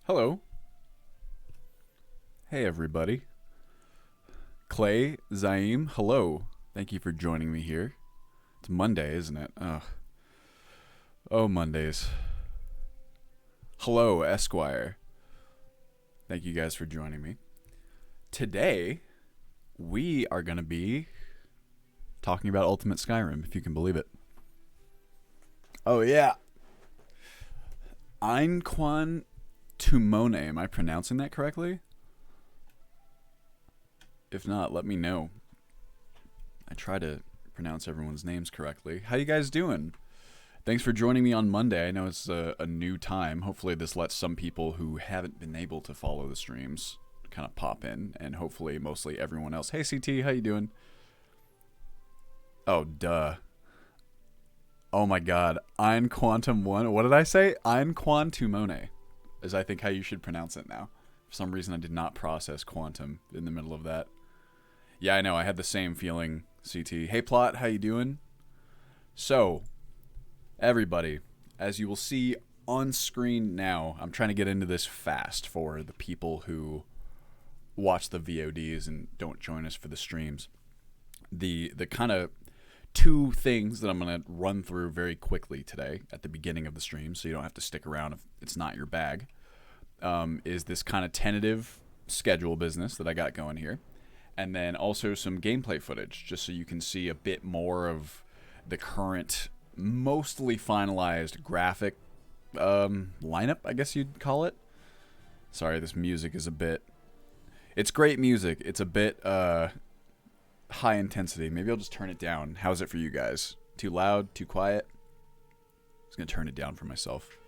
Hello. Hey, everybody. Clay, Zaim, hello. Thank you for joining me here. It's Monday, isn't it? Ugh. Oh, Mondays. Hello, Esquire. Thank you guys for joining me. Today, we are going to be talking about Ultimate Skyrim, if you can believe it. Oh, yeah. Einquan Tumone. Am I pronouncing that correctly? If not, let me know. I try to pronounce everyone's names correctly. How you guys doing? Thanks for joining me on Monday. I know it's a new time. Hopefully this lets some people who haven't been able to follow the streams kind of pop in, and hopefully mostly everyone else. Hey CT, how you doing? Oh, duh. Oh my god. Ein Quantum 1. What did I say? Ein Quantumone is I think how you should pronounce it now. For some reason I did not process quantum in the middle of that. Yeah, I know. I had the same feeling, CT. Hey, Plot, how you doing? So, everybody, as you will see on screen now, I'm trying to get into this fast for the people who watch the VODs and don't join us for the streams. The kind of two things that I'm going to run through very quickly today at the beginning of the stream, so you don't have to stick around if it's not your bag, is this kind of tentative schedule business that I got going here. And then also some gameplay footage, just so you can see a bit more of the current, mostly finalized graphic lineup, I guess you'd call it. Sorry, this music is a bit... It's great music. It's a bit high intensity. Maybe I'll just turn it down. How's it for you guys? Too loud? Too quiet? I'm just going to turn it down for myself.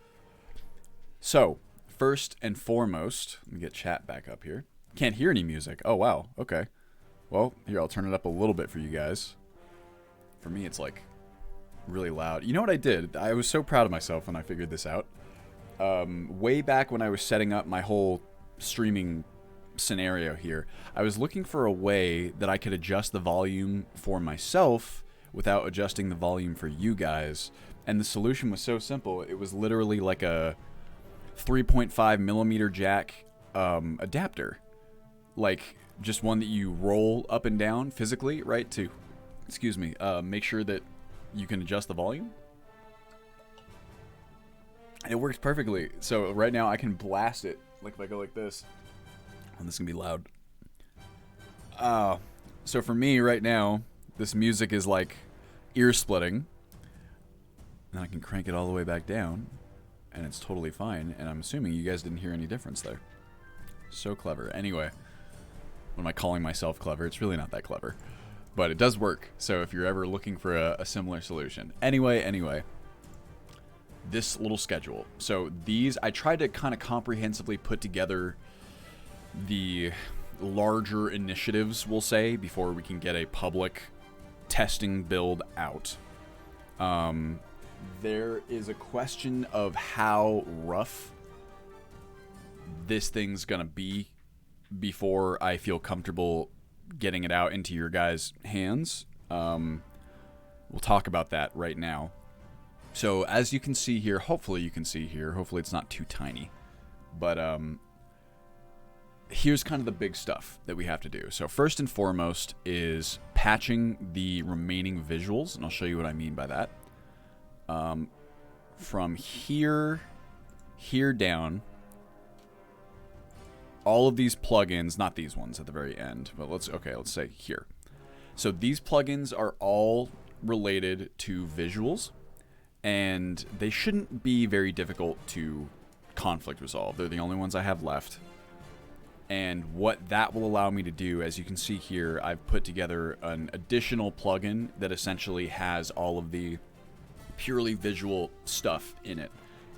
So, first and foremost, let me get chat back up here. Can't hear any music. Oh, wow. Okay. Well, here, I'll turn it up a little bit for you guys. For me, it's like really loud. You know what I did? I was so proud of myself when I figured this out. Way back when I was setting up my whole streaming scenario here, I was looking for a way that I could adjust the volume for myself without adjusting the volume for you guys. And the solution was so simple. It was literally like a 3.5 millimeter jack adapter. Like, just one that you roll up and down physically, right, to, make sure that you can adjust the volume. And it works perfectly. So right now I can blast it, like if I go like this. And this is going to be loud. So for me right now, this music is like ear-splitting. Then I can crank it all the way back down, and it's totally fine. And I'm assuming you guys didn't hear any difference there. So clever. Anyway. When am I calling myself clever? It's really not that clever. But it does work. So if you're ever looking for a similar solution. Anyway. This little schedule. So these, I tried to kind of comprehensively put together the larger initiatives, we'll say, before we can get a public testing build out. There is a question of how rough this thing's gonna be before I feel comfortable getting it out into your guys' hands. We'll talk about that right now. So as you can see here, hopefully you can see here, hopefully it's not too tiny, but here's kind of the big stuff that we have to do. So first and foremost is patching the remaining visuals, and I'll show you what I mean by that. From here down, all of these plugins, not these ones at the very end, but let's say here. So these plugins are all related to visuals, and they shouldn't be very difficult to conflict resolve. They're the only ones I have left. And what that will allow me to do, as you can see here, I've put together an additional plugin that essentially has all of the purely visual stuff in it.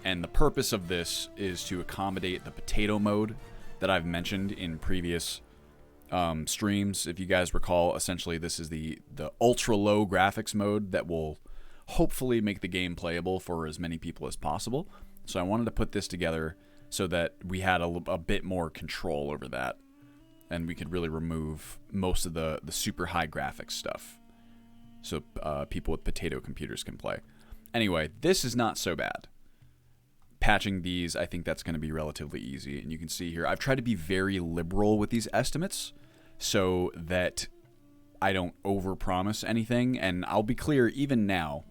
And the purpose of this is to accommodate the potato mode that I've mentioned in previous streams. If you guys recall, essentially this is the ultra low graphics mode that will hopefully make the game playable for as many people as possible. So I wanted to put this together so that we had a bit more control over that, and we could really remove most of the super high graphics stuff, so people with potato computers can play. Anyway, this is not so bad. patching these, I think that's going to be relatively easy. And you can see here, I've tried to be very liberal with these estimates so that I don't overpromise anything. And I'll be clear, even now,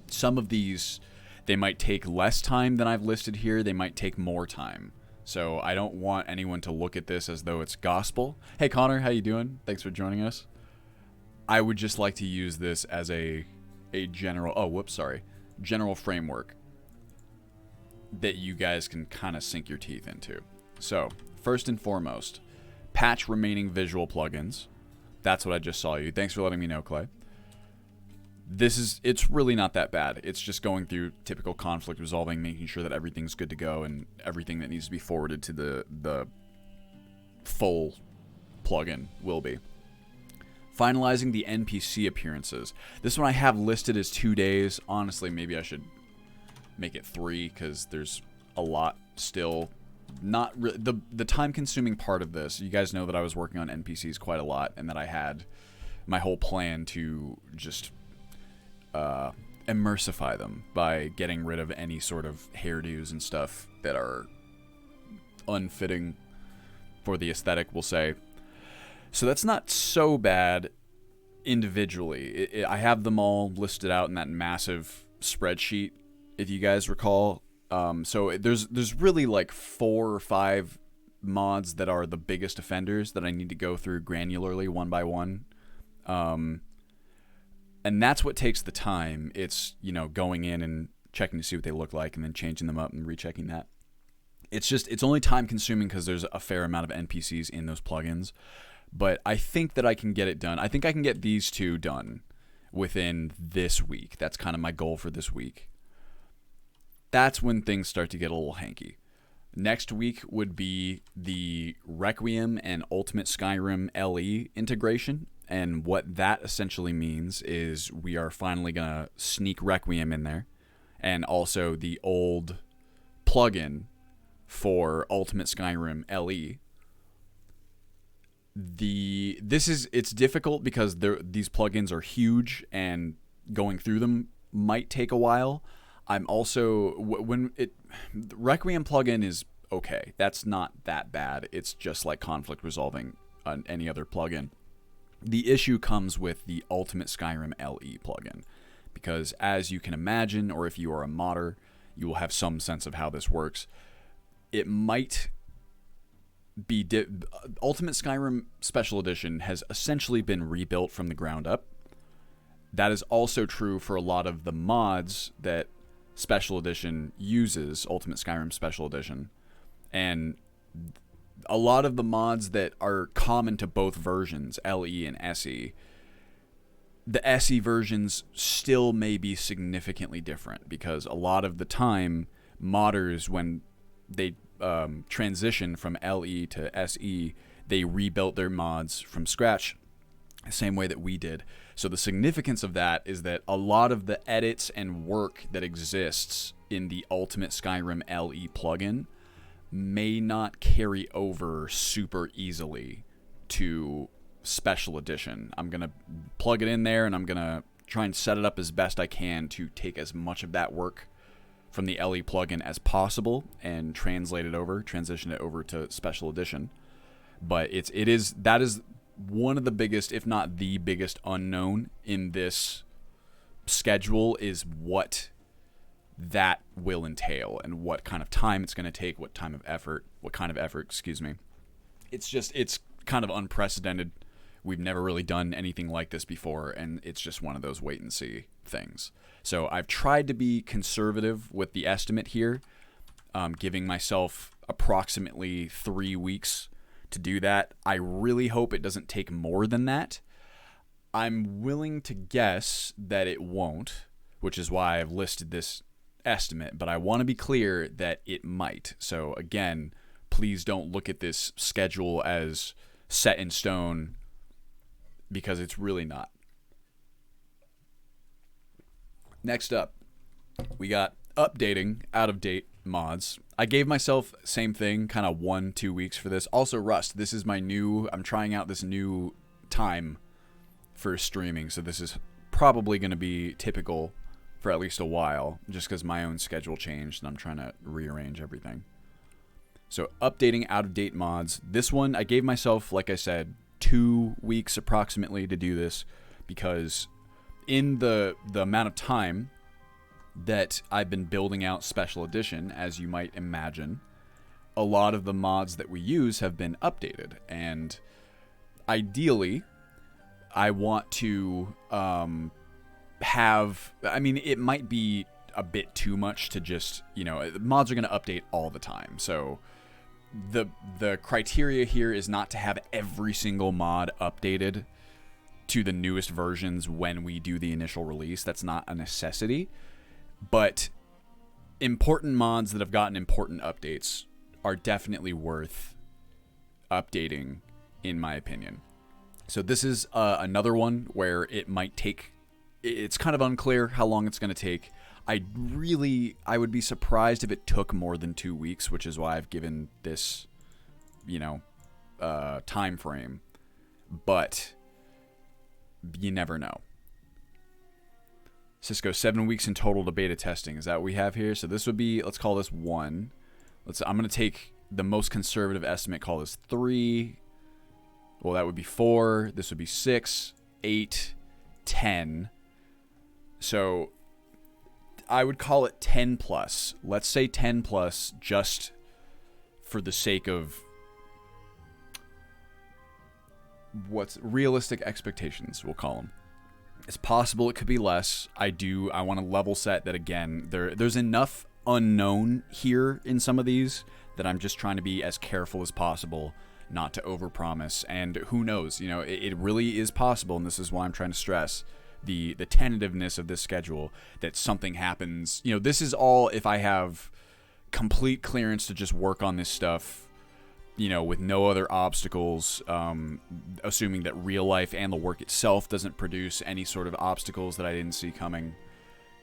some of these, they might take less time than I've listed here. They might take more time. So I don't want anyone to look at this as though it's gospel. Hey, Connor, how you doing? Thanks for joining us. I would just like to use this as a general, general framework that you guys can kind of sink your teeth into. So, first and foremost, patch remaining visual plugins. That's what I just saw you. Thanks for letting me know, Clay. It's really not that bad. It's just going through typical conflict resolving, making sure that everything's good to go and everything that needs to be forwarded to the full plugin will be. Finalizing the NPC appearances. This one I have listed as 2 days. Honestly, maybe I should make it 3 because there's a lot still. Not really the time-consuming part of this. You guys know that I was working on NPCs quite a lot, and that I had my whole plan to just immersify them by getting rid of any sort of hairdos and stuff that are unfitting for the aesthetic, we'll say. So that's not so bad individually. I have them all listed out in that massive spreadsheet, if you guys recall. So there's really like 4 or 5 mods that are the biggest offenders that I need to go through granularly one by one. And that's what takes the time. It's, going in and checking to see what they look like and then changing them up and rechecking that. It's only time consuming because there's a fair amount of NPCs in those plugins. But I think that I can get it done. I think I can get these 2 done within this week. That's kind of my goal for this week. That's when things start to get a little hanky. Next week would be the Requiem and Ultimate Skyrim LE integration. And what that essentially means is we are finally going to sneak Requiem in there. And also the old plugin for Ultimate Skyrim LE. It's difficult because these plugins are huge and going through them might take a while. I'm also the Requiem plugin is okay. That's not that bad. It's just like conflict resolving on any other plugin. The issue comes with the Ultimate Skyrim LE plugin because, as you can imagine, or if you are a modder, you will have some sense of how this works. It might be Ultimate Skyrim Special Edition has essentially been rebuilt from the ground up. That is also true for a lot of the mods that Special Edition uses, Ultimate Skyrim Special Edition. And a lot of the mods that are common to both versions, LE and SE, the SE versions still may be significantly different because a lot of the time, modders, when they transition from LE to SE, they rebuilt their mods from scratch, the same way that we did. So the significance of that is that a lot of the edits and work that exists in the Ultimate Skyrim LE plugin may not carry over super easily to Special Edition. I'm going to plug it in there and I'm going to try and set it up as best I can to take as much of that work from the LE plugin as possible and transition it over to Special Edition. But that is one of the biggest, if not the biggest unknown in this schedule, is what that will entail and what kind of time it's going to take, what kind of effort, It's kind of unprecedented. We've never really done anything like this before, and it's just one of those wait and see things. So I've tried to be conservative with the estimate here, giving myself approximately 3 weeks to do that. I really hope it doesn't take more than that. I'm willing to guess that it won't, which is why I've listed this estimate, but I want to be clear that it might. So again, please don't look at this schedule as set in stone because it's really not. Next up, we got updating out-of-date mods. I gave myself same thing, kind of 1-2 weeks for this. Also, Rust, this is I'm trying out this new time for streaming, so this is probably going to be typical for at least a while, just because my own schedule changed and I'm trying to rearrange everything. So updating out-of-date mods. This one, I gave myself, like I said, 2 weeks approximately to do this, because in the amount of time that I've been building out Special Edition, as you might imagine, a lot of the mods that we use have been updated. And ideally, I want to it might be a bit too much to just, mods are going to update all the time. So the criteria here is not to have every single mod updated to the newest versions when we do the initial release. That's not a necessity. But important mods that have gotten important updates are definitely worth updating, in my opinion. So this is another one where it might take... It's kind of unclear how long it's going to take. I would be surprised if it took more than 2 weeks, which is why I've given this, time frame. But you never know. Cisco, 7 weeks in total to beta testing. Is that what we have here? So this would be, let's call this 1. I'm going to take the most conservative estimate, call this 3. Well, that would be 4. This would be 6, 8, 10. So I would call it 10 plus. Let's say 10 plus, just for the sake of what's realistic expectations, we'll call them. It's possible it could be less. I want to level set that, again, there's enough unknown here in some of these that I'm just trying to be as careful as possible not to overpromise. And who knows, it really is possible, and this is why I'm trying to stress the tentativeness of this schedule, that something happens. This is all if I have complete clearance to just work on this stuff, with no other obstacles, assuming that real life and the work itself doesn't produce any sort of obstacles that I didn't see coming.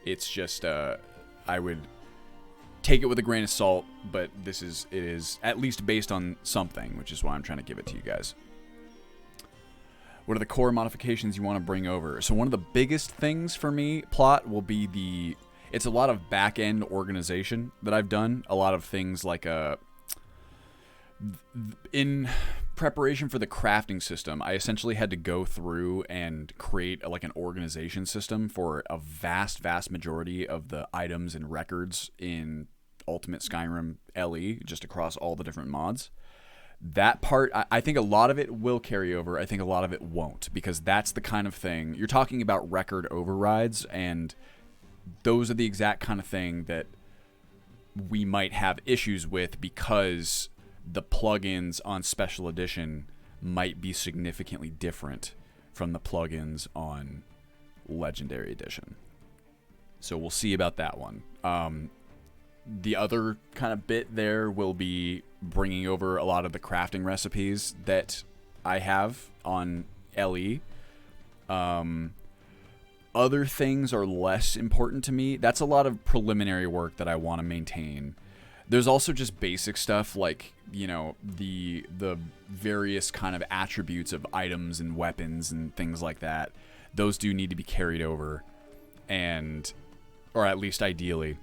It's just, I would take it with a grain of salt, but it is at least based on something, which is why I'm trying to give it to you guys. What are the core modifications you want to bring over? So one of the biggest things for me, plot, will be it's a lot of back-end organization that I've done. A lot of things like in preparation for the crafting system, I essentially had to go through and create an organization system for a vast majority of the items and records in Ultimate Skyrim LE, just across all the different mods. That part, I think a lot of it will carry over. I think a lot of it won't, because that's the kind of thing you're talking about, record overrides, and those are the exact kind of thing that we might have issues with, because the plugins on Special Edition might be significantly different from the plugins on Legendary Edition. So we'll see about that one. The other kind of bit there will be bringing over a lot of the crafting recipes that I have on LE. Other things are less important to me. That's a lot of preliminary work that I want to maintain. There's also just basic stuff like, the various kind of attributes of items and weapons and things like that. Those do need to be carried over, or at least ideally.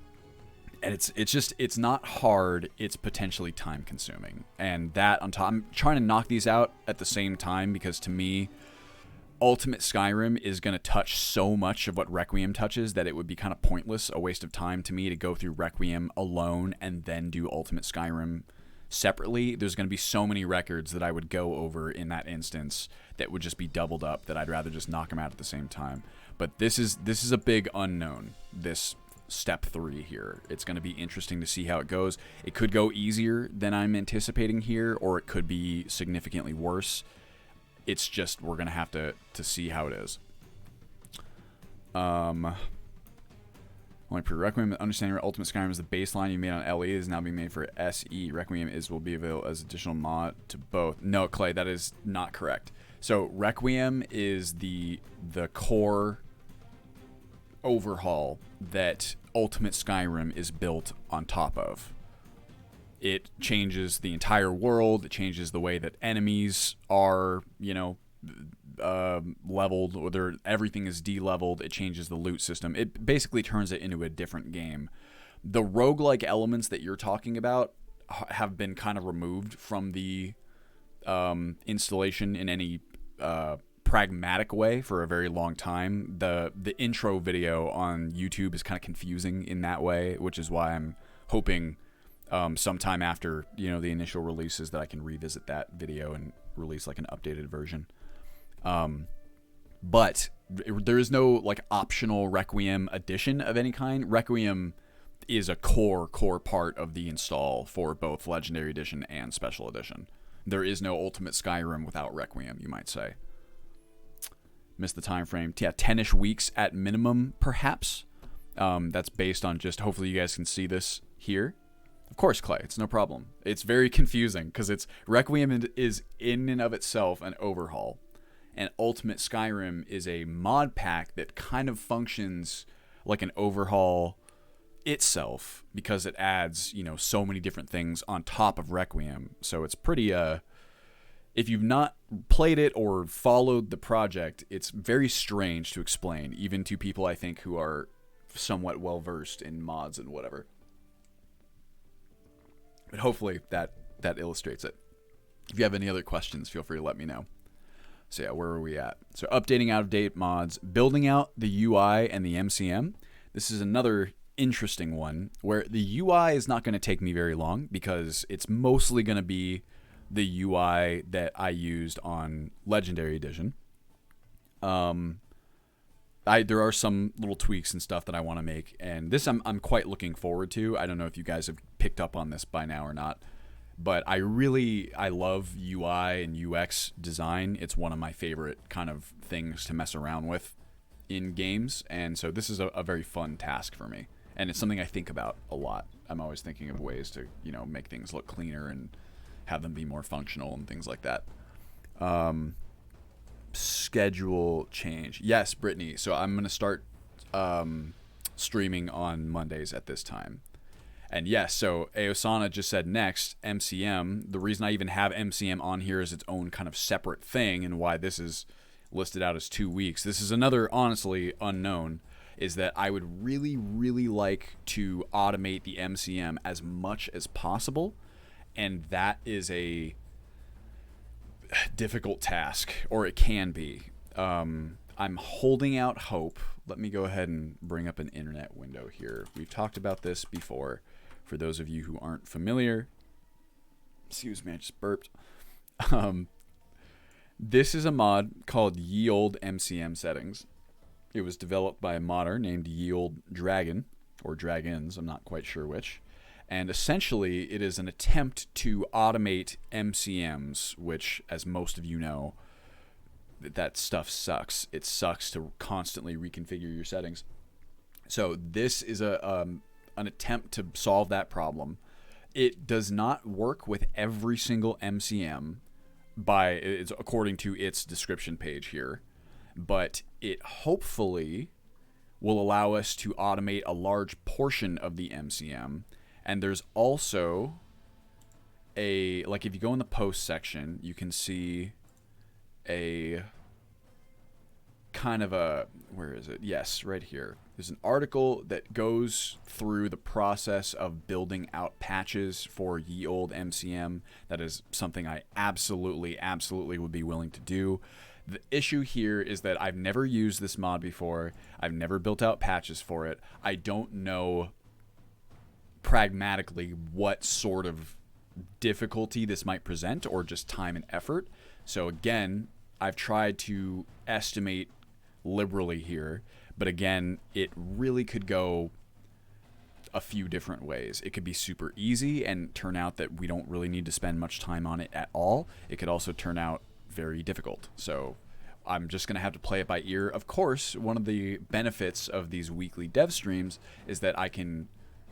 And it's not hard, it's potentially time consuming. And that on top, I'm trying to knock these out at the same time, because to me, Ultimate Skyrim is going to touch so much of what Requiem touches that it would be kind of pointless, a waste of time to me to go through Requiem alone and then do Ultimate Skyrim separately. There's going to be so many records that I would go over in that instance that would just be doubled up, that I'd rather just knock them out at the same time. But this is a big unknown, this step 3 here. It's going to be interesting to see how it goes. It could go easier than I'm anticipating here, or it could be significantly worse. It's just, we're going to have to see how it is. Only pre-Requiem, understanding Ultimate Skyrim is the baseline you made on LE is now being made for SE. Requiem will be available as additional mod to both. No, Clay, that is not correct. So Requiem is the core overhaul that Ultimate Skyrim is built on top of. It changes the entire world. It changes the way that enemies are, leveled, or everything is de-leveled. It changes the loot system. It basically turns it into a different game. The roguelike elements that you're talking about have been kind of removed from the installation in any pragmatic way for a very long time. The intro video on YouTube is kind of confusing in that way, which is why I'm hoping sometime after the initial releases that I can revisit that video and release like an updated version. But there is no like optional Requiem edition of any kind. Requiem is a core part of the install for both Legendary Edition and Special Edition. There is no Ultimate Skyrim without Requiem, you might say. Missed the time frame. Yeah, 10-ish weeks at minimum, perhaps. That's based on just, hopefully you guys can see this here. Of course, Clay, it's no problem. It's very confusing because Requiem is in and of itself an overhaul, and Ultimate Skyrim is a mod pack that kind of functions like an overhaul itself because it adds so many different things on top of Requiem. So it's pretty if you've not played it or followed the project, it's very strange to explain, even to people I think who are somewhat well versed in mods and whatever. But hopefully that illustrates it. If you have any other questions, feel free to let me know. So yeah, where are we at? So updating out-of-date mods, building out the UI and the MCM. This is another interesting one where the UI is not going to take me very long because it's mostly going to be the UI that I used on Legendary Edition. There are some little tweaks and stuff that I want to make, and this I'm quite looking forward to. I don't know if you guys have picked up on this by now or not, but I love UI and UX design. It's one of my favorite kind of things to mess around with in games, and so this is a very fun task for me, and it's something I think about a lot. I'm always thinking of ways to make things look cleaner and have them be more functional and things like that. Schedule change. Yes, Brittany. So I'm going to start streaming on Mondays at this time. And yes, so Aosana just said next, MCM. The reason I even have MCM on here is its own kind of separate thing, and why this is listed out as 2 weeks. This is another, honestly, unknown, is that I would really, really like to automate the MCM as much as possible, and that is a difficult task, or it can be. I'm holding out hope. Let me go ahead and bring up an internet window here. We've talked about this before. For those of you who aren't familiar, excuse me, I just burped. This is a mod called Ye Olde MCM Settings. It was developed by a modder named Ye Olde Dragon, or Dragons, I'm not quite sure which. And essentially, it is an attempt to automate MCMs, which, as most of you know, that stuff sucks. It sucks to constantly reconfigure your settings. So this is an attempt to solve that problem. It does not work with every single MCM it's according to its description page here, but it hopefully will allow us to automate a large portion of the MCM. And there's also if you go in the post section, you can see a kind of where is it? Yes, right here. There's an article that goes through the process of building out patches for Ye Olde MCM. That is something I absolutely would be willing to do. The issue here is that I've never used this mod before. I've never built out patches for it. I don't know pragmatically what sort of difficulty this might present, or just time and effort. So again, I've tried to estimate liberally here, but again, it really could go a few different ways. It could be super easy and turn out that we don't really need to spend much time on it at all. It could also turn out very difficult. So I'm just going to have to play it by ear. Of course, one of the benefits of these weekly dev streams is that I can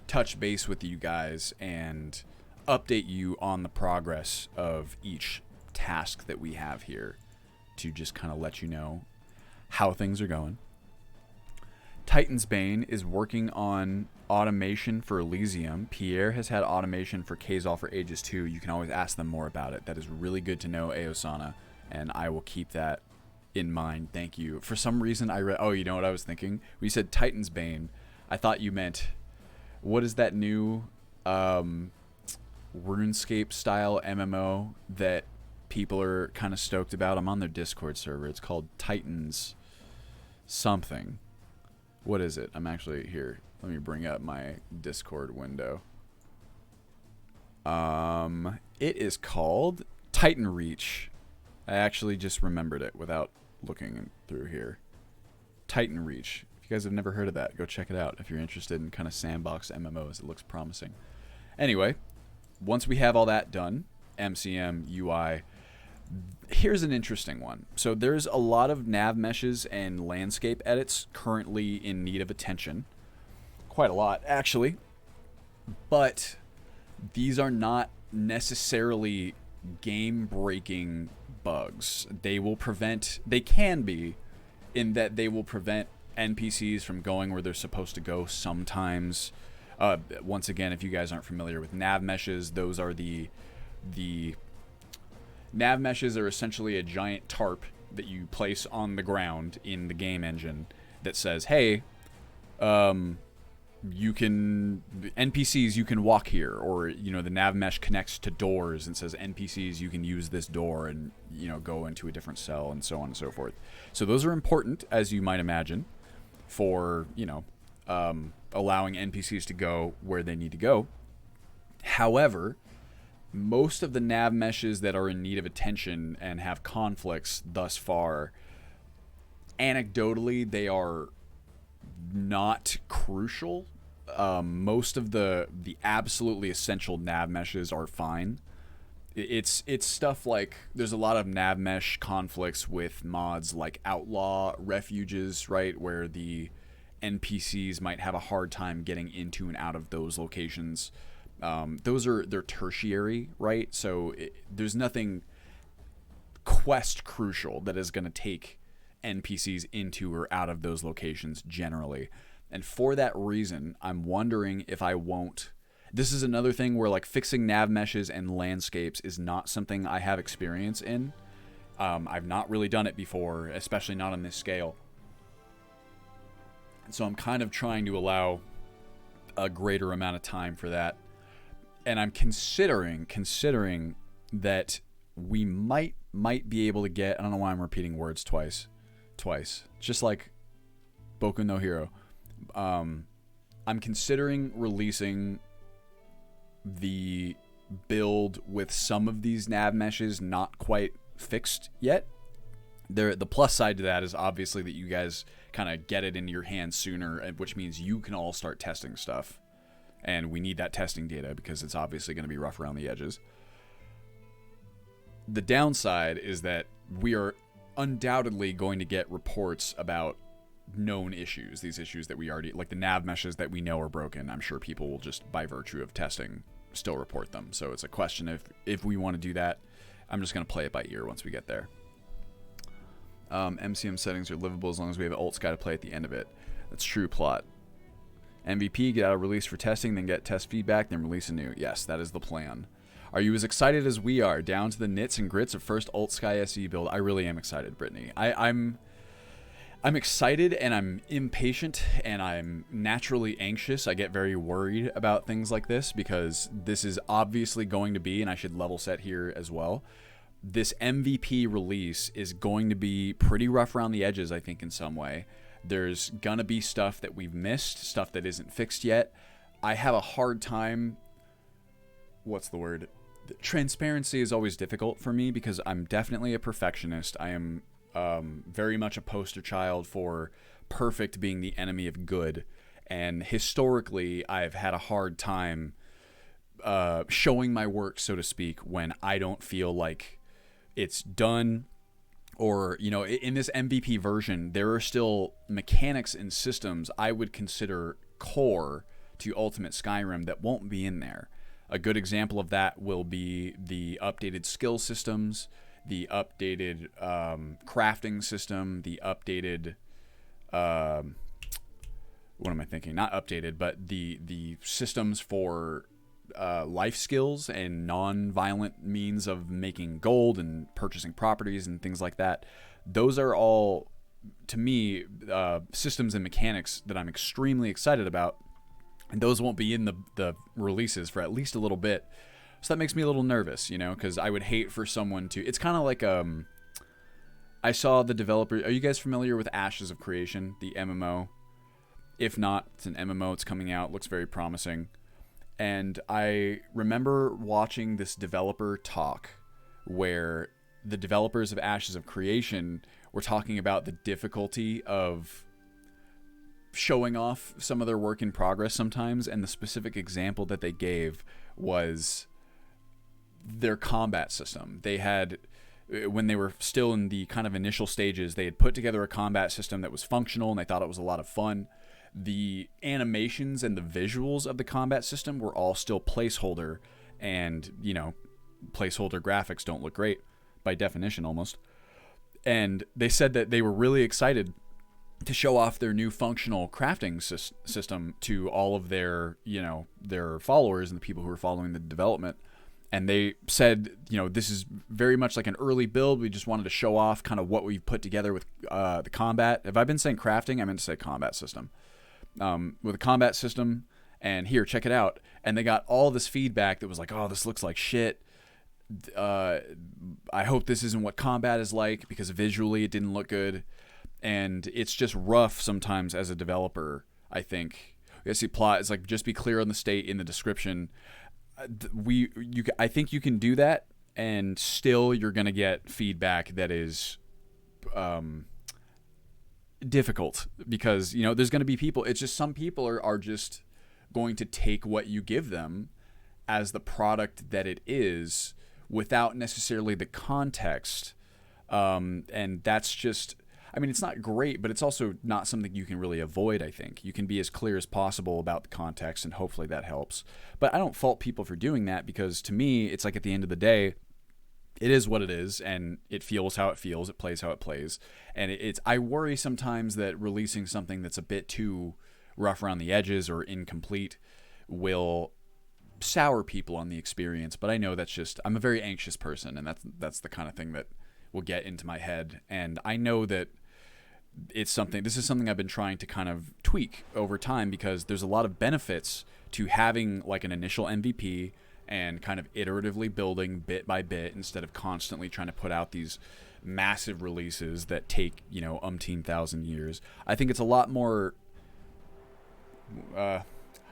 touch base with you guys and update you on the progress of each task that we have here, to just kind of let you know how things are going. Titan's Bane is working on automation for Elysium. Pierre has had automation for Kazal for ages too. You can always ask them more about it. That is really good to know, Aosana, and I will keep that in mind. Thank you. For some reason, I read. Oh, you know what I was thinking? When you said Titan's Bane, I thought you meant, what is that new RuneScape style MMO that people are kind of stoked about? I'm on their Discord server. It's called Titans something. What is it? I'm actually here. Let me bring up my Discord window. It is called Titan Reach. I actually just remembered it without looking through here. Titan Reach. If you guys have never heard of that, go check it out. If you're interested in kind of sandbox MMOs, it looks promising. Anyway, once we have all that done, MCM, UI, here's an interesting one. So there's a lot of nav meshes and landscape edits currently in need of attention. Quite a lot, actually. But these are not necessarily game-breaking bugs. They can be, in that they will prevent NPCs from going where they're supposed to go sometimes. Once again, if you guys aren't familiar with nav meshes, those are the nav meshes are essentially a giant tarp that you place on the ground in the game engine that says, hey, NPCs, you can walk here, or, you know, the nav mesh connects to doors and says NPCs, you can use this door and, you know, go into a different cell, and so on and so forth. So those are important, as you might imagine, for, you know, allowing NPCs to go where they need to go. However, most of the nav meshes that are in need of attention and have conflicts thus far, anecdotally, they are not crucial. Most of the absolutely essential nav meshes are fine. It's stuff like, there's a lot of nav mesh conflicts with mods like Outlaw Refuges, right, where the NPCs might have a hard time getting into and out of those locations. They're tertiary, right? So there's nothing quest crucial that is going to take NPCs into or out of those locations generally. And for that reason, I'm wondering if I won't. This is another thing where, like, fixing nav meshes and landscapes is not something I have experience in. I've not really done it before, especially not on this scale. And so I'm kind of trying to allow a greater amount of time for that. And I'm considering that we might be able to get, I don't know why I'm repeating words twice. Just like Boku no Hero. I'm considering releasing the build with some of these nav meshes not quite fixed yet. The plus side to that is obviously that you guys kind of get it into your hands sooner, which means you can all start testing stuff. And we need that testing data because it's obviously going to be rough around the edges. The downside is that we are undoubtedly going to get reports about known issues, these issues that we already, like the nav meshes that we know are broken. I'm sure people will just, by virtue of testing, still report them. So it's a question if we want to do that. I'm just going to play it by ear once we get there. MCM settings are livable as long as we have an alt sky to play at the end of it. That's true, Plot. MVP, get out a release for testing, then get test feedback, then release a new. Yes, that is the plan. Are you as excited as we are? Down to the nits and grits of first alt sky SE build. I really am excited, Brittany. I'm excited, and I'm impatient, and I'm naturally anxious. I get very worried about things like this because this is obviously going to be, and I should level set here as well, this MVP release is going to be pretty rough around the edges, I think, in some way. There's going to be stuff that we've missed, stuff that isn't fixed yet. I have a hard time... What's the word? Transparency is always difficult for me because I'm definitely a perfectionist. I am very much a poster child for perfect being the enemy of good. And historically, I've had a hard time showing my work, so to speak, when I don't feel like it's done. Or, you know, in this MVP version, there are still mechanics and systems I would consider core to Ultimate Skyrim that won't be in there. A good example of that will be the updated skill systems, the updated crafting system, the updated... what am I thinking? Not updated, but the systems for life skills and non-violent means of making gold and purchasing properties and things like that. Those are all, to me, systems and mechanics that I'm extremely excited about, and those won't be in the releases for at least a little bit. So that makes me a little nervous, because I would hate for someone to. It's kind of like I saw the developer. Are you guys familiar with Ashes of Creation, the MMO? If not, it's an MMO. It's coming out. Looks very promising. And I remember watching this developer talk where the developers of Ashes of Creation were talking about the difficulty of showing off some of their work in progress sometimes. And the specific example that they gave was their combat system. They had, when they were still in the kind of initial stages, they had put together a combat system that was functional and they thought it was a lot of fun. The animations and the visuals of the combat system were all still placeholder, and placeholder graphics don't look great by definition almost. And they said that they were really excited to show off their new functional crafting system to all of their followers and the people who were following the development. And they said, this is very much like an early build. We just wanted to show off kind of what we've put together with the combat. If I've been saying crafting, I meant to say combat system. With a combat system, and here, check it out. And they got all this feedback that was like, oh, this looks like shit. I hope this isn't what combat is like, because visually it didn't look good. And it's just rough sometimes as a developer, I think. I see plot. It's like, just be clear on the state in the description. I think you can do that, and still you're going to get feedback that is difficult, because there's going to be people. It's just some people are just going to take what you give them as the product that it is without necessarily the context, and that's just, it's not great, but it's also not something you can really avoid. I think you can be as clear as possible about the context, and hopefully that helps. But I don't fault people for doing that, because to me, it's like, at the end of the day, it is what it is, and it feels how it feels. It plays how it plays. And I worry sometimes that releasing something that's a bit too rough around the edges or incomplete will sour people on the experience. But I know that's just, I'm a very anxious person, and that's the kind of thing that will get into my head. And I know that this is something I've been trying to kind of tweak over time, because there's a lot of benefits to having like an initial MVP and kind of iteratively building bit by bit, instead of constantly trying to put out these massive releases that take, umpteen thousand years. I think it's a lot more, I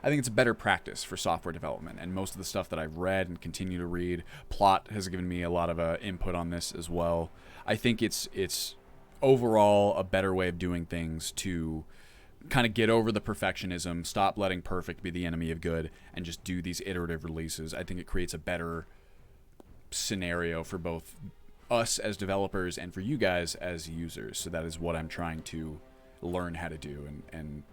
think it's a better practice for software development, and most of the stuff that I've read and continue to read, Plot has given me a lot of input on this as well. I think it's overall a better way of doing things to kind of get over the perfectionism, stop letting perfect be the enemy of good, and just do these iterative releases. I think it creates a better scenario for both us as developers and for you guys as users. So that is what I'm trying to learn how to do, and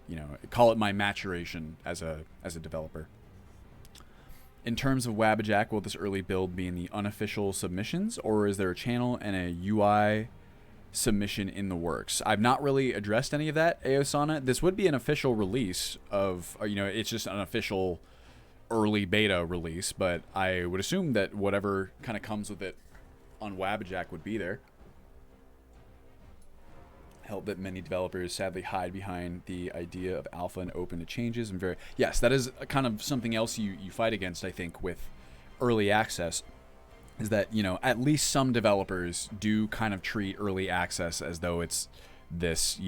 call it my maturation as a developer. In terms of Wabbajack, will this early build be in the unofficial submissions, or is there a channel and a UI submission in the works? I've not really addressed any of that, Aosana. This would be an official release of, it's just an official early beta release, but I would assume that whatever kind of comes with it on Wabbajack would be there. Help that many developers sadly hide behind the idea of alpha and open to changes. And yes, that is kind of something else you fight against, I think, with early access, is that, at least some developers do kind of treat early access as though it's this,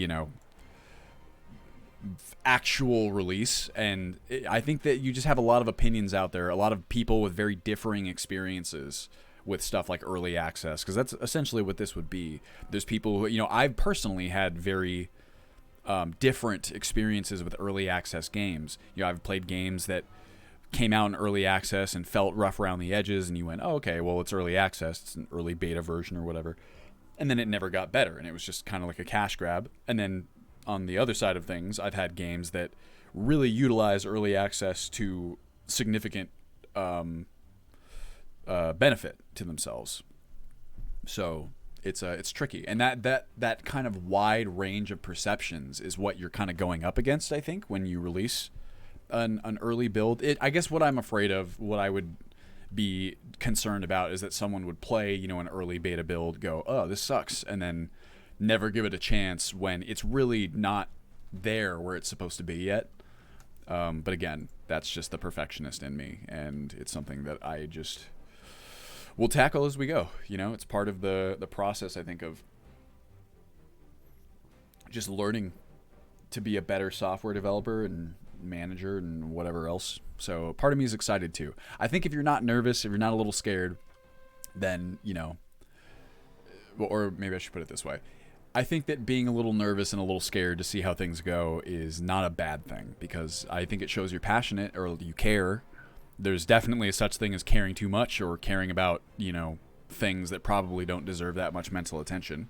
actual release. And I think that you just have a lot of opinions out there, a lot of people with very differing experiences with stuff like early access, because that's essentially what this would be. There's people who, I've personally had very different experiences with early access games. I've played games that came out in early access and felt rough around the edges, and you went, oh, okay, well, it's early access, it's an early beta version or whatever, and then it never got better, and it was just kind of like a cash grab. And then on the other side of things, I've had games that really utilize early access to significant benefit to themselves. So it's tricky, and that kind of wide range of perceptions is what you're kind of going up against, I think, when you release an early build. I guess what I'm afraid of, what I would be concerned about, is that someone would play, you know, an early beta build, go, oh, this sucks, and then never give it a chance when it's really not there where it's supposed to be yet. But again, that's just the perfectionist in me, and it's something that I just will tackle as we go. You know, it's part of the process, I think, of just learning to be a better software developer and manager and whatever else. So part of me is excited too. I think if you're not nervous, if you're not a little scared, then, you know, or maybe I should put it this way. I think that being a little nervous and a little scared to see how things go is not a bad thing, because I think it shows you're passionate or you care. There's definitely a such thing as caring too much, or caring about, you know, things that probably don't deserve that much mental attention.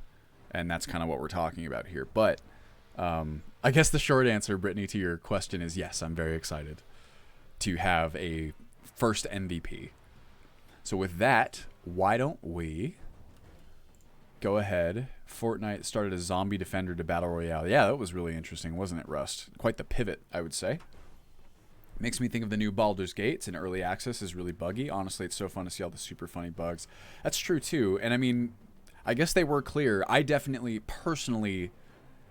And that's kind of what we're talking about here. But I guess the short answer, Brittany, to your question is yes, I'm very excited to have a first MVP. So with that, why don't we go ahead. Fortnite started a zombie defender to battle royale. Yeah, that was really interesting, wasn't it, Rust? Quite the pivot, I would say. Makes me think of the new Baldur's Gate. It's in early access, is really buggy. Honestly, it's so fun to see all the super funny bugs. That's true too. And I mean, I guess they were clear. I definitely personally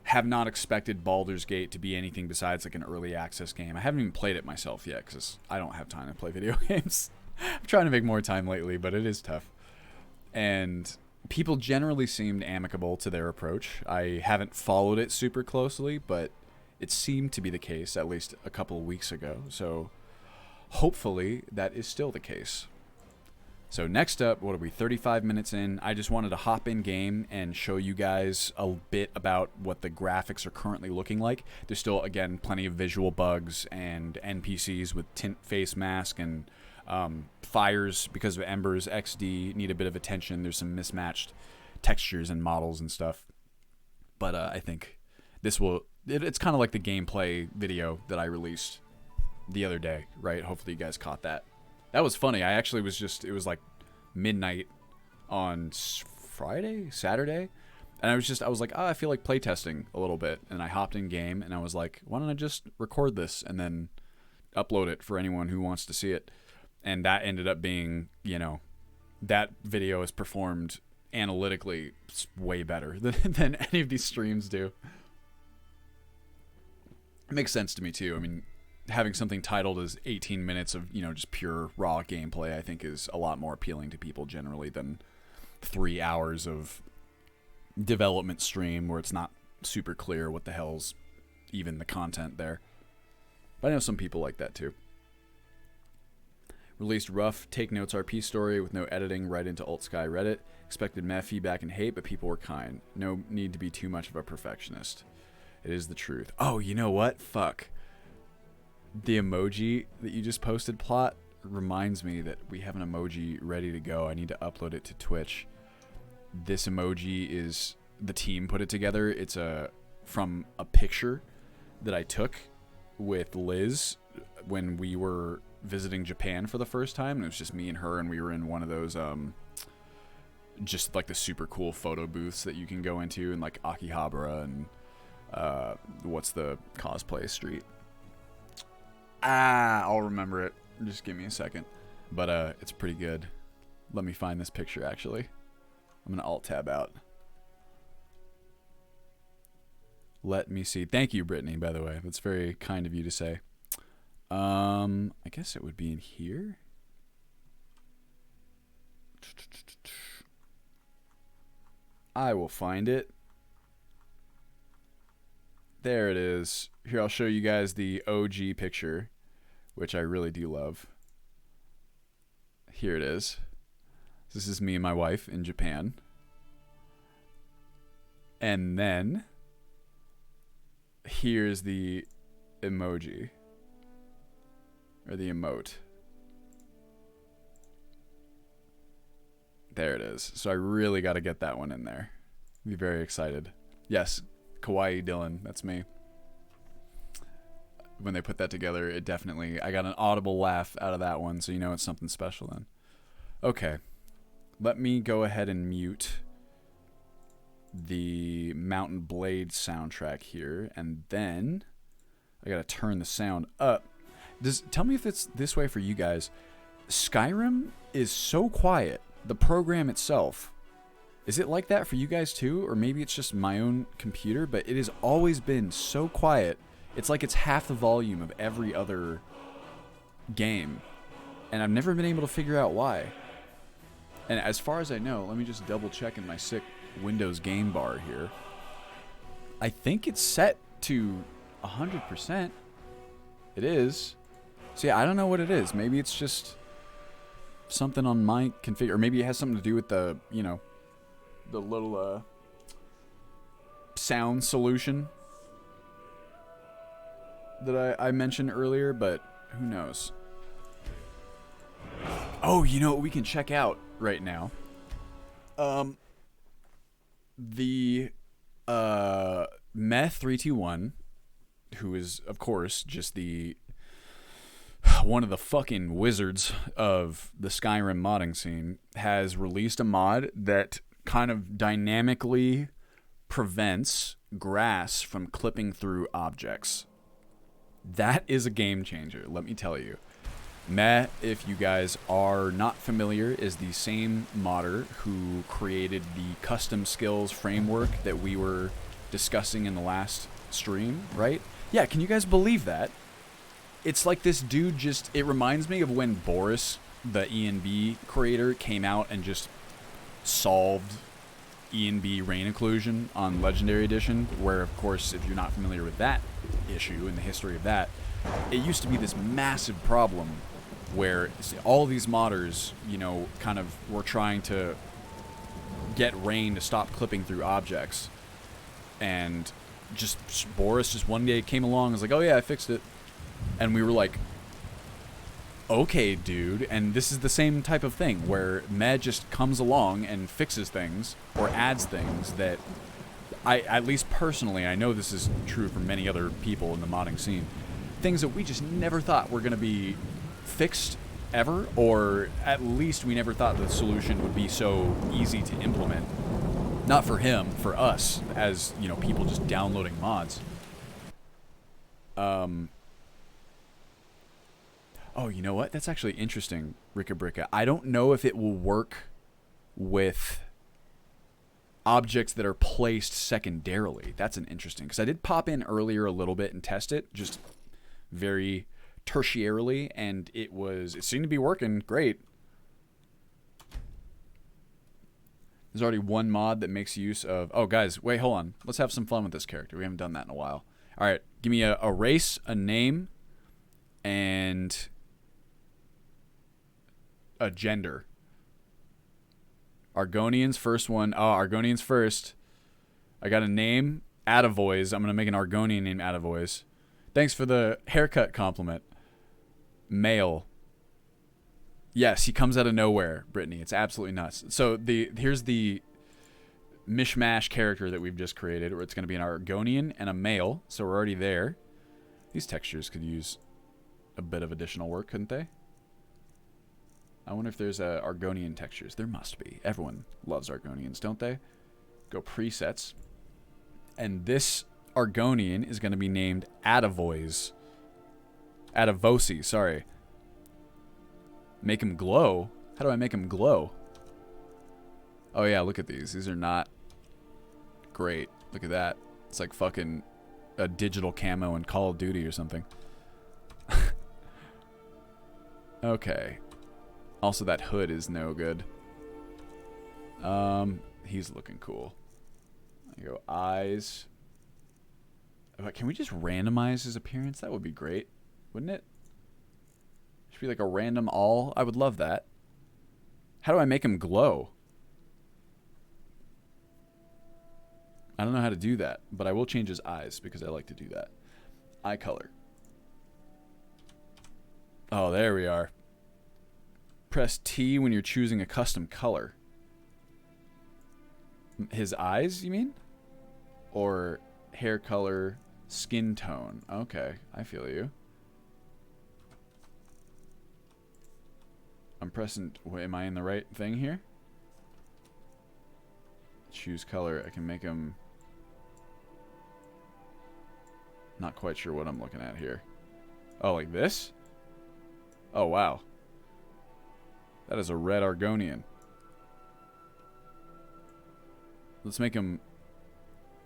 have not expected Baldur's Gate to be anything besides like an early access game. I haven't even played it myself yet because I don't have time to play video games. I'm trying to make more time lately, but it is tough. And people generally seemed amicable to their approach. I haven't followed it super closely, but it seemed to be the case at least a couple of weeks ago. So hopefully that is still the case. So next up, what are we, 35 minutes in? I just wanted to hop in game and show you guys a bit about what the graphics are currently looking like. There's still, again, plenty of visual bugs and NPCs with tint face mask and fires because of Ember's XD need a bit of attention. There's some mismatched textures and models and stuff. But I think this will... It's kind of like the gameplay video that I released the other day, right? Hopefully you guys caught that. That was funny. I actually was just... It was like midnight on Saturday. And I was like, oh, I feel like playtesting a little bit. And I hopped in game and I was like, why don't I just record this and then upload it for anyone who wants to see it? And that ended up being, you know, that video is performed analytically way better than any of these streams do. It makes sense to me too. I mean, having something titled as 18 minutes of, you know, just pure raw gameplay, I think is a lot more appealing to people generally than 3 hours of development stream where it's not super clear what the hell's even the content there. But I know some people like that too. Released rough Take Notes RP story with no editing right into Alt Sky Reddit. Expected meh feedback and hate, but people were kind. No need to be too much of a perfectionist. It is the truth. Oh, you know what? Fuck. The emoji that you just posted, Plot, reminds me that we have an emoji ready to go. I need to upload it to Twitch. This emoji is... The team put it together. It's from a picture that I took with Liz when we were visiting Japan for the first time, and it was just me and her, and we were in one of those just like the super cool photo booths that you can go into in like Akihabara and what's the cosplay street? I'll remember it. Just give me a second. But it's pretty good. Let me find this picture actually. I'm gonna alt tab out. Let me see. Thank you, Brittany, by the way. That's very kind of you to say. I guess it would be in here. I will find it. There it is. Here, I'll show you guys the OG picture, which I really do love. Here it is. This is me and my wife in Japan. And then here's the emoji. Or the emote. There it is. So I really got to get that one in there. Be very excited. Yes, Kawaii Dylan. That's me. When they put that together, it definitely... I got an audible laugh out of that one, so you know it's something special then. Okay. Let me go ahead and mute the Mountain Blade soundtrack here, and then I got to turn the sound up. Tell me if it's this way for you guys. Skyrim is so quiet. The program itself, is it like that for you guys too? Or maybe it's just my own computer, but it has always been so quiet. It's like it's half the volume of every other game. And I've never been able to figure out why. And as far as I know, let me just double check in my sick Windows game bar here. I think it's set to 100%. It is. So yeah, I don't know what it is. Maybe it's just something on my config, or maybe it has something to do with the, you know, the little sound solution that I mentioned earlier, but who knows. Oh, you know what we can check out right now? The Meth321, who is of course just the one of the fucking wizards of the Skyrim modding scene, has released a mod that kind of dynamically prevents grass from clipping through objects. That is a game changer, let me tell you. Meh, if you guys are not familiar, is the same modder who created the custom skills framework that we were discussing in the last stream, right? Yeah, can you guys believe that? It's like this dude just... It reminds me of when Boris, the ENB creator, came out and just solved ENB rain occlusion on Legendary Edition, where, of course, if you're not familiar with that issue and the history of that, it used to be this massive problem where all these modders, you know, kind of were trying to get rain to stop clipping through objects. And just Boris just one day came along and was like, oh yeah, I fixed it. And we were like, okay, dude. And this is the same type of thing where Med just comes along and fixes things or adds things that at least personally, I know this is true for many other people in the modding scene, things that we just never thought were going to be fixed ever, or at least we never thought the solution would be so easy to implement. Not for him, for us, as, you know, people just downloading mods. Oh, you know what? That's actually interesting, Ricka Bricka. I don't know if it will work with objects that are placed secondarily. That's an interesting, because I did pop in earlier a little bit and test it, just very tertiarily, and it seemed to be working great. There's already one mod that makes use of... Oh, guys, wait, hold on. Let's have some fun with this character. We haven't done that in a while. All right, give me a race, a name, and a gender. Argonians, first one. Oh, Argonians first. I got a name, Atavoys. I'm going to make an Argonian named Atavoys. Thanks for the haircut compliment. Male. Yes, he comes out of nowhere, Brittany. It's absolutely nuts. So here's the mishmash character that we've just created, where it's going to be an Argonian and a male. So we're already there. These textures could use a bit of additional work, couldn't they? I wonder if there's Argonian textures. There must be. Everyone loves Argonians, don't they? Go presets. And this Argonian is going to be named Atavoys. Atavosi, sorry. Make him glow? How do I make him glow? Oh yeah, look at these. These are not great. Look at that. It's like fucking a digital camo in Call of Duty or something. Okay. Also, that hood is no good. He's looking cool. There you go. Eyes. Can we just randomize his appearance? That would be great, wouldn't it? Should be like a random all. I would love that. How do I make him glow? I don't know how to do that, but I will change his eyes because I like to do that. Eye color. Oh, there we are. Press T when you're choosing a custom color. His eyes, you mean? Or hair color, skin tone. Okay, I feel you. I'm pressing... Wait, am I in the right thing here? Choose color. I can make him... Not quite sure what I'm looking at here. Oh, like this? Oh, wow. That is a red Argonian. Let's make him...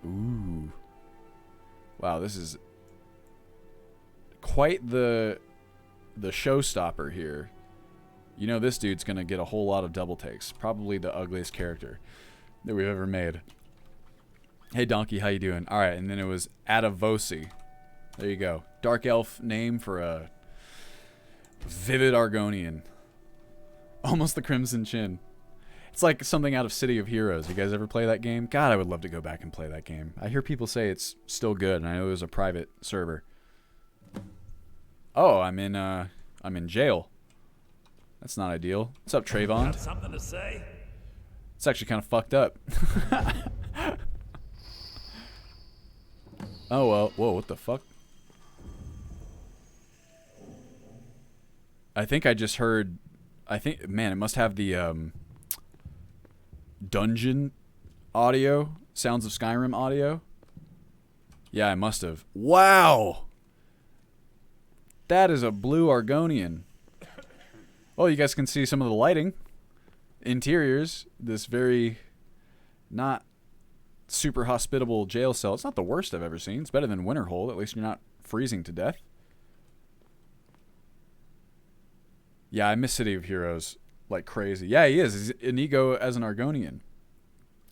Ooh. Wow, this is quite the showstopper here. You know this dude's going to get a whole lot of double takes. Probably the ugliest character that we've ever made. Hey, Donkey, how you doing? All right, and then it was Adavosi. There you go. Dark elf name for a vivid Argonian. Almost the Crimson Chin. It's like something out of City of Heroes. You guys ever play that game? God, I would love to go back and play that game. I hear people say it's still good, and I know it was a private server. Oh, I'm in jail. That's not ideal. What's up, Trayvon? Got something to say? It's actually kind of fucked up. Oh, well. Whoa, what the fuck? I think I just heard... Man, it must have the, dungeon audio. Sounds of Skyrim audio. Yeah, I must have. Wow! That is a blue Argonian. Well, you guys can see some of the lighting. Interiors. This very... not super hospitable jail cell. It's not the worst I've ever seen. It's better than Winterhold. At least you're not freezing to death. Yeah, I miss City of Heroes like crazy. Yeah, he is. He's Inigo as an Argonian.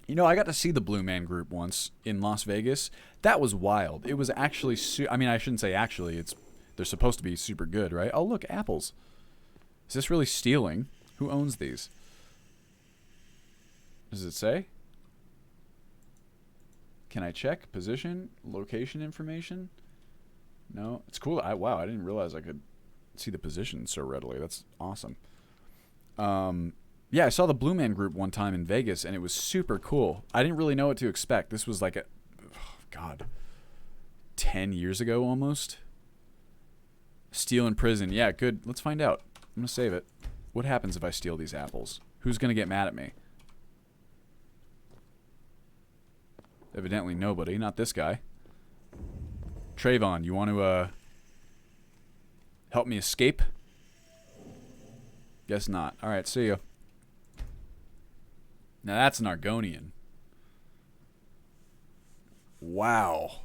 You know, I got to see the Blue Man Group once in Las Vegas. That was wild. It was actually... I mean, I shouldn't say actually. They're supposed to be super good, right? Oh, look, apples. Is this really stealing? Who owns these? Does it say? Can I check? Position? Location information? No. It's cool. Wow, I didn't realize I could see the position so readily. That's awesome. Yeah, I saw the Blue Man Group one time in Vegas, and it was super cool. I didn't really know what to expect. This was like 10 years ago almost. Steal in prison. Yeah, good. Let's find out. I'm going to save it. What happens if I steal these apples? Who's going to get mad at me? Evidently nobody. Not this guy. Trayvon, you want to help me escape? Guess not. Alright, see ya. Now that's an Argonian. Wow.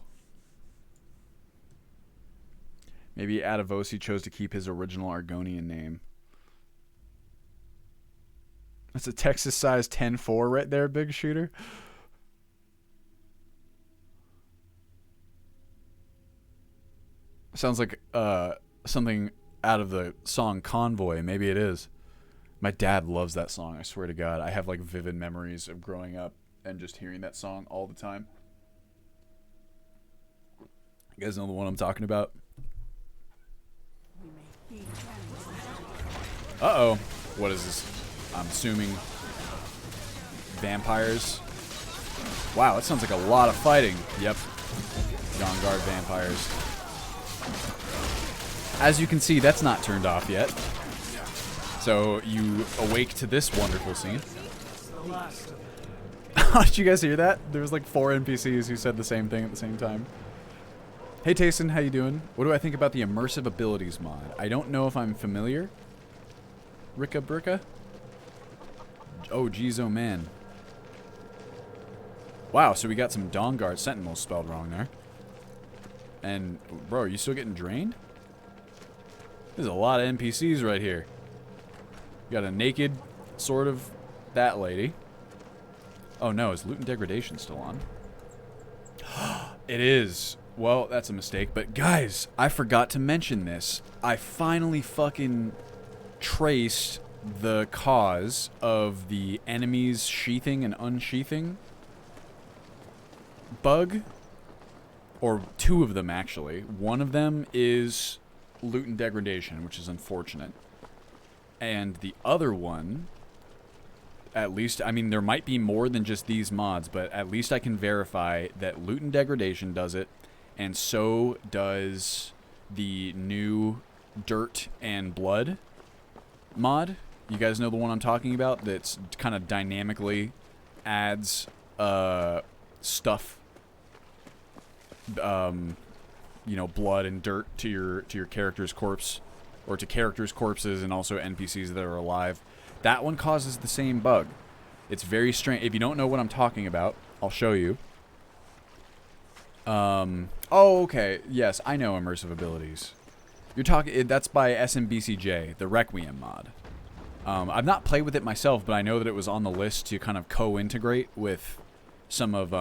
Maybe Adavosi chose to keep his original Argonian name. That's a Texas size 10-4 right there, big shooter. Sounds like something out of the song Convoy. Maybe it is. My dad loves that song, I swear to God. I have like vivid memories of growing up and just hearing that song all the time. You guys know the one I'm talking about? Uh-oh. What is this? I'm assuming vampires. Wow, that sounds like a lot of fighting. Yep. Dawnguard vampires. As you can see, that's not turned off yet. So you awake to this wonderful scene. Did you guys hear that? There was like 4 NPCs who said the same thing at the same time. Hey Tayson, how you doing? What do I think about the immersive abilities mod? I don't know if I'm familiar. Ricka Bricka? Oh geez, oh man. Wow, so we got some Dawnguard Sentinels spelled wrong there. And, bro, are you still getting drained? There's a lot of NPCs right here. You got a naked, sort of, that lady. Oh no, is loot and degradation still on? It is. Well, that's a mistake. But guys, I forgot to mention this. I finally fucking traced the cause of the enemies sheathing and unsheathing bug. Or 2 of them, actually. One of them is loot and degradation, which is unfortunate. And the other one, at least, I mean, there might be more than just these mods, but at least I can verify that loot and degradation does it, and so does the new dirt and blood mod. You guys know the one I'm talking about? That's kind of dynamically adds stuff, you know, blood and dirt to your character's corpse or to characters' corpses and also NPCs that are alive. That one causes the same bug. It's very strange. If you don't know what I'm talking about, I'll show you. Oh, okay. Yes, I know immersive abilities. You're talking. That's by SMBCJ, the Requiem mod. I've not played with it myself, but I know that it was on the list to kind of co-integrate with some of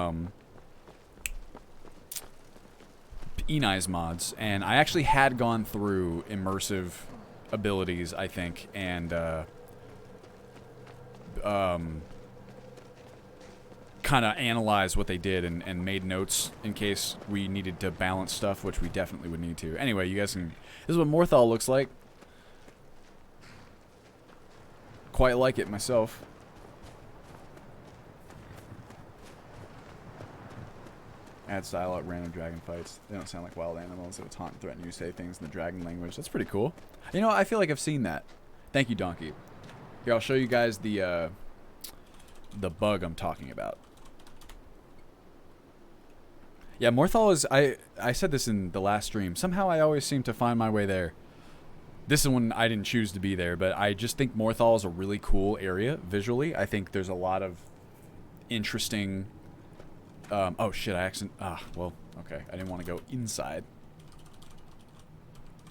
Enai's mods, and I actually had gone through immersive abilities, I think, and kind of analyzed what they did and made notes in case we needed to balance stuff, which we definitely would need to. Anyway, you guys can... This is what Morthal looks like. Quite like it myself. Add style at random dragon fights. They don't sound like wild animals. It would taunt and threaten you, say things in the dragon language. That's pretty cool. You know, I feel like I've seen that. Thank you, Donkey. Here, I'll show you guys the bug I'm talking about. Yeah, Morthal is... I said this in the last stream. Somehow I always seem to find my way there. This is when I didn't choose to be there, but I just think Morthal is a really cool area visually. I think there's a lot of interesting... oh, shit, I accidentally... Ah, well, okay. I didn't want to go inside.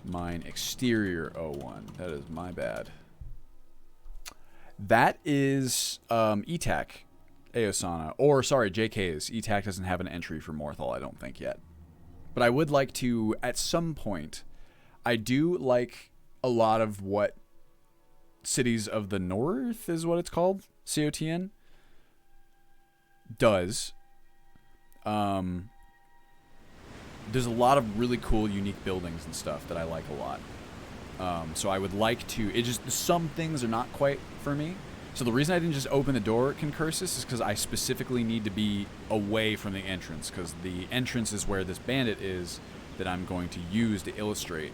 Mine exterior 01. That is my bad. That is ETAC. Aosana. Or, sorry, JK's. ETAC doesn't have an entry for Morthal, I don't think, yet. But I would like to, at some point, I do like a lot of what Cities of the North is what it's called, COTN, does. There's a lot of really cool, unique buildings and stuff that I like a lot. So I would like to... It just... Some things are not quite for me. So the reason I didn't just open the door at Concursus is because I specifically need to be away from the entrance, because the entrance is where this bandit is that I'm going to use to illustrate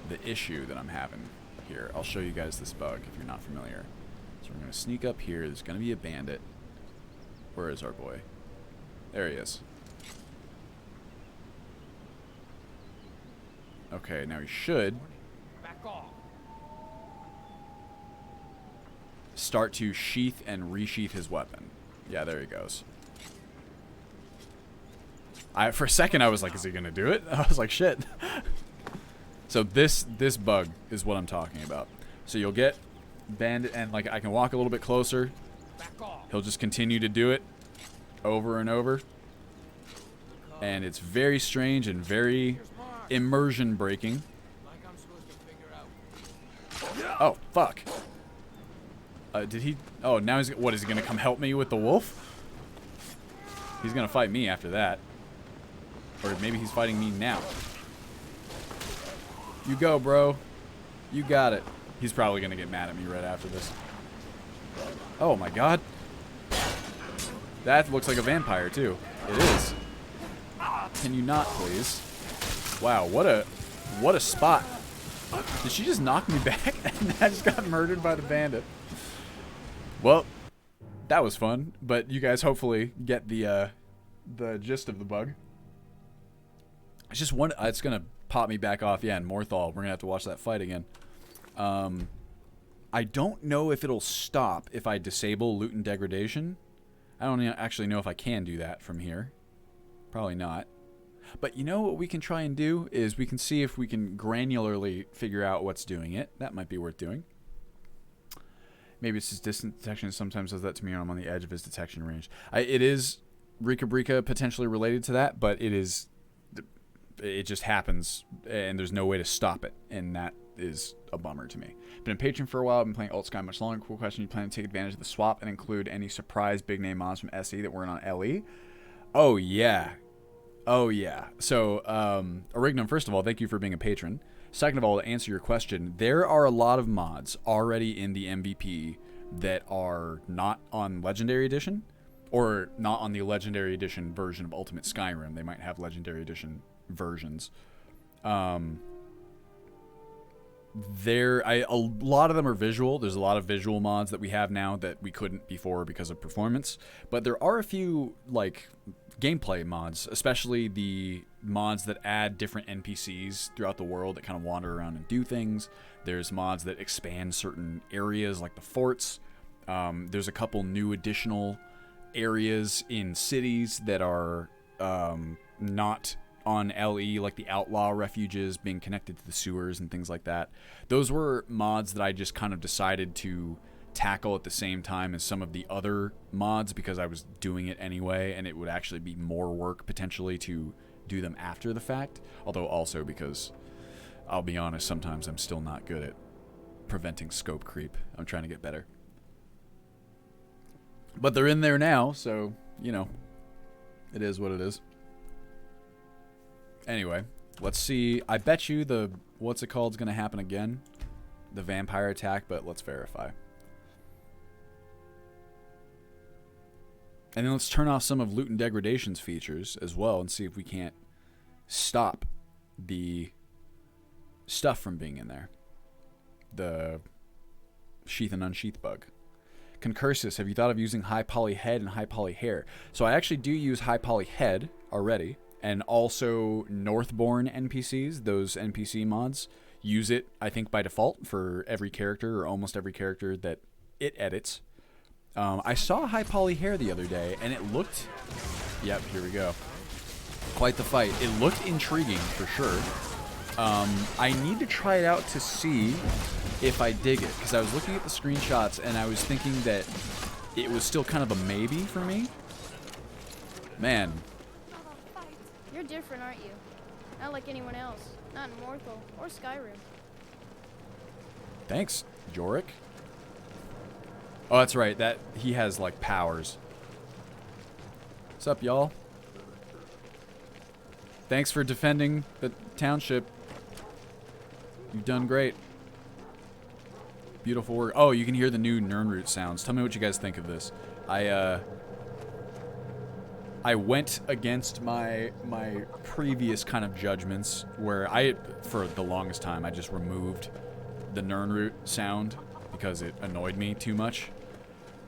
the issue that I'm having here. I'll show you guys this bug if you're not familiar. So we're going to sneak up here. There's going to be a bandit. Where is our boy? There he is. Okay, now he should start to sheath and resheath his weapon. Yeah, there he goes. For a second, I was like, is he going to do it? I was like, shit. So this bug is what I'm talking about. So you'll get bandit, and like I can walk a little bit closer. He'll just continue to do it over and over. And it's very strange and very immersion breaking. Oh, fuck. Did he... Oh, now he's... What, is he going to come help me with the wolf? He's going to fight me after that. Or maybe he's fighting me now. You go, bro. You got it. He's probably going to get mad at me right after this. Oh, my God. That looks like a vampire, too. It is. Can you not, please? Wow, what a spot. Did she just knock me back? And I just got murdered by the bandit. Well, that was fun, but you guys hopefully get the gist of the bug. It's just one... It's going to pop me back off. Yeah, and Morthal. We're going to have to watch that fight again. I don't know if it'll stop if I disable loot and degradation. I don't actually know if I can do that from here. Probably not. But you know what we can try and do is we can see if we can granularly figure out what's doing it. That might be worth doing. Maybe it's his distance detection. Sometimes does that to me when I'm on the edge of his detection range. It is Rika Brika potentially related to that, but it just happens, and there's no way to stop it, and that is a bummer to me. Been a patron for a while. Been playing Alt Sky much longer. Cool question. You plan to take advantage of the swap and include any surprise big name mods from SE that weren't on LE? Oh yeah. Oh yeah. So, Orignum, first of all, thank you for being a patron. Second of all, to answer your question, there are a lot of mods already in the MVP that are not on Legendary Edition, or not on the Legendary Edition version of Ultimate Skyrim. They might have Legendary Edition versions. A lot of them are visual. There's a lot of visual mods that we have now that we couldn't before because of performance. But there are a few like gameplay mods, especially the mods that add different NPCs throughout the world that kind of wander around and do things. There's mods that expand certain areas like the forts. There's a couple new additional areas in cities that are not on LE, like the outlaw refuges being connected to the sewers and things like that. Those were mods that I just kind of decided to tackle at the same time as some of the other mods because I was doing it anyway, and it would actually be more work potentially to do them after the fact. Although also because, I'll be honest, sometimes I'm still not good at preventing scope creep. I'm trying to get better. But they're in there now, so, you know, it is what it is. Anyway, let's see. I bet you the, what's it called, is going to happen again. The vampire attack, but let's verify. And then let's turn off some of Loot and Degradation's features as well and see if we can't stop the stuff from being in there. The sheath and unsheath bug. Concursus, have you thought of using high poly head and high poly hair? So I actually do use high poly head already. And also Northborn NPCs, those NPC mods, use it, I think, by default for every character or almost every character that it edits. I saw high poly hair the other day, and it looked... Yep, here we go. Quite the fight. It looked intriguing, for sure. I need to try it out to see if I dig it, because I was looking at the screenshots, and I was thinking that it was still kind of a maybe for me. Man. You're different, aren't you? Not like anyone else. Not in Morthal or Skyrim. Thanks, Jorik. Oh, that's right. That he has like powers. What's up, y'all? Thanks for defending the township. You've done great. Beautiful work. Oh, you can hear the new Nirnroot sounds. Tell me what you guys think of this. I went against my previous kind of judgments where for the longest time, I just removed the Nirnroot sound because it annoyed me too much.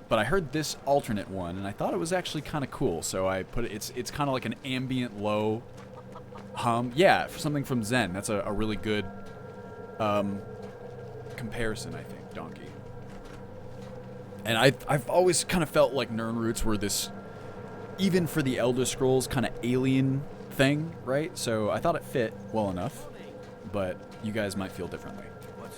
But I heard this alternate one, and I thought it was actually kind of cool, so I put it, it's kind of like an ambient low hum. Yeah, for something from Zen. That's a really good comparison, I think, Donkey. And I've always kind of felt like Nirnroots were this, even for the Elder Scrolls, kind of alien thing, right? So I thought it fit well enough, but you guys might feel differently. When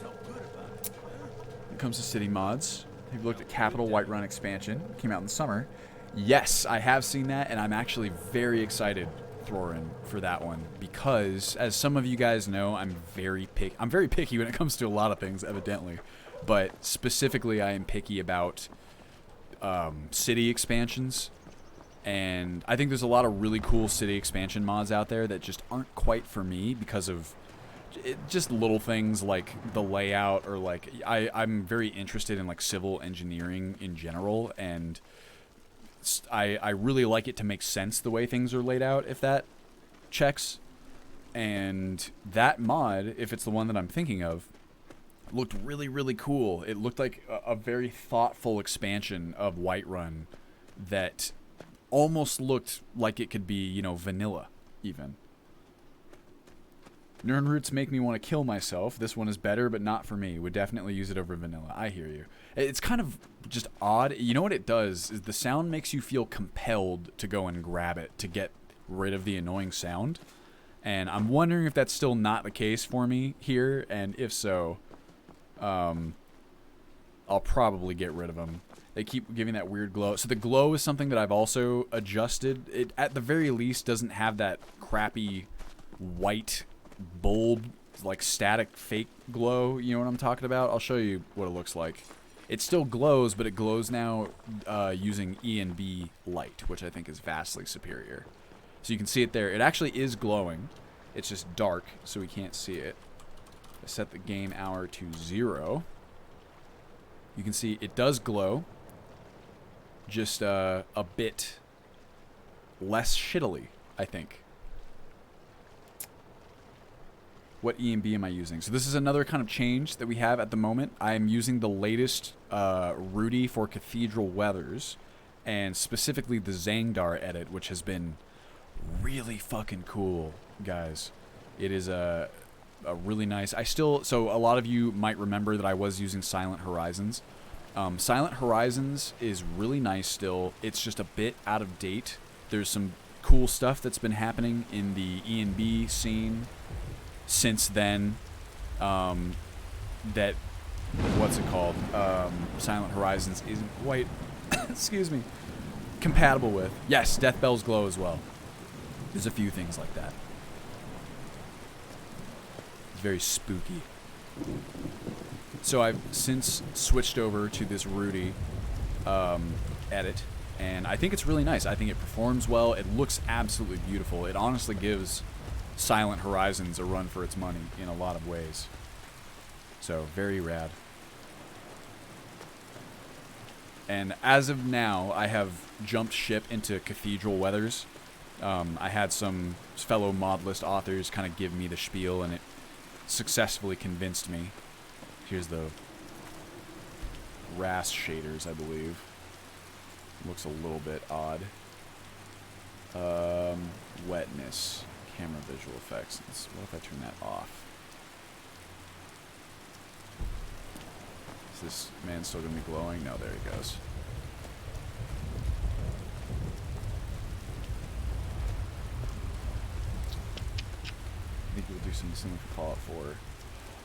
it comes to city mods, have you looked at Capital Whiterun expansion? It came out in the summer. Yes, I have seen that, and I'm actually very excited, Thorin, for that one, because as some of you guys know, I'm very picky when it comes to a lot of things, evidently, but specifically I am picky about city expansions. And I think there's a lot of really cool city expansion mods out there that just aren't quite for me because of just little things like the layout, or like I'm very interested in like civil engineering in general, and I really like it to make sense the way things are laid out, if that checks. And that mod, if it's the one that I'm thinking of, looked really, really cool. It looked like a very thoughtful expansion of Whiterun that almost looked like it could be, you know, vanilla, even. Nirnroots make me want to kill myself. This one is better, but not for me. Would definitely use it over vanilla. I hear you. It's kind of just odd. You know what it does is the sound makes you feel compelled to go and grab it to get rid of the annoying sound. And I'm wondering if that's still not the case for me here. And if so, I'll probably get rid of them. They keep giving that weird glow. So the glow is something that I've also adjusted. It, at the very least, doesn't have that crappy white bulb, like static fake glow. You know what I'm talking about? I'll show you what it looks like. It still glows, but it glows now using E and B light, which I think is vastly superior. So you can see it there. It actually is glowing. It's just dark, so we can't see it. I set the game hour to 0. You can see it does glow. Just a bit less shittily, I think. What E&B am I using? So this is another kind of change that we have at the moment. I am using the latest Rudy for Cathedral Weathers, and specifically the Zangdar edit, which has been really fucking cool, guys. It is a really nice... So a lot of you might remember that I was using Silent Horizons. Silent Horizons is really nice still. It's just a bit out of date. There's some cool stuff that's been happening in the E&B scene since then, that, what's it called, Silent Horizons isn't quite, excuse me, compatible with. Yes, Death Bells Glow as well. There's a few things like that. It's very spooky. So I've since switched over to this Rudy edit, and I think it's really nice. I think it performs well. It looks absolutely beautiful. It honestly gives Silent Horizons a run for its money in a lot of ways. So, very rad. And as of now, I have jumped ship into Cathedral Weathers. I had some fellow mod list authors kind of give me the spiel, and it successfully convinced me. Here's the RAS shaders, I believe. Looks a little bit odd. Wetness. Camera visual effects. What if I turn that off? Is this man still going to be glowing? No, there he goes. I think we'll do something similar for Fallout 4.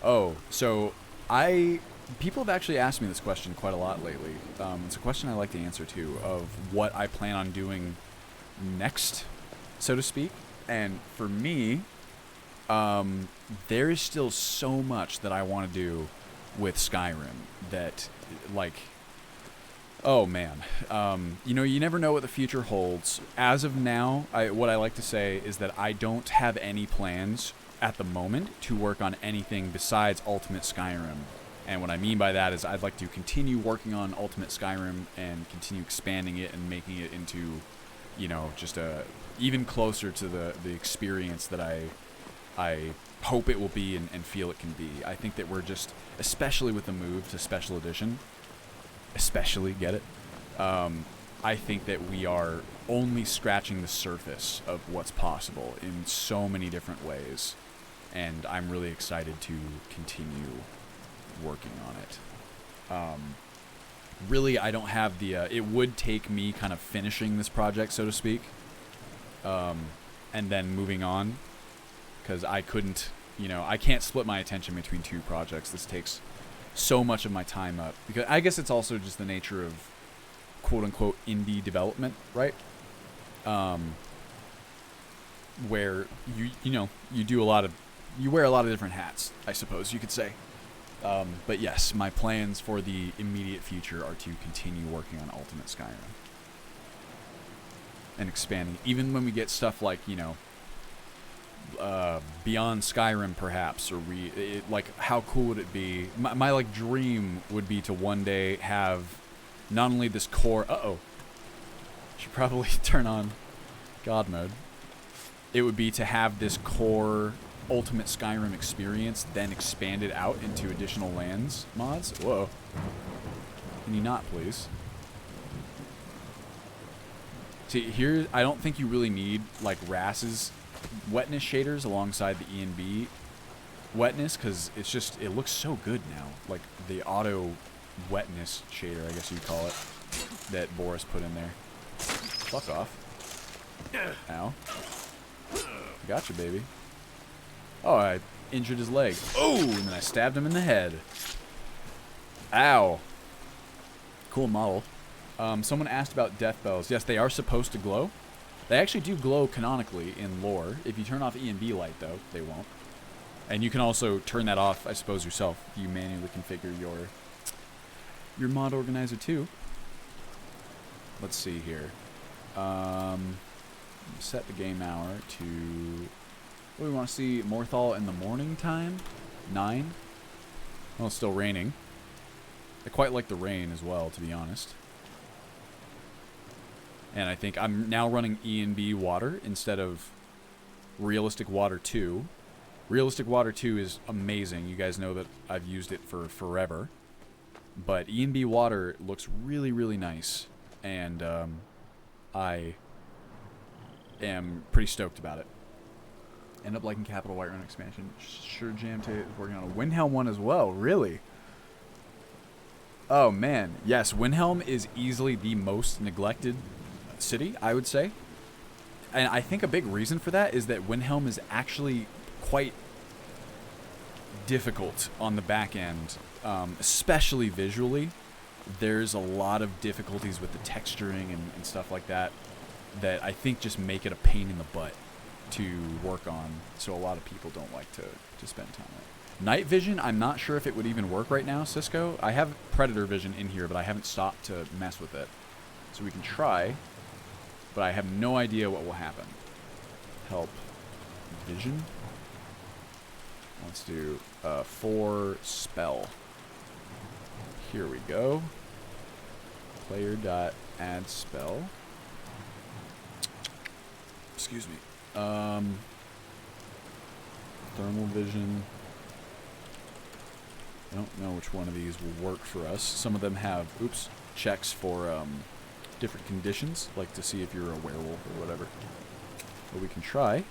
Oh, so people have actually asked me this question quite a lot lately. It's a question I like to answer too, of what I plan on doing next, so to speak. And for me, there is still so much that I want to do with Skyrim that, like, oh man, you know, you never know what the future holds. As of now, what I like to say is that I don't have any plans at the moment to work on anything besides Ultimate Skyrim. And what I mean by that is I'd like to continue working on Ultimate Skyrim and continue expanding it and making it into, you know, just a even closer to the experience that I hope it will be and feel it can be. I think that we're just, especially with the move to Special Edition, get it? I think that we are only scratching the surface of what's possible in so many different ways. And I'm really excited to continue working on it. Really, I don't have the... it would take me kind of finishing this project, so to speak, and then moving on, because I couldn't, you know, I can't split my attention between two projects. This takes so much of my time up, because I guess it's also just the nature of quote-unquote indie development, right? Where you know, you wear a lot of different hats, I suppose you could say. But yes, my plans for the immediate future are to continue working on Ultimate Skyrim and expanding. Even when we get stuff like, you know, Beyond Skyrim, perhaps, or like, how cool would it be? My like dream would be to one day have not only this core. Should probably turn on God mode. It would be to have this core Ultimate Skyrim experience, then expanded out into additional lands mods. Whoa. Can you not, please? See, here, I don't think you really need, like, RAS's wetness shaders alongside the E&B wetness, because it's just, it looks so good now. Like, the auto wetness shader, I guess you'd call it, that Boris put in there. Fuck off. Ow. Gotcha, baby. Oh, I injured his leg. Oh, and then I stabbed him in the head. Ow. Cool model. Someone asked about death bells. Yes, they are supposed to glow. They actually do glow canonically in lore. If you turn off E&B light, though, they won't. And you can also turn that off, I suppose, yourself. If you manually configure your mod organizer, too. Let's see here. Set the game hour to... What do we want to see? Morthal in the morning time? 9? Well, it's still raining. I quite like the rain as well, to be honest. And I think I'm now running E&B water instead of realistic water 2. Realistic Water 2 is amazing. You guys know that I've used it for forever. But E&B Water looks really, really nice. And I am pretty stoked about it. End up liking Capital Whiterun expansion. Sure Jam is working on a Windhelm one as well. Really? Oh, man. Yes, Windhelm is easily the most neglected city, I would say. And I think a big reason for that is that Windhelm is actually quite difficult on the back end, especially visually. There's a lot of difficulties with the texturing and stuff like that that I think just make it a pain in the butt to work on, so a lot of people don't like to spend time on it. Night vision, I'm not sure if it would even work right now, Cisco. I have predator vision in here, but I haven't stopped to mess with it. So we can try, but I have no idea what will happen. Help vision. Let's do 4 spell. Here we go. Player.add spell. Excuse me. Thermal vision. I don't know which one of these will work for us. Some of them have, checks for different conditions, like to see if you're a werewolf or whatever. But we can try.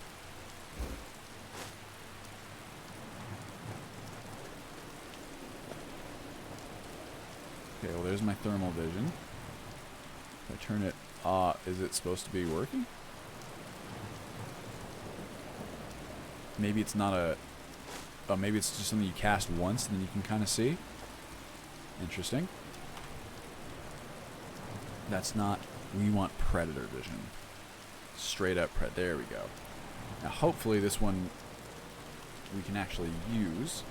Okay, well there's my thermal vision. If I turn it, is it supposed to be working? Maybe it's not a... Oh, maybe it's just something you cast once and then you can kind of see. Interesting. That's not... We want predator vision. Straight up there we go. Now hopefully this one we can actually use.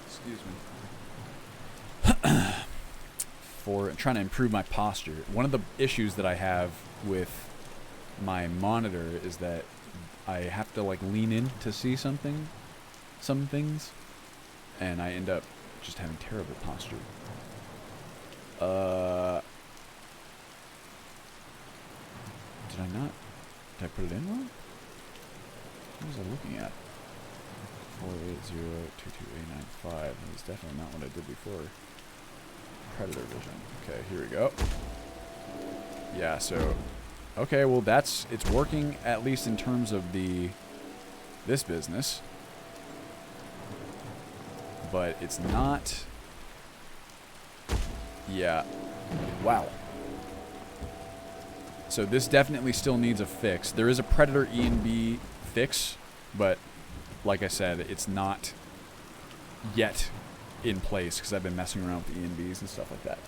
Excuse me. For trying to improve my posture. One of the issues that I have with my monitor is that I have to like lean in to see some things, and I end up just having terrible posture. Did I not? Did I put it in wrong? What was I looking at? 48022A95. That's definitely not what I did before. Predator vision. Okay, here we go. Yeah, so okay, well it's working at least in terms of this business. But it's not. Yeah. Wow. So this definitely still needs a fix. There is a Predator E&B fix, but like I said, it's not yet in place because I've been messing around with the E&Bs and stuff like that.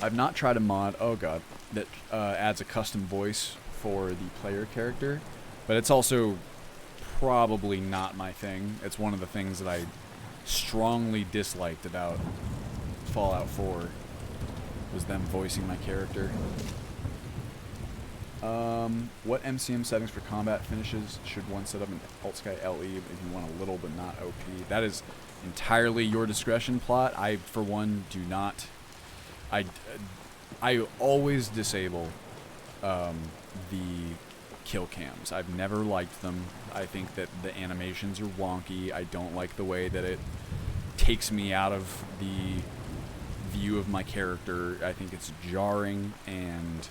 I've not tried a mod, oh god, that adds a custom voice for the player character, but it's also probably not my thing. It's one of the things that I strongly disliked about Fallout 4 was them voicing my character. What MCM settings for combat finishes should one set up in Alt Sky LE if you want a little but not OP? That is entirely your discretion, Plot. I, for one, do not. I always disable the kill cams. I've never liked them. I think that the animations are wonky. I don't like the way that it takes me out of the view of my character. I think it's jarring, and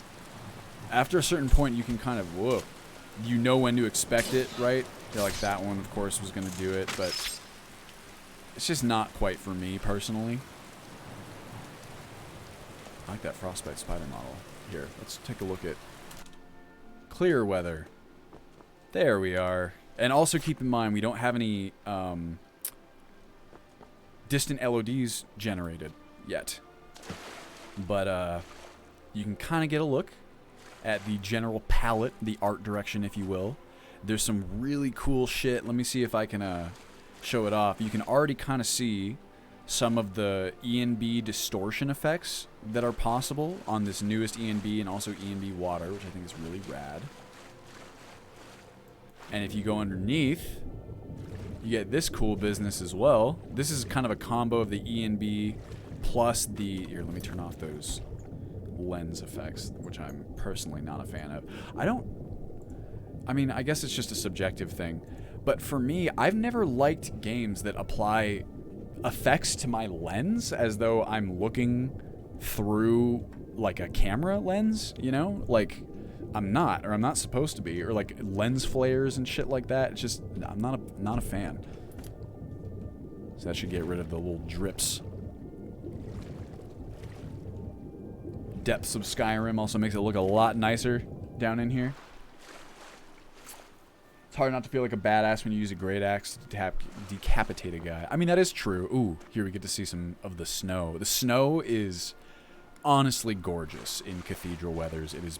after a certain point you can kind of, whoa, you know when to expect it, right? Like that one, of course, was going to do it, but it's just not quite for me personally. I like that Frostbite spider model. Here, let's take a look at clear weather. There we are. And also keep in mind, we don't have any distant LODs generated yet. But you can kind of get a look at the general palette, the art direction, if you will. There's some really cool shit. Let me see if I can show it off. You can already kind of see some of the E&B distortion effects that are possible on this newest E&B and also E&B Water, which I think is really rad. And if you go underneath, you get this cool business as well. This is kind of a combo of the E&B plus the... Here, let me turn off those lens effects, which I'm personally not a fan of. I don't... I mean, I guess it's just a subjective thing. But for me, I've never liked games that apply effects to my lens as though I'm looking through like a camera lens, you know? Like I'm not supposed to be, or like lens flares and shit like that. It's just I'm not a fan. So that should get rid of the little drips. Depths of Skyrim also makes it look a lot nicer down in here. It's hard not to feel like a badass when you use a great axe to decapitate a guy. I mean, that is true. Ooh, here we get to see some of the snow. The snow is honestly gorgeous in cathedral weathers. It is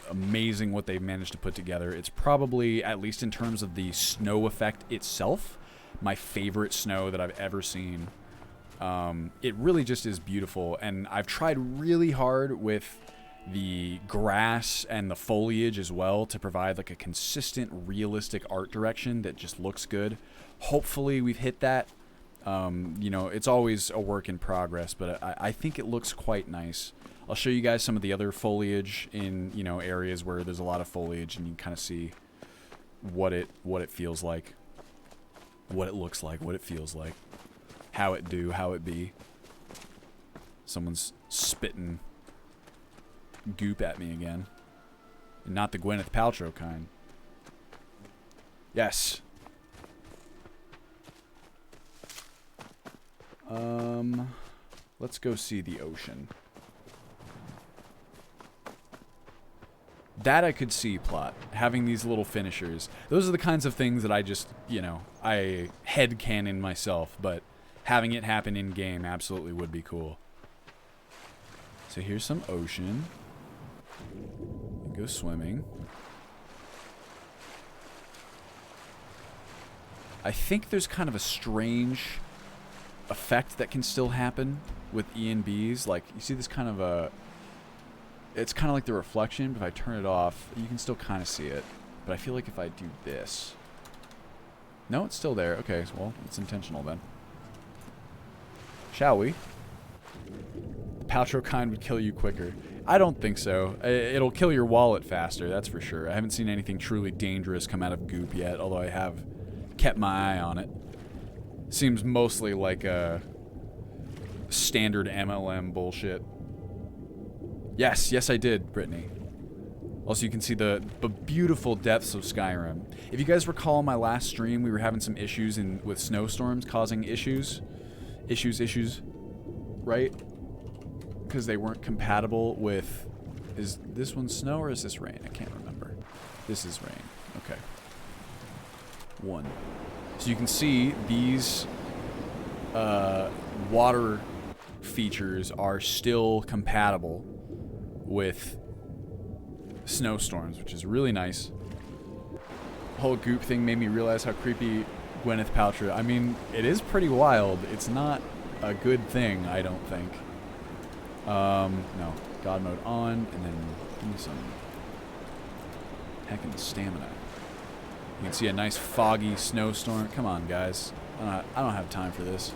amazing what they've managed to put together. It's probably, at least in terms of the snow effect itself, my favorite snow that I've ever seen. It really just is beautiful, and I've tried really hard with the grass and the foliage as well to provide like a consistent, realistic art direction that just looks good. Hopefully we've hit that. You know, it's always a work in progress, but I think it looks quite nice. I'll show you guys some of the other foliage in, you know, areas where there's a lot of foliage, and you can kind of see what it feels like, what it looks like, what it feels like, how it do, how it be. Someone's spitting goop at me again. And not the Gwyneth Paltrow kind. Yes. Let's go see the ocean. That I could see, plot. Having these little finishers. Those are the kinds of things that I just, you know, I headcanon myself, but having it happen in game absolutely would be cool. So here's some ocean. Go swimming. I think there's kind of a strange effect that can still happen with E&Bs. Like, you see this kind of a... It's kind of like the reflection, but if I turn it off, you can still kind of see it. But I feel like if I do this... No, it's still there. Okay, well, it's intentional then. Shall we? The Paltrow kind would kill you quicker. I don't think so. It'll kill your wallet faster, that's for sure. I haven't seen anything truly dangerous come out of goop yet, although I have kept my eye on it. Seems mostly like a standard MLM bullshit. Yes, I did, Brittany. Also, you can see the beautiful depths of Skyrim. If you guys recall my last stream, we were having some issues with snowstorms causing issues, right? Because they weren't compatible with... Is this one snow or is this rain? I can't remember. This is rain. Okay. 1. So you can see these water features are still compatible with snowstorms, which is really nice. The whole goop thing made me realize how creepy Gwyneth Paltrow... I mean, it is pretty wild. It's not a good thing, I don't think. No. God mode on, and then give me some heckin' stamina. You can see a nice foggy snowstorm. Come on, guys. I don't have time for this.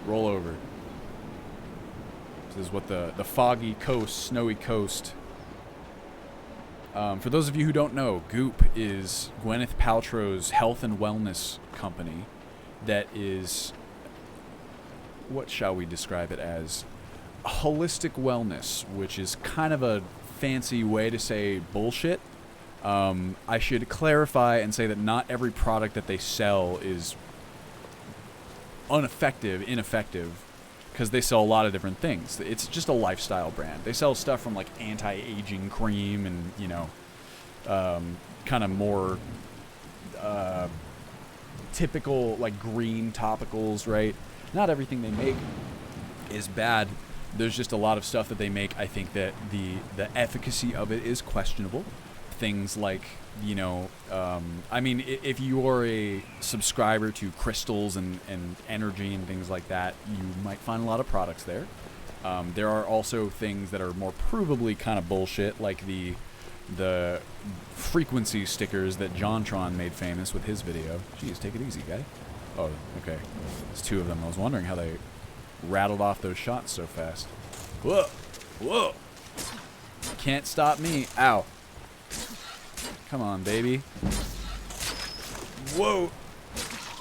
Roll over. This is what the foggy coast, snowy coast. For those of you who don't know, Goop is Gwyneth Paltrow's health and wellness company that is... What shall we describe it as? Holistic wellness, which is kind of a fancy way to say bullshit. I should clarify and say that not every product that they sell is ineffective, because they sell a lot of different things. It's just a lifestyle brand. They sell stuff from like anti-aging cream and, you know, kind of more typical like green topicals, right? Not everything they make is bad. There's just a lot of stuff that they make, I think, that the efficacy of it is questionable. Things like, you know, I mean, if you are a subscriber to crystals and energy and things like that, you might find a lot of products there. There are also things that are more provably kind of bullshit, like the frequency stickers that JonTron made famous with his video. Jeez, take it easy, guy. Oh, okay. There's 2 of them. I was wondering how they rattled off those shots so fast. Whoa! Whoa! Can't stop me. Ow. Come on, baby. Whoa.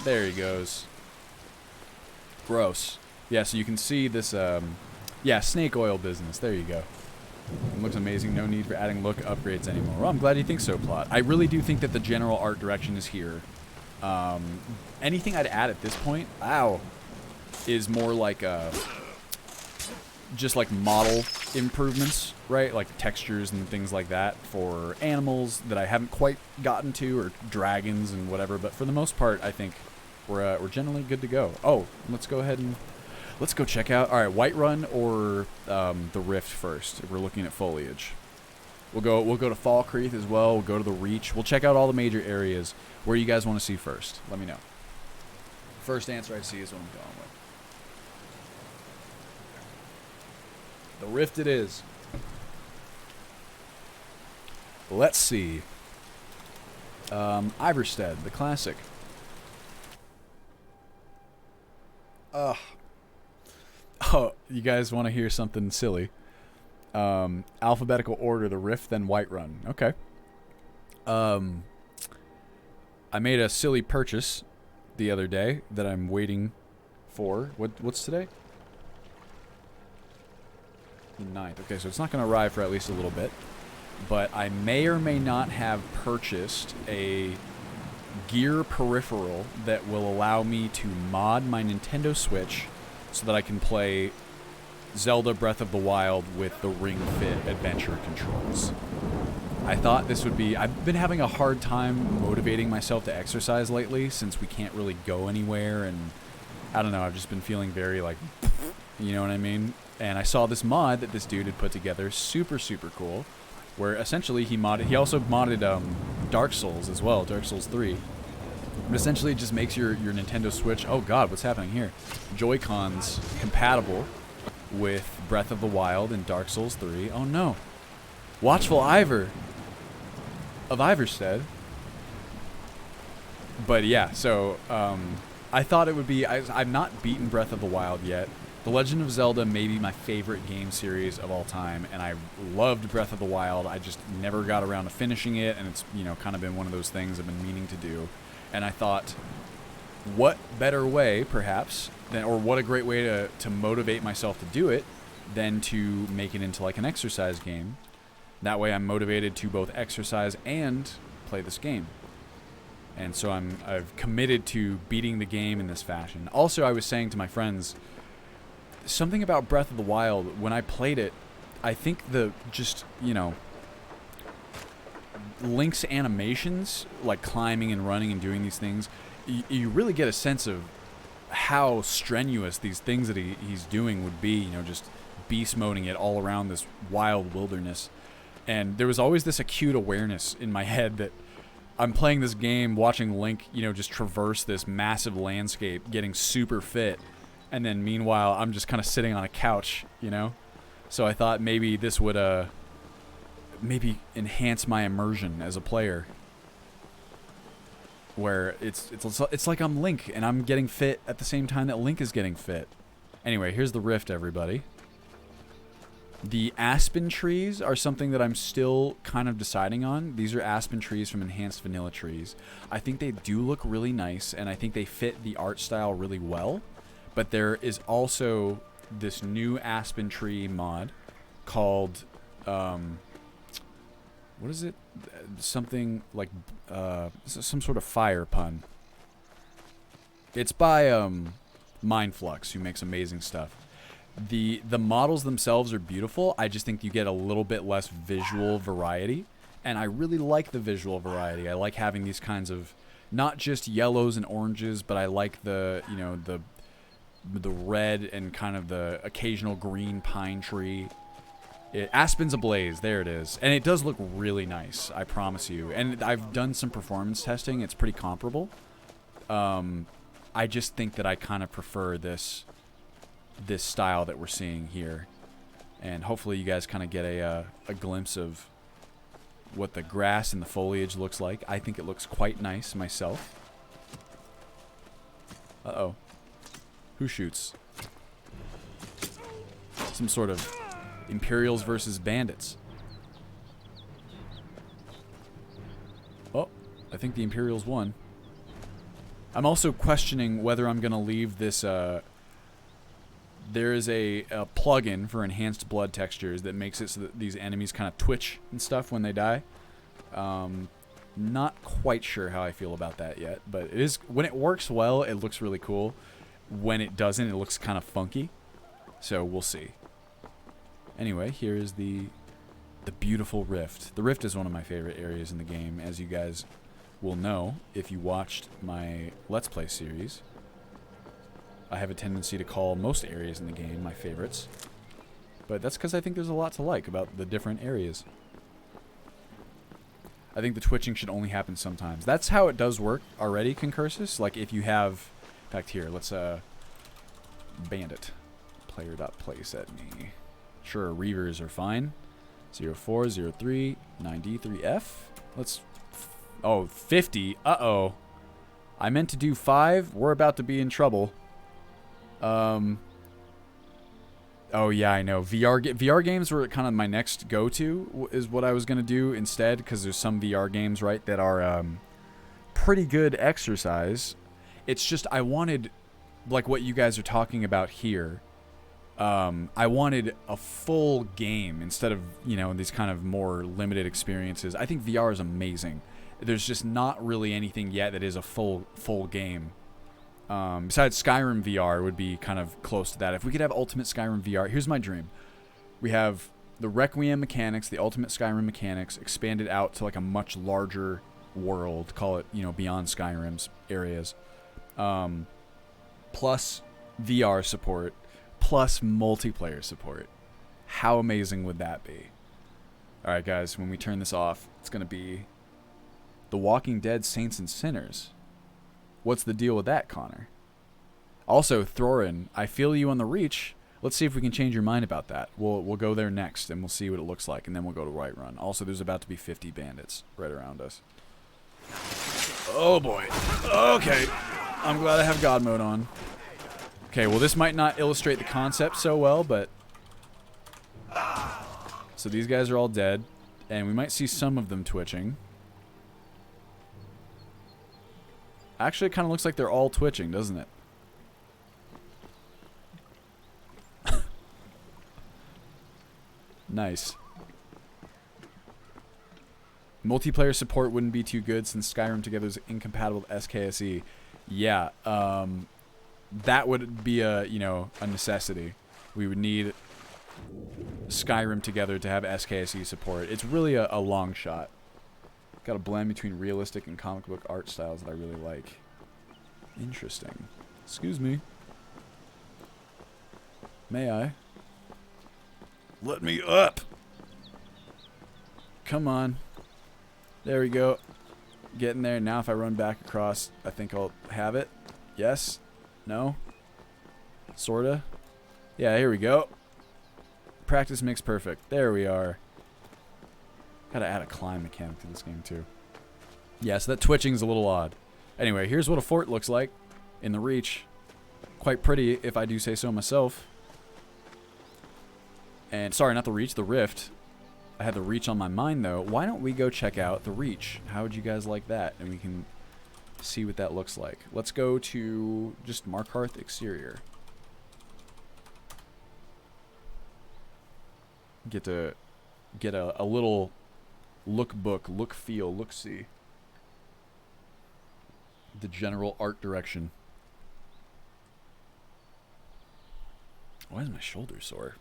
There he goes. Gross. Yeah, so you can see this, yeah, snake oil business. There you go. It looks amazing. No need for adding look upgrades anymore. Well, I'm glad you think so, Plot. I really do think that the general art direction is here. Anything I'd add at this point, is more like just like model improvements, right? Like textures and things like that for animals that I haven't quite gotten to, or dragons and whatever. But for the most part, I think we're generally good to go. Oh, let's go ahead and let's go check out. All right, Whiterun or the Rift first. If we're looking at foliage, we'll go to Fall Creek as well. We'll go to the Reach. We'll check out all the major areas. Where you guys want to see first? Let me know. First answer I see is what I'm going with. The Rift it is. Let's see. Iverstead, the classic. Oh, you guys want to hear something silly? Alphabetical order, the Rift, then Whiterun. Okay. I made a silly purchase the other day that I'm waiting for. What's today? The 9th. Okay, so it's not going to arrive for at least a little bit. But I may or may not have purchased a gear peripheral that will allow me to mod my Nintendo Switch so that I can play Zelda Breath of the Wild with the Ring Fit adventure controls. I thought this would be... I've been having a hard time motivating myself to exercise lately since we can't really go anywhere, and I don't know, I've just been feeling very like, you know what I mean? And I saw this mod that this dude had put together, super, super cool, where essentially he also modded Dark Souls as well, Dark Souls 3. But essentially it just makes your Nintendo Switch, oh god, what's happening here? Joy-Cons compatible with Breath of the Wild and Dark Souls 3. Oh no. Watchful Ivor of Iverstead. But yeah, so I thought it would be... I've not beaten Breath of the Wild yet. The Legend of Zelda may be my favorite game series of all time, and I loved Breath of the Wild. I just never got around to finishing it, and it's, you know, kind of been one of those things I've been meaning to do. And I thought, what better way, perhaps, or what a great way to motivate myself to do it than to make it into like an exercise game. That way I'm motivated to both exercise and play this game. And so I've committed to beating the game in this fashion. Also, I was saying to my friends, something about Breath of the Wild, when I played it, I think Link's animations, like climbing and running and doing these things, you really get a sense of how strenuous these things that he's doing would be, you know, just beast moding it all around this wild wilderness. And there was always this acute awareness in my head that I'm playing this game, watching Link, you know, just traverse this massive landscape, getting super fit, and then meanwhile I'm just kind of sitting on a couch, you know? So I thought maybe this would maybe enhance my immersion as a player, where it's like I'm Link and I'm getting fit at the same time that Link is getting fit. Anyway, here's the Rift, everybody. The aspen trees are something that I'm still kind of deciding on. These are aspen trees from Enhanced Vanilla Trees. I think they do look really nice, and I think they fit the art style really well. But there is also this new aspen tree mod called, what is it? Something like, some sort of fire pun. It's by Mindflux, who makes amazing stuff. The models themselves are beautiful. I just think you get a little bit less visual variety, and I really like the visual variety. I like having these kinds of not just yellows and oranges, but I like the red and kind of the occasional green pine tree. Aspen's Ablaze, there it is. And it does look really nice, I promise you. And I've done some performance testing. It's pretty comparable. I just think that I kind of prefer this style that we're seeing here. And hopefully you guys kind of get a glimpse of what the grass and the foliage looks like. I think it looks quite nice myself. Uh-oh. Who shoots? Some sort of Imperials versus bandits. I think the Imperials won. I'm also questioning whether I'm going to leave this... there is a plugin for enhanced blood textures that makes it so that these enemies kind of twitch and stuff when they die. Not quite sure how I feel about that yet, but it is, when it works well, it looks really cool. When it doesn't, it looks kind of funky. So we'll see. Anyway, here is the beautiful Rift. The Rift is one of my favorite areas in the game, as you guys will know if you watched my Let's Play series. I have a tendency to call most areas in the game my favorites, but that's because I think there's a lot to like about the different areas. I think the twitching should only happen sometimes. That's how it does work already, Concursus. Like if you have... In fact, here, let's bandit. Player.place at me. Sure, Reavers are fine. 0403 9D3F. Let's... Oh, 50. Uh-oh. I meant to do 5. We're about to be in trouble. Oh, yeah, I know. VR games were kind of my next go-to, is what I was going to do instead, because there's some VR games, right, that are pretty good exercise. It's just I wanted, like what you guys are talking about here, I wanted a full game instead of, you know, these kind of more limited experiences. I think VR is amazing. There's just not really anything yet that is a full game. Besides Skyrim VR would be kind of close to that. If we could have Ultimate Skyrim VR, here's my dream. We have the Requiem mechanics, the Ultimate Skyrim mechanics, expanded out to like a much larger world, call it, you know, beyond Skyrim's areas. Plus VR support, plus multiplayer support. How amazing would that be? Alright guys, when we turn this off, it's going to be The Walking Dead Saints and Sinners. What's the deal with that, Connor? Also, Thorin, I feel you on the Reach. Let's see if we can change your mind about that. We'll go there next, and we'll see what it looks like, and then we'll go to Whiterun. Also, there's about to be 50 bandits right around us. Oh, boy. Okay. I'm glad I have God mode on. Okay, well, this might not illustrate the concept so well, but... So these guys are all dead, and we might see some of them twitching. Actually, it kind of looks like they're all twitching, doesn't it? Nice. Multiplayer support wouldn't be too good since Skyrim together is incompatible with SKSE. Yeah, that would be a necessity. We would need Skyrim together to have SKSE support. It's really a long shot. Got a blend between realistic and comic book art styles that I really like. Interesting. Excuse me. May I? Let me up! Come on. There we go. Getting there. Now if I run back across, I think I'll have it. Yes? No? Sorta? Yeah, here we go. Practice makes perfect. There we are. Gotta add a climb mechanic to this game, too. Yeah, so that twitching's a little odd. Anyway, here's what a fort looks like in the Reach. Quite pretty, if I do say so myself. And, sorry, not the Reach, the Rift. I had the Reach on my mind, though. Why don't we go check out the Reach? How would you guys like that? And we can see what that looks like. Let's go to just Markarth Exterior. Get a little look-book, look-feel, look-see. The general art direction. Why is my shoulder sore?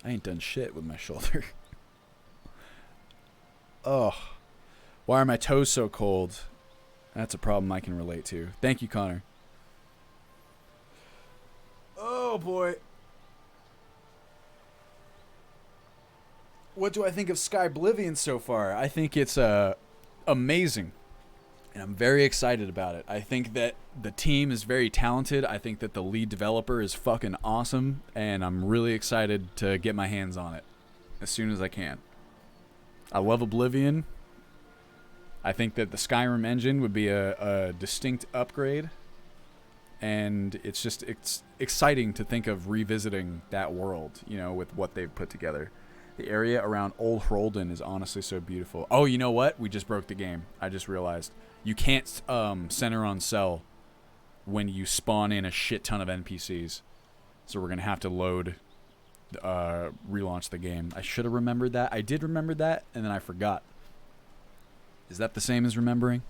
I ain't done shit with my shoulder. Ugh. Why are my toes so cold? That's a problem I can relate to. Thank you, Connor. Oh, boy. What do I think of Skyblivion so far? I think it's amazing. And I'm very excited about it. I think that the team is very talented. I think that the lead developer is fucking awesome. And I'm really excited to get my hands on it as soon as I can. I love Oblivion. I think that the Skyrim engine would be a distinct upgrade. And it's exciting to think of revisiting that world, you know, with what they've put together. The area around Old Hroldan is honestly so beautiful. Oh, you know what? We just broke the game. I just realized. You can't center on cell when you spawn in a shit ton of NPCs. So we're going to have to load, relaunch the game. I should have remembered that. I did remember that, and then I forgot. Is that the same as remembering?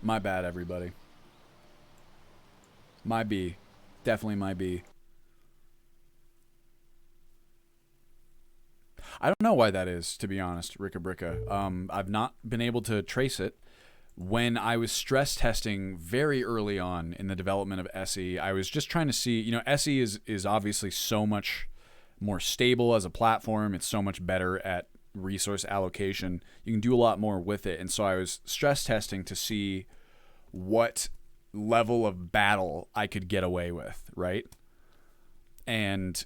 My bad, everybody. My B. Definitely my B. I don't know why that is, to be honest, Ricka Bricka. I've not been able to trace it. When I was stress testing very early on in the development of SE, I was just trying to see, you know, SE is obviously so much more stable as a platform. It's so much better at resource allocation. You can do a lot more with it. And so I was stress testing to see what level of battle I could get away with, right? And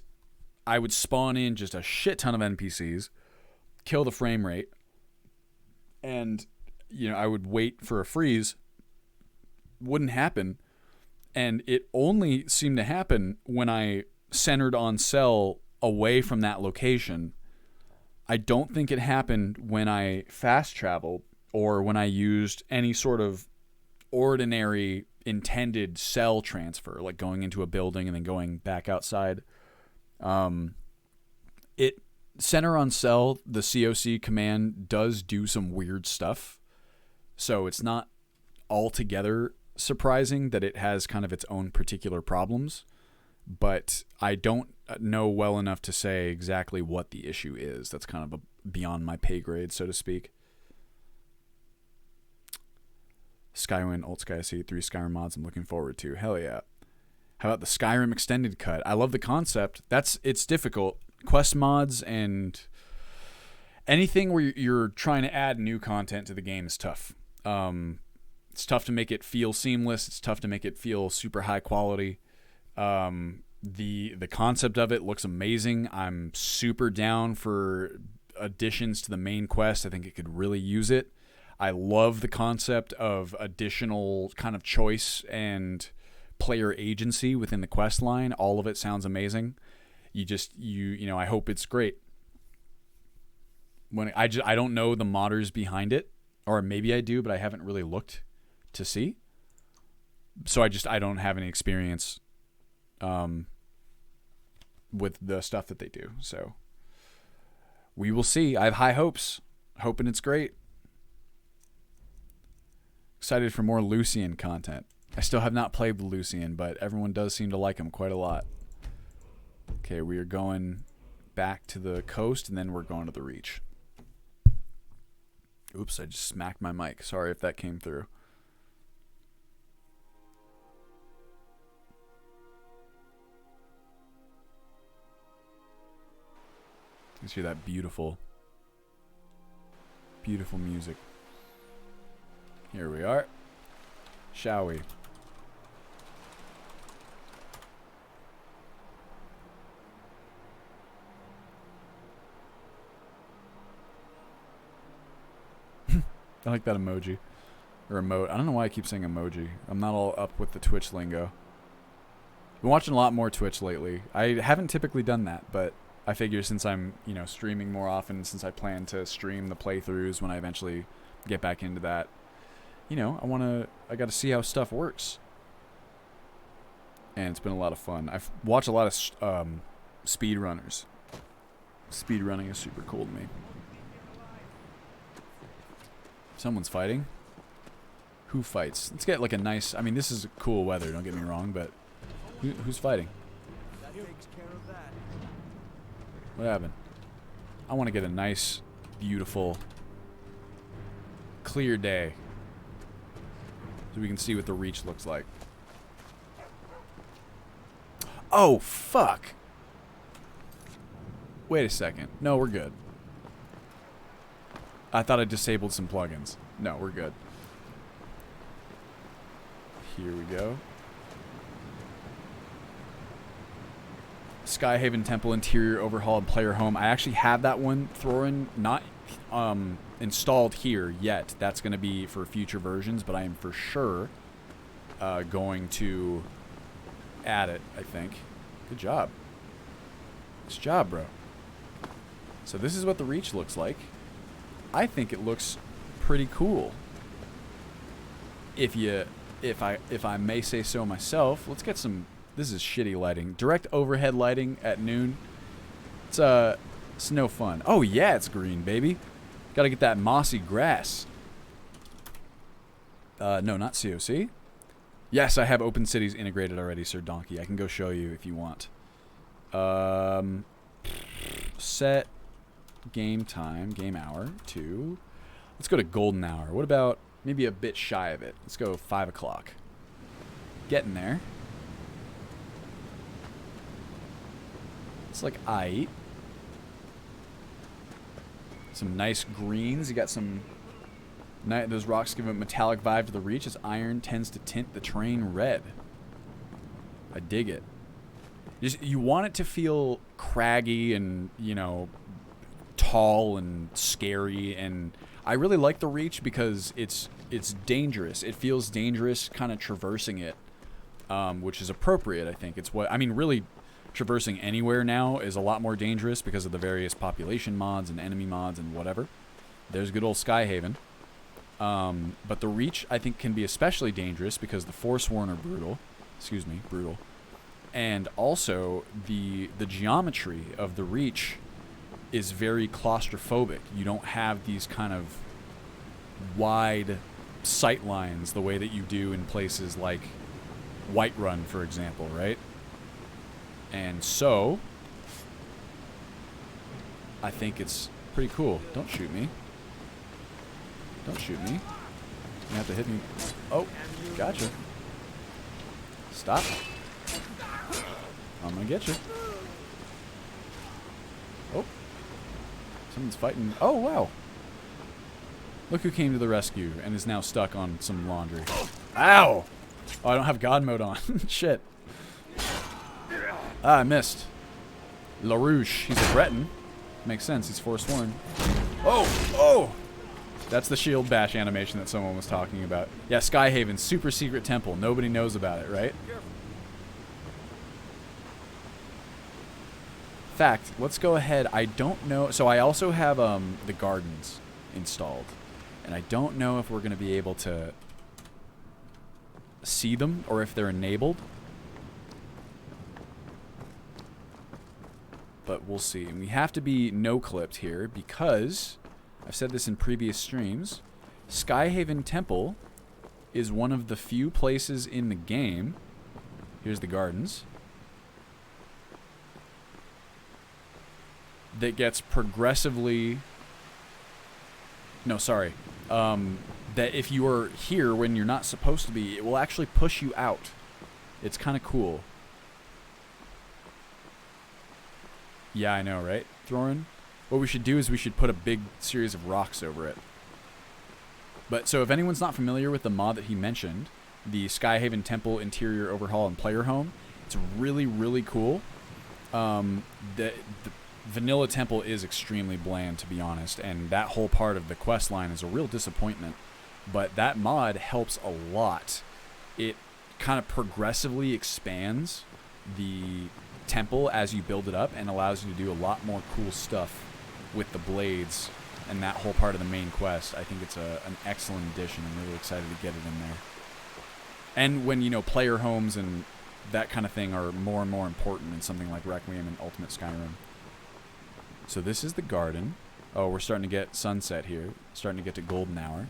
I would spawn in just a shit ton of NPCs, kill the frame rate, and you know, I would wait for a freeze. Wouldn't happen. And it only seemed to happen when I centered on cell away from that location. I don't think it happened when I fast traveled or when I used any sort of ordinary intended cell transfer, like going into a building and then going back outside. It center on cell, the COC command does do some weird stuff. So it's not altogether surprising that it has kind of its own particular problems, but I don't know well enough to say exactly what the issue is. That's kind of beyond my pay grade, so to speak. Skywind, Old Sky SE, 3 Skyrim mods I'm looking forward to. Hell yeah. How about the Skyrim extended cut? I love the concept. It's difficult. Quest mods and anything where you're trying to add new content to the game is tough. It's tough to make it feel seamless. It's tough to make it feel super high quality. The concept of it looks amazing. I'm super down for additions to the main quest. I think it could really use it. I love the concept of additional kind of choice and player agency within the quest line. All of it sounds amazing. You know, I hope it's great. I don't know the modders behind it, or maybe I do, but I haven't really looked to see. So I don't have any experience with the stuff that they do. So we will see. I have high hopes, hoping it's great. Excited for more Lucian content. I still have not played with Lucian, but everyone does seem to like him quite a lot. Okay, we are going back to the coast, and then we're going to the Reach. Oops, I just smacked my mic. Sorry if that came through. You can hear that beautiful, beautiful music. Here we are. Shall we? I like that emoji. Or emote. I don't know why I keep saying emoji. I'm not all up with the Twitch lingo. Been watching a lot more Twitch lately. I haven't typically done that, but I figure since I'm, you know, streaming more often, since I plan to stream the playthroughs when I eventually get back into that, you know, I got to see how stuff works. And it's been a lot of fun. I've watched a lot of speedrunners. Speedrunning is super cool to me. Someone's fighting. Who fights? Let's get like a nice... I mean, this is cool weather, don't get me wrong, but... Who's fighting? What happened? I want to get a nice, beautiful, clear day. So we can see what the Reach looks like. Oh, fuck! Wait a second. No, we're good. I thought I disabled some plugins. No, we're good. Here we go. Skyhaven Temple interior overhaul and player home. I actually have that one, Thorin, not installed here yet. That's going to be for future versions, but I am for sure going to add it, I think. Good job. Nice job, bro. So this is what the Reach looks like. I think it looks pretty cool. if I may say so myself, let's get some. This is shitty lighting. Direct overhead lighting at noon. It's no fun. Oh yeah, it's green, baby. Got to get that mossy grass. No, not COC. Yes, I have Open Cities integrated already, Sir Donkey. I can go show you if you want. Set game time, game hour to. Let's go to golden hour. What about maybe a bit shy of it? Let's go 5 o'clock. Getting there. It's like aight. Some nice greens. You got some. Those rocks give a metallic vibe to the reach as iron tends to tint the terrain red. I dig it. You want it to feel craggy and, you know, tall and scary, and I really like the reach because it's dangerous. It feels dangerous kind of traversing it, which is appropriate, I think. Really traversing anywhere now is a lot more dangerous because of the various population mods and enemy mods and whatever. There's good old Skyhaven. But the reach, I think, can be especially dangerous because the Forsworn are brutal. Brutal. And also, the geometry of the reach is very claustrophobic. You don't have these kind of wide sight lines the way that you do in places like Whiterun, for example, right? And so, I think it's pretty cool. Don't shoot me. Don't shoot me. You have to hit me. Oh, gotcha. Stop. I'm gonna get you. Oh. Someone's fighting. Oh, wow. Look who came to the rescue and is now stuck on some laundry. Ow! Oh, I don't have God mode on. Shit. Ah, I missed. LaRouche. He's a Breton. Makes sense. He's Forsworn. Oh! Oh! That's the shield bash animation that someone was talking about. Yeah, Skyhaven, super secret temple. Nobody knows about it, right? Fact, let's go ahead. I don't know. So I also have the gardens installed. And I don't know if we're going to be able to see them or if they're enabled. But we'll see. And we have to be no-clipped here because... I've said this in previous streams. Skyhaven Temple is one of the few places in the game. Here's the gardens. That gets progressively... No, sorry. That if you are here when you're not supposed to be, it will actually push you out. It's kind of cool. Yeah, I know, right, Thorin? What we should do is we should put a big series of rocks over it. But so if anyone's not familiar with the mod that he mentioned, the Skyhaven Temple interior overhaul and player home, it's really, really cool. The vanilla temple is extremely bland, to be honest, and that whole part of the quest line is a real disappointment. But that mod helps a lot. It kind of progressively expands the temple as you build it up and allows you to do a lot more cool stuff with the blades and that whole part of the main quest. I think it's an excellent addition. I'm really excited to get it in there. And when, you know, player homes and that kind of thing are more and more important in something like Requiem and Ultimate Skyrim. So this is the garden. Oh, we're starting to get sunset here. Starting to get to golden hour.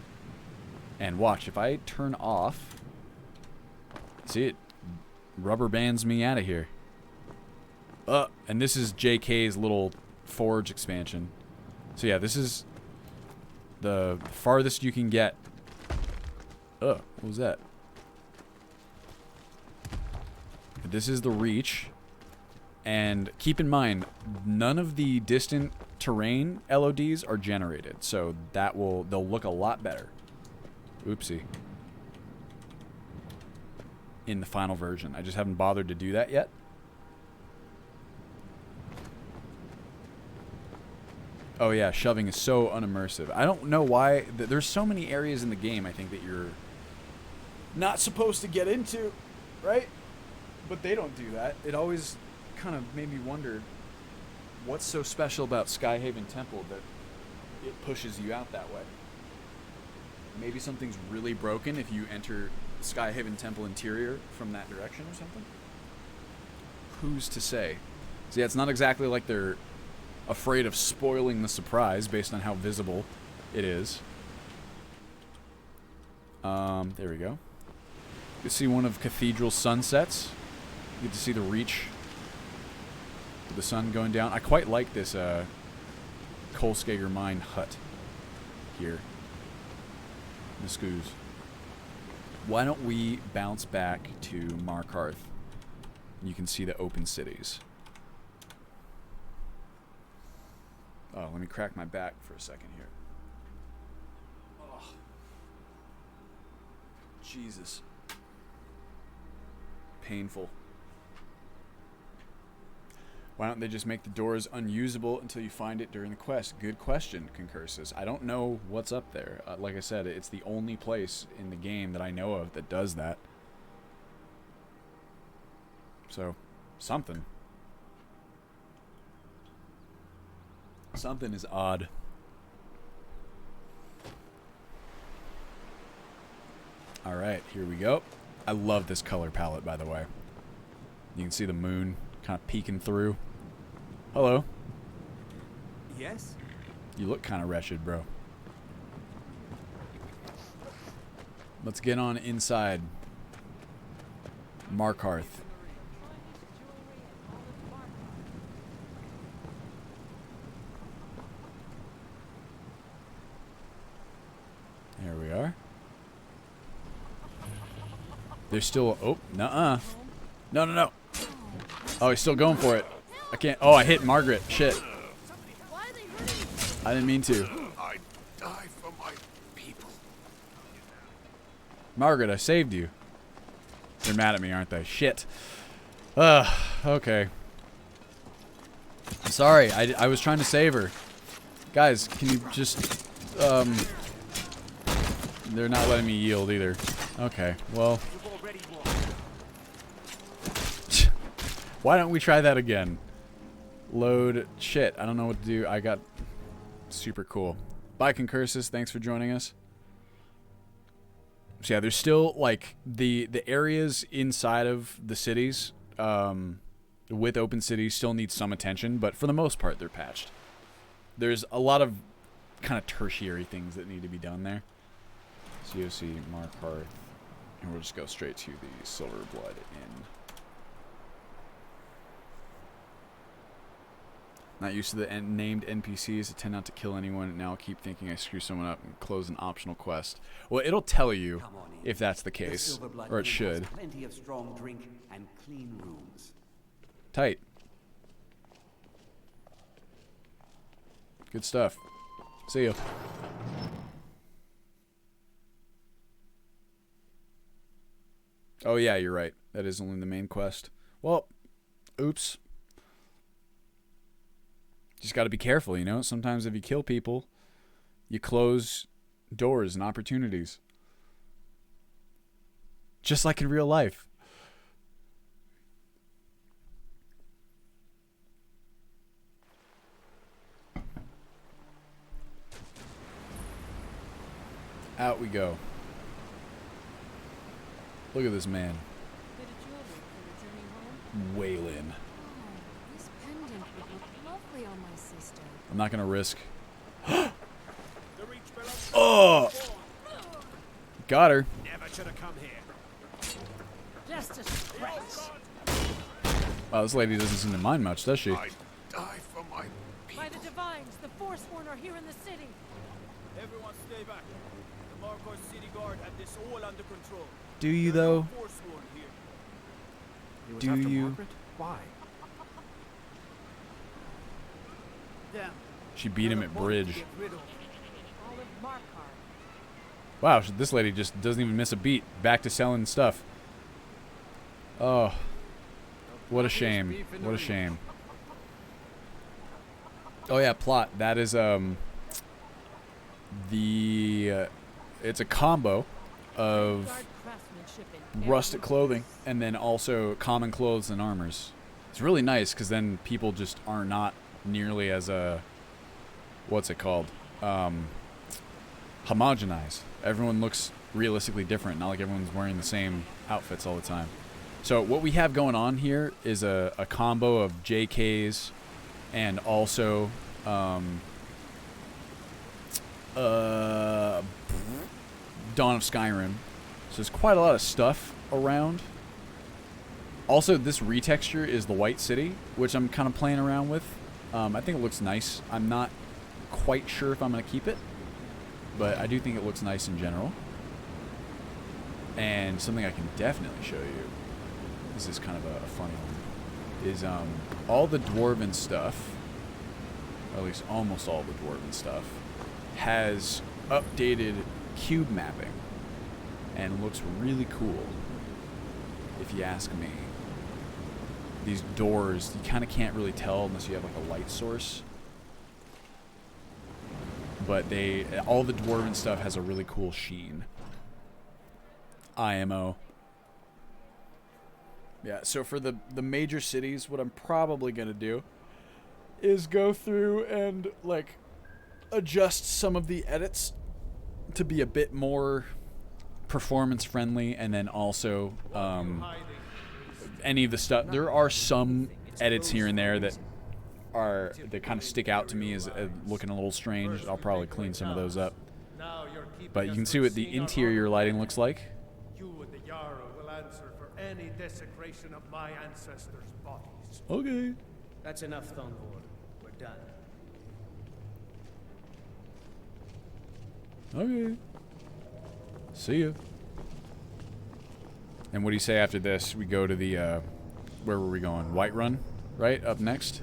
And watch, if I turn off... See, it rubber bands me out of here. And this is JK's little forge expansion. So yeah, this is the farthest you can get. What was that? This is the reach. And keep in mind, none of the distant terrain LODs are generated. So they'll look a lot better. Oopsie. In the final version. I just haven't bothered to do that yet. Oh yeah, shoving is so unimmersive. I don't know why. There's so many areas in the game, I think, that you're not supposed to get into, right? But they don't do that. It always kind of made me wonder what's so special about Skyhaven Temple that it pushes you out that way. Maybe something's really broken if you enter Skyhaven Temple interior from that direction or something. Who's to say? So yeah, it's not exactly like they're afraid of spoiling the surprise based on how visible it is. There we go. You can see one of Cathedral's sunsets. You get to see the reach of the sun going down. I quite like this Kolskager mine hut here. Niscoos. Why don't we bounce back to Markarth? You can see the open cities. Oh, let me crack my back for a second here. Oh. Jesus. Painful. Why don't they just make the doors unusable until you find it during the quest? Good question, Concursus. I don't know what's up there. Like I said, it's the only place in the game that I know of that does that. So, something. Something is odd. Alright, here we go. I love this color palette, by the way. You can see the moon kind of peeking through. Hello. Yes? You look kind of wretched, bro. Let's get on inside Markarth. There we are. There's still... Oh, nuh-uh. No, no, no. Oh, he's still going for it. I can't... Oh, I hit Margaret. Shit. I didn't mean to. I die for my people. Margaret, I saved you. They're mad at me, aren't they? Shit. Okay. Sorry, I was trying to save her. Guys, can you just... They're not letting me yield either. Okay, well... Why don't we try that again? Load... Shit, I don't know what to do. I got... Super cool. Bye, Concursus. Thanks for joining us. So yeah, there's still, like, the areas inside of the cities, with open cities still need some attention, but for the most part, they're patched. There's a lot of kind of tertiary things that need to be done there. COC, Markarth, and we'll just go straight to the Silverblood Inn. Not used to the named NPCs. I tend not to kill anyone, and now I keep thinking I screw someone up and close an optional quest. Well, it'll tell you if that's the case, or it should. Plenty of strong drink and clean rooms. Tight. Good stuff. See you. Oh yeah, you're right. That is only the main quest. Well, oops. Just got to be careful, you know? Sometimes if you kill people, you close doors and opportunities. Just like in real life. Out we go. Look at this man. Waylon. I'm not gonna risk. Oh! Got her. Never should have come here. Just a scratch. Wow, this lady doesn't seem to mind much, does she? I die for my people. By the divines, the Forsworn are here in the city. Everyone stay back. The Markarth City Guard have this all under control. Do you, though? Forsworn here. He was Do after you? Margaret? Why? Damn. She beat him at bridge. Get rid of. Olive Markarth. Wow, this lady just doesn't even miss a beat. Back to selling stuff. Oh. What a shame. What a shame. Oh yeah, plot. That is it's a combo of Guard craftsmanship and rusted clothing and then also common clothes and armors. It's really nice because then people just are not nearly as what's it called? Homogenized. Everyone looks realistically different. Not like everyone's wearing the same outfits all the time. So what we have going on here is a combo of JKs and also Dawn of Skyrim. So there's quite a lot of stuff around. Also, this retexture is the White City, which I'm kind of playing around with. I think it looks nice. I'm not quite sure if I'm going to keep it, but I do think it looks nice in general. And something I can definitely show you, this is kind of a funny one, is all the dwarven stuff, or at least almost all the dwarven stuff, has updated cube mapping and looks really cool, if you ask me. These doors, you kind of can't really tell unless you have like a light source. But all the dwarven stuff has a really cool sheen. IMO. Yeah, so for the major cities, what I'm probably going to do is go through and like adjust some of the edits to be a bit more performance friendly, and then also any of the stuff. There are some edits here and there that kind of stick out to me as looking a little strange. I'll probably clean some of those up. But you can see what the interior lighting looks like. You and the Jarl will answer for any desecration of my ancestors' bodies. Okay. That's enough, Thongor. We're done. Okay. See ya. And what do you say after this? We go to the, where were we going? Whiterun, right? Up next.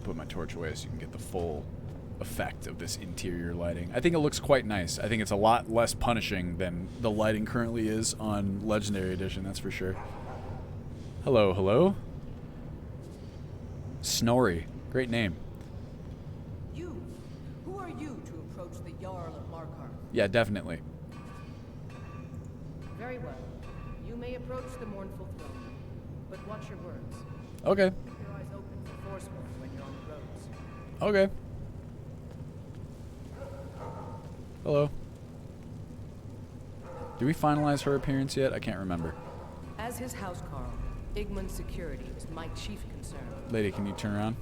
Put my torch away so you can get the full effect of this interior lighting. I think it looks quite nice. I think it's a lot less punishing than the lighting currently is on Legendary Edition, that's for sure. Hello, hello. Snorri. Great name. You? Who are you to approach the Jarl of Markarth? Yeah, definitely. Very well. You may approach the mournful throne, but watch your words. Okay. Keep your eyes open for Forsworn when you're on the roads. Okay. Hello. Did we finalize her appearance yet? I can't remember. As his housecarl, Igmund's security is my chief concern. Lady, can you turn around?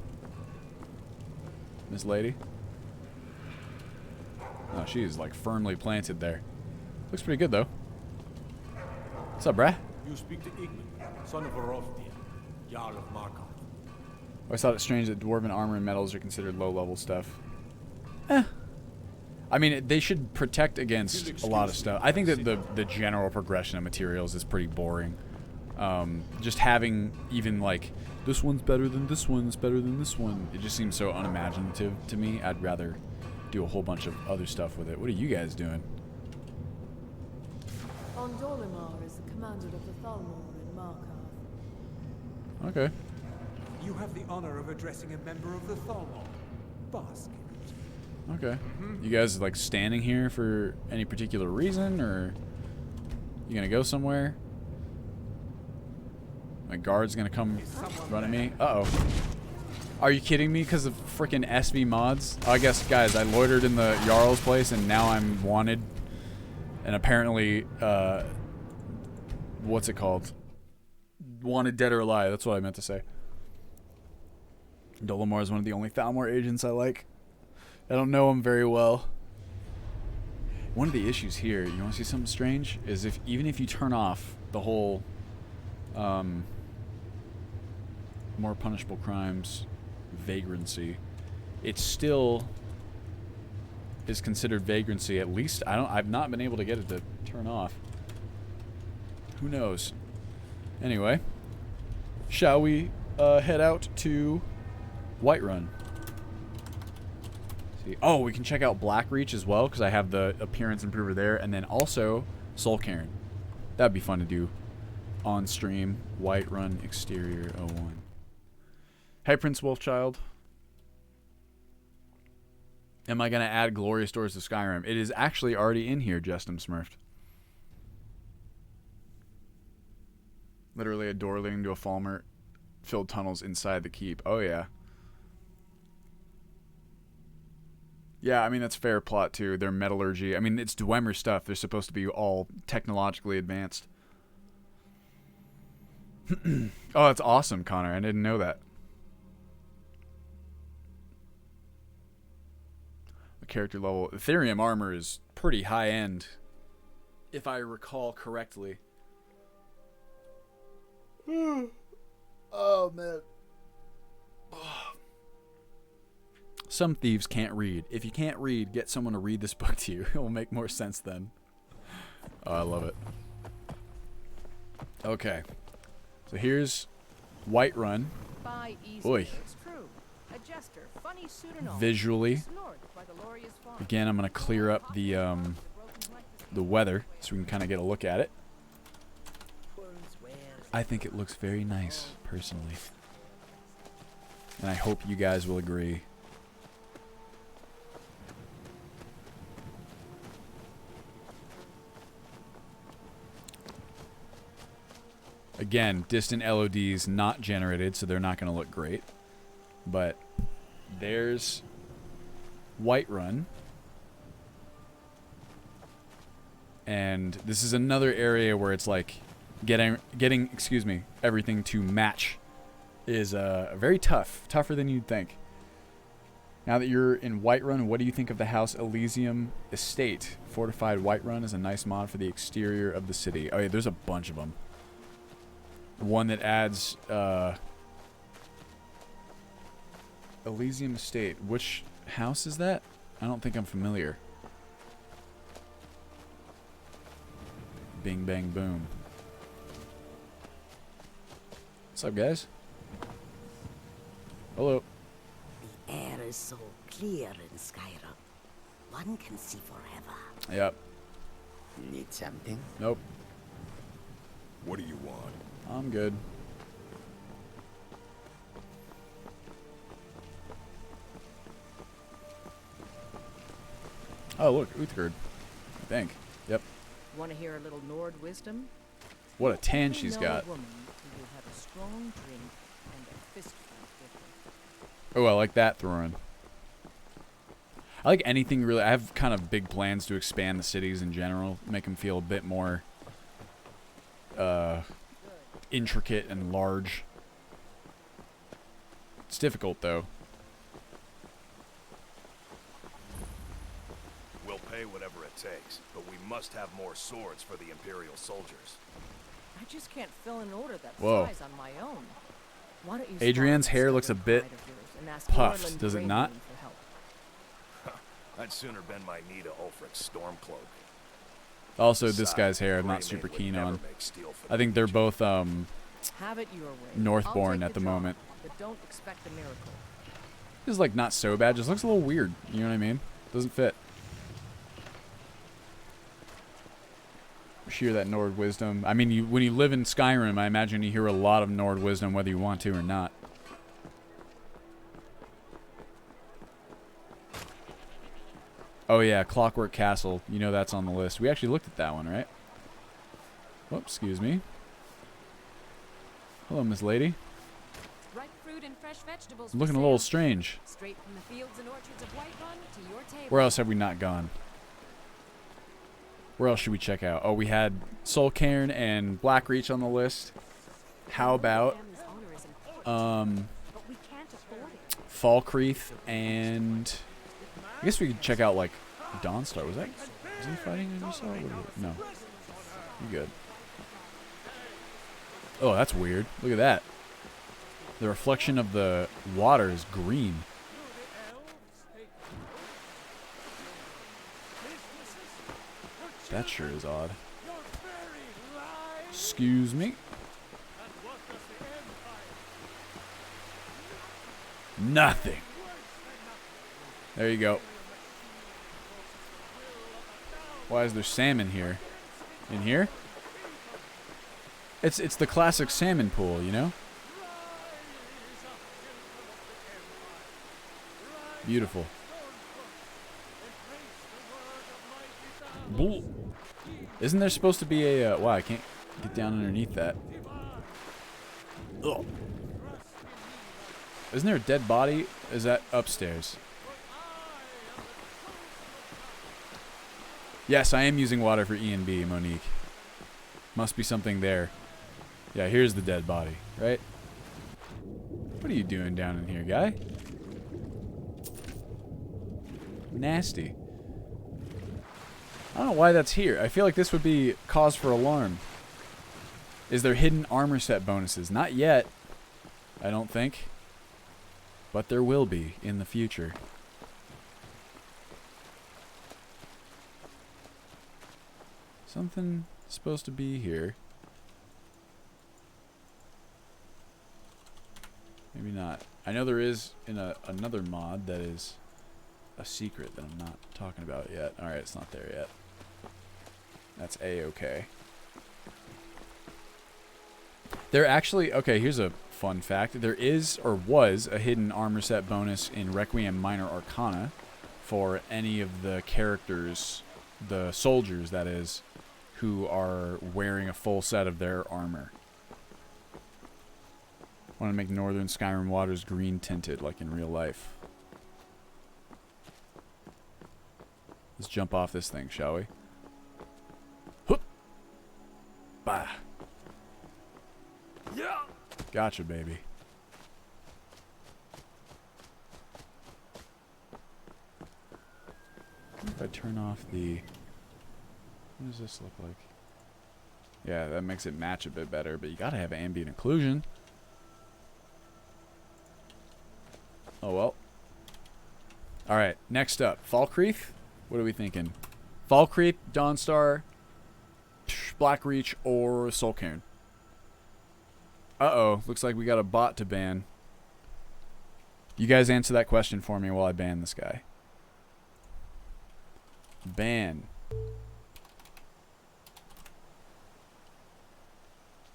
Miss Lady? Oh, she is like firmly planted there. Looks pretty good though. What's up, brah? You speak to Igmund, son of Orolfdir, Jarl of Markarth. I always thought it strange that dwarven armor and metals are considered low-level stuff. I mean, they should protect against a lot of stuff. I think that the general progression of materials is pretty boring. Just having even like, this one's better than this one's better than this one. It just seems so unimaginative to me. I'd rather do a whole bunch of other stuff with it. What are you guys doing? Ondolimar is the commander of the Thalmor in Markarth. Okay. You have the honor of addressing a member of the Thalmor. Bask in it. Okay. You guys like standing here for any particular reason, or you gonna go somewhere? My guard's gonna come run at me. Uh-oh. Are you kidding me because of freaking SV mods? I guess, guys, I loitered in the Jarl's place and now I'm wanted. And apparently, what's it called? Wanted dead or alive. That's what I meant to say. Dolimar is one of the only Thalmor agents I like. I don't know him very well. One of the issues here, you want to see something strange? Is even if you turn off the whole more punishable crimes vagrancy, it still is considered vagrancy. At least I've not been able to get it to turn off. Who knows? Anyway, shall we head out to Whiterun? See. Oh, we can check out Blackreach as well because I have the appearance improver there, and then also Soulcairn. That'd be fun to do on stream. Whiterun exterior 01. Hey, Prince Wolfchild. Am I gonna add glorious doors to Skyrim? It is actually already in here, Justin Smurfed. Literally a door leading to a Falmer-filled tunnels inside the keep. Oh yeah. Yeah, I mean, that's fair plot, too. Their metallurgy. I mean, it's Dwemer stuff. They're supposed to be all technologically advanced. Oh, that's awesome, Connor. I didn't know that. The character level. Ethereum armor is pretty high-end, if I recall correctly. Oh, man. Some thieves can't read. If you can't read, get someone to read this book to you. It will make more sense then. Oh, I love it. Okay. So here's Whiterun. Boy. Visually. Again, I'm going to clear up the weather so we can kind of get a look at it. I think it looks very nice, personally. And I hope you guys will agree. Again, distant LODs not generated, so they're not going to look great. But there's Whiterun. And this is another area where it's like getting everything to match is very tough. Tougher than you'd think. Now that you're in Whiterun, what do you think of the House Elysium Estate? Fortified Whiterun is a nice mod for the exterior of the city. Oh yeah, there's a bunch of them. One that adds Elysium Estate. Which house is that? I don't think I'm familiar. Bing, bang, boom. What's up, guys? Hello. The air is so clear in Skyrim. One can see forever. Yep. Need something? Nope. What do you want? I'm good. Oh, look, Uthgerd. I think. Yep. Want to hear a little Nord wisdom? What a tan she's got. Woman who will have a strong drink and a fist fight with her. Oh, I like that, Thorin. I like anything really. I have kind of big plans to expand the cities in general, make them feel a bit more intricate and large. It's difficult, though. We'll pay whatever it takes, but we must have more swords for the Imperial soldiers. I just can't fill an order that Whoa. size on my own. Why don't you Adrian's start hair with looks a that bit pride of yours and ask puffed, Orland does it Greymoon not? for help? I'd sooner bend my knee to Ulfric's Stormcloak. Also, this guy's hair I'm not super keen on. I think they're both Have it your way. Northborn I'll take at the job, moment. But don't expect a miracle. This is like not so bad, just looks a little weird. You know what I mean? Doesn't fit. Hear that Nord wisdom. I mean, when you live in Skyrim, I imagine you hear a lot of Nord wisdom whether you want to or not. Oh yeah, Clockwork Castle. You know that's on the list. We actually looked at that one, right? Whoops, excuse me. Hello, Miss Lady. Ripe fruit and fresh vegetables. Looking a little strange. Straight from the fields and orchards of Whiterun to your table. Where else have we not gone? Where else should we check out? Oh, we had Soulcairn and Blackreach on the list. How about Falkreath and I guess we could check out like Dawnstar. Was he fighting in yourself? No. You good. Oh, that's weird. Look at that. The reflection of the water is green. That sure is odd. Excuse me. Nothing. There you go. Why is there salmon here? In here? It's the classic salmon pool, you know? Beautiful. Bull. Isn't there supposed to be a... wow, I can't get down underneath that. Ugh. Isn't there a dead body? Is that upstairs? Yes, I am using water for E and B, Monique. Must be something there. Yeah, here's the dead body, right? What are you doing down in here, guy? Nasty. I don't know why that's here. I feel like this would be cause for alarm. Is there hidden armor set bonuses? Not yet, I don't think. But there will be in the future. Something supposed to be here. Maybe not. I know there is in another mod that is a secret that I'm not talking about yet. Alright, it's not there yet. That's A-okay. There actually... Okay, here's a fun fact. There is, or was, a hidden armor set bonus in Requiem Minor Arcana for any of the characters, the soldiers, that is, who are wearing a full set of their armor. Want to make northern Skyrim waters green tinted like in real life. Let's jump off this thing, shall we? Hoop! Bah! Yeah! Gotcha, baby. If I turn off the... What does this look like? Yeah, that makes it match a bit better, but you gotta have ambient occlusion. Oh well. Alright, next up. Falkreath? What are we thinking? Falkreath, Dawnstar, Blackreach, or Soulcairn? Uh-oh. Looks like we got a bot to ban. You guys answer that question for me while I ban this guy. Ban.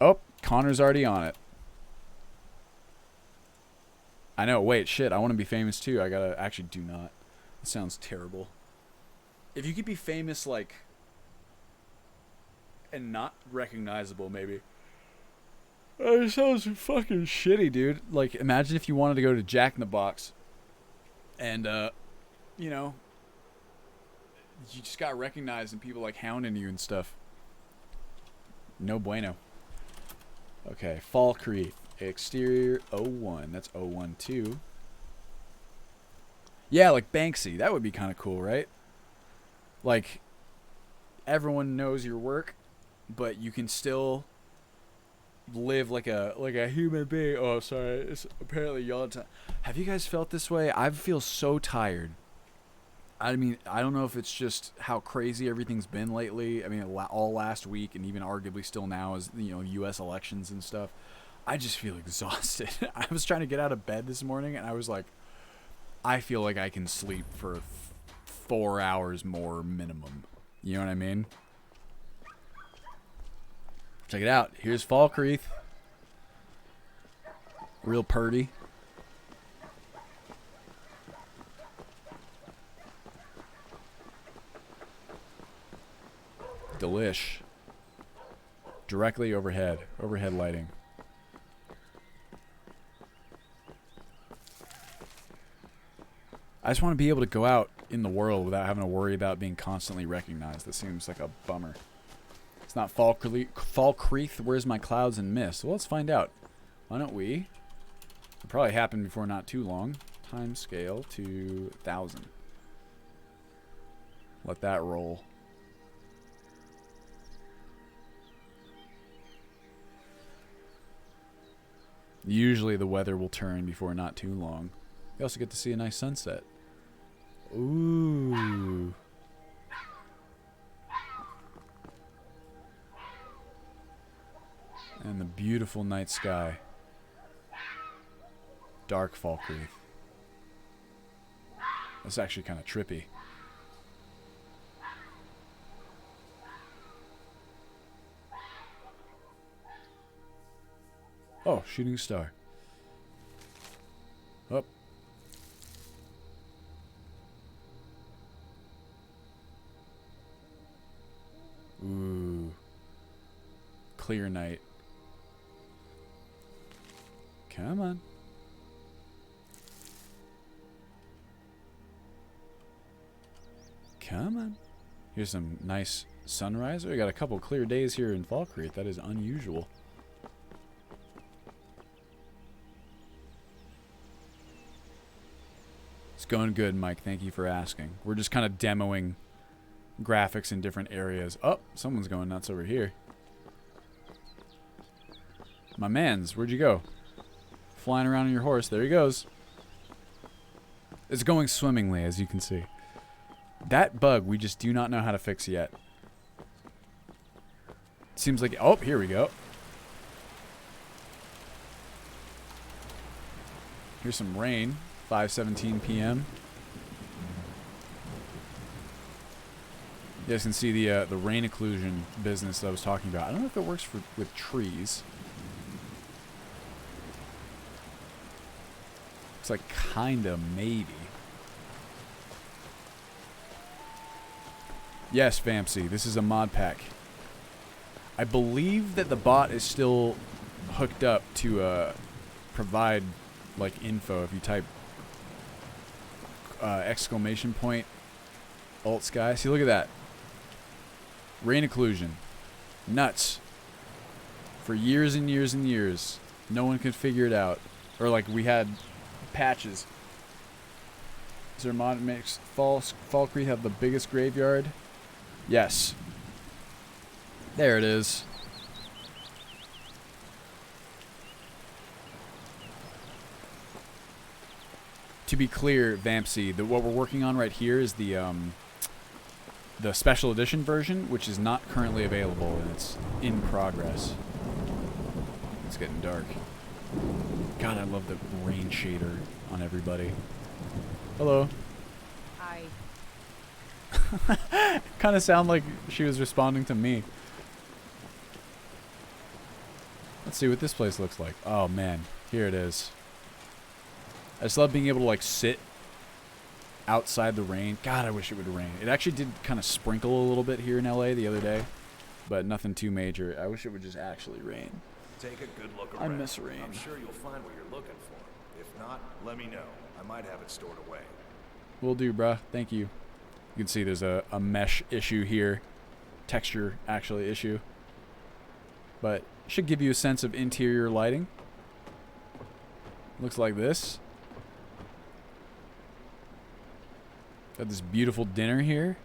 Oh, Connor's already on it. I know, wait, shit, I want to be famous too. I gotta, actually do not. That sounds terrible. If you could be famous, like, and not recognizable, maybe. It sounds fucking shitty, dude. Like, imagine if you wanted to go to Jack in the Box and, you know, you just got recognized and people, like, hounding you and stuff. No bueno. Okay, Falkreath. Exterior 01. That's 012. Yeah, like Banksy. That would be kind of cool, right? Like, everyone knows your work, but you can still live like a human being. Oh, sorry. It's apparently yawn time. Have you guys felt this way? I feel so tired. I mean, I don't know if it's just how crazy everything's been lately. I mean, all last week and even arguably still now as, you know, U.S. elections and stuff. I just feel exhausted. I was trying to get out of bed this morning and I was like, I feel like I can sleep for 4 hours more minimum. You know what I mean? Check it out. Here's Falkreath. Real purty. Delish. Directly overhead. Overhead lighting. I just want to be able to go out in the world without having to worry about being constantly recognized. That seems like a bummer. It's not Falkreath. Where's my clouds and mist? Well, let's find out. Why don't we? It'll probably happen before not too long. Time scale to 1,000. Let that roll. Usually the weather will turn before not too long. You also get to see a nice sunset. Ooh. And the beautiful night sky. Dark Falkreath. That's actually kind of trippy. Oh, shooting star. Up. Ooh. Clear night. Come on. Come on. Here's some nice sunrise. We got a couple clear days here in Falkreath. That is unusual. It's going good, Mike. Thank you for asking. We're just kind of demoing graphics in different areas. Oh, someone's going nuts over here. My mans, where'd you go? Flying around on your horse. There he goes. It's going swimmingly, as you can see. That bug we just do not know how to fix yet. Seems like... Oh, here we go. Here's some rain. 5:17 p.m. You guys can see the rain occlusion business that I was talking about. I don't know if it works with trees. Looks like kinda maybe. Yes, Vampsy, this is a mod pack. I believe that the bot is still hooked up to provide like info. If you type exclamation point alt sky, see, look at that. Rain occlusion. Nuts. For years and years and years, no one could figure it out. Or like we had patches. Is there a mod that makes Falkreath have the biggest graveyard? Yes. There it is. To be clear, Vampsy, what we're working on right here is the special edition version, which is not currently available, and it's in progress. It's getting dark. God, I love the rain shader on everybody. Hello. Hi. Kind of sound like she was responding to me. Let's see what this place looks like. Oh man, here it is. I just love being able to like sit outside the rain. God, I wish it would rain. It actually did kind of sprinkle a little bit here in LA the other day, but nothing too major. I wish it would just actually rain. Take a good look I around. miss rain. I'm sure you'll find what you're looking for. If not, let me know. I might have it stored away. Will do, bruh. Thank you. You can see there's a mesh issue here. Texture, actually, issue. But should give you a sense of interior lighting. Looks like this. Got this beautiful dinner here.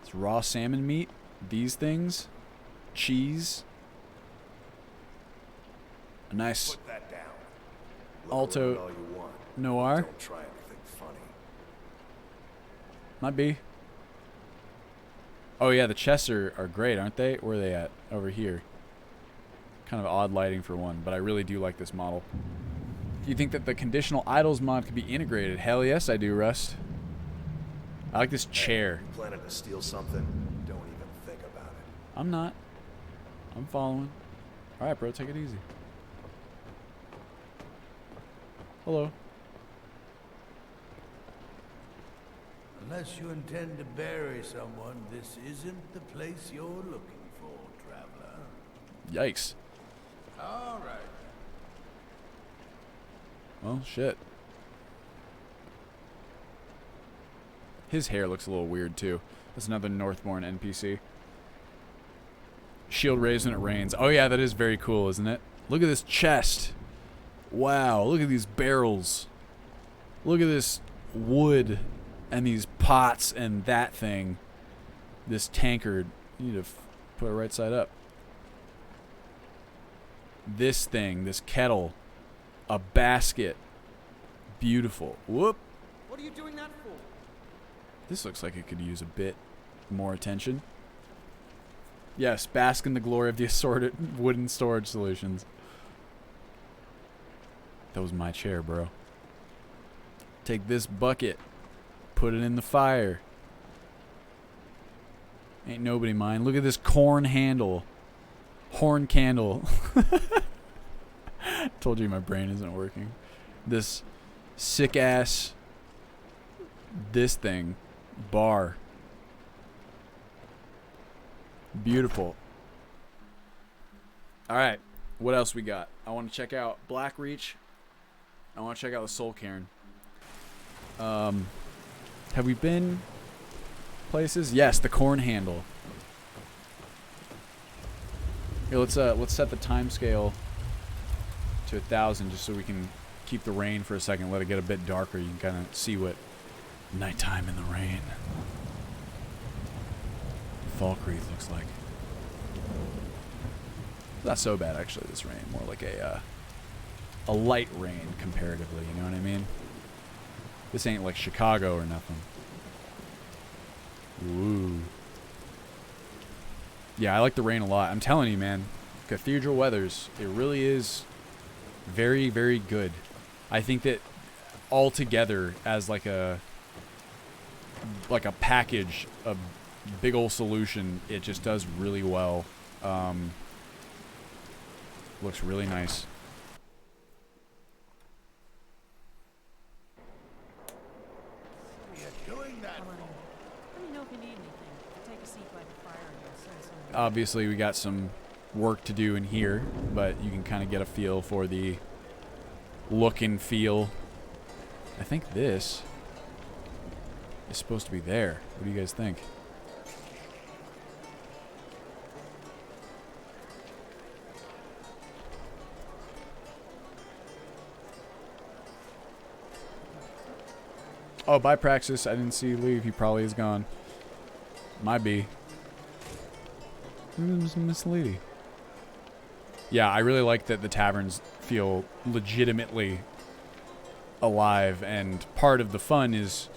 It's raw salmon meat. These things. Cheese. A nice Put that down. Look alto around all you want. noir. Don't try anything funny. Might be. Oh yeah, the chests are great, aren't they? Where are they at? Over here. Kind of odd lighting for one, but I really do like this model. Do you think that the conditional idols mod could be integrated? Hell yes, I do, Rust. I like this chair. You planning to steal something? Don't even think about it. I'm not. I'm following. Alright, bro, take it easy. Hello. Unless you intend to bury someone, this isn't the place you're looking for, traveler. Yikes. All right. Well, shit. His hair looks a little weird, too. That's another Northbourne NPC. Shield raised when it rains. Oh, yeah, that is very cool, isn't it? Look at this chest. Wow, look at these barrels. Look at this wood and these pots and that thing. This tankard. You need to put it right side up. This thing, this kettle. A basket. Beautiful. Whoop. What are you doing that for? This looks like it could use a bit more attention. Yes, bask in the glory of the assorted wooden storage solutions. That was my chair, bro. Take this bucket. Put it in the fire. Ain't nobody mind. Look at this corn handle. Horn candle. Told you my brain isn't working. This sick ass. This thing. Bar. Beautiful. Alright. What else we got? I want to check out Blackreach. I want to check out the Soul Cairn. Have we been places. Yes, the corn handle. Here, let's set the time scale to 1,000 just so we can keep the rain for a second. Let it get a bit darker. You can kind of see what nighttime in the rain. Falkreath looks like. Not so bad actually. This rain, more like a light rain comparatively. You know what I mean? This ain't like Chicago or nothing. Ooh. Yeah, I like the rain a lot. I'm telling you, man. Cathedral Weathers, it really is very, very good. I think that all together as like a package, a big old solution, it just does really well. Looks really nice. Obviously, we got some work to do in here, but you can kind of get a feel for the look and feel. I think this is supposed to be there. What do you guys think? Oh, bye, Praxis. I didn't see you leave. He probably is gone. Might be. Who's Miss Lady? Yeah, I really like that the taverns feel legitimately alive, and part of the fun is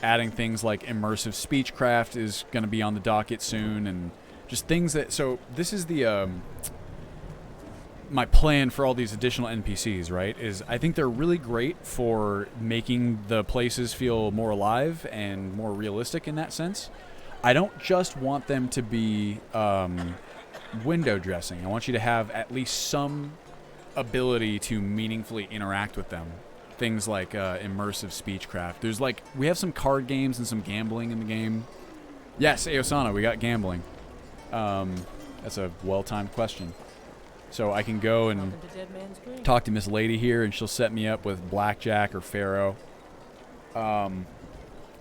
adding things like immersive speechcraft is going to be on the docket soon, and just things that... So this is the... my plan for all these additional NPCs, right, is I think they're really great for making the places feel more alive and more realistic in that sense. I don't just want them to be window dressing. I want you to have at least some ability to meaningfully interact with them. Things like immersive speechcraft. There's like, we have some card games and some gambling in the game. Yes, Aosana, we got gambling. That's a well-timed question. So I can go and talk to Miss Lady here, and she'll set me up with blackjack or faro.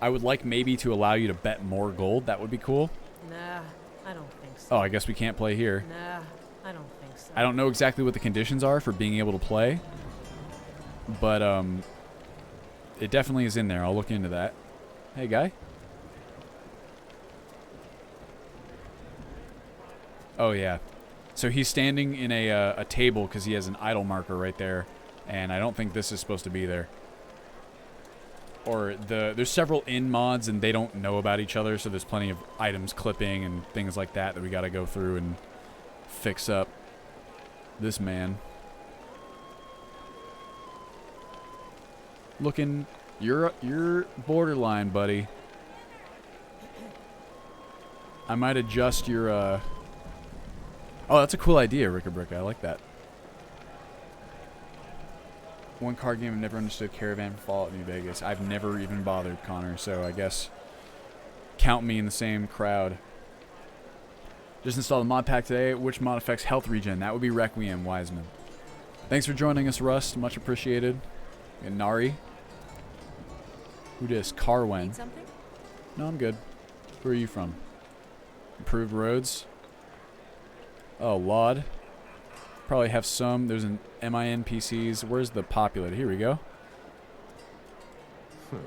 I would like maybe to allow you to bet more gold. That would be cool. Nah, I don't think so. Oh, I guess we can't play here. Nah, I don't think so. I don't know exactly what the conditions are for being able to play, but it definitely is in there. I'll look into that. Hey, guy. Oh, yeah. So he's standing in a table because he has an idle marker right there, and I don't think this is supposed to be there. Or there's several in mods, and they don't know about each other, so there's plenty of items clipping and things like that that we got to go through and fix up. This man. Looking, you're borderline, buddy. I might adjust your Oh, that's a cool idea, Rickabrick. I like that. One card game I've never understood: Caravan for Fallout New Vegas. I've never even bothered, Connor, so I guess count me in the same crowd. Just installed a mod pack today. Which mod affects health regen? That would be Requiem, Wiseman. Thanks for joining us, Rust. Much appreciated. And Nari. Who dis? Carwen. Need something? No, I'm good. Who are you from? Improved roads. Oh, Laud. Probably have some. There's an MIN PCs. Where's the populated? Here we go. What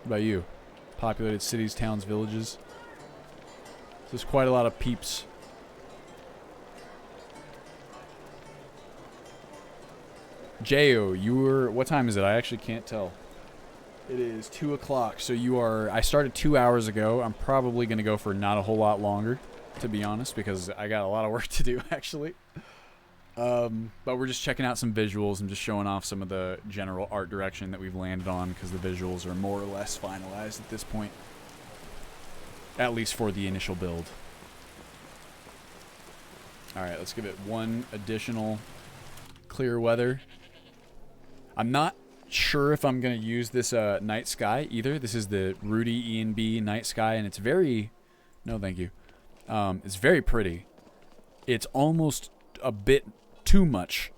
about you? Populated cities, towns, villages. There's quite a lot of peeps. Jayo, you were... What time is it? I actually can't tell. It is 2 o'clock, so you are... I started 2 hours ago. I'm probably going to go for not a whole lot longer, to be honest, because I got a lot of work to do, actually. But we're just checking out some visuals and just showing off some of the general art direction that we've landed on, because the visuals are more or less finalized at this point. At least for the initial build. Alright, let's give it one additional clear weather. I'm not sure if I'm going to use this night sky either. This is the Rudy E&B night sky, and it's very... No, thank you. It's very pretty. It's almost a bit too much.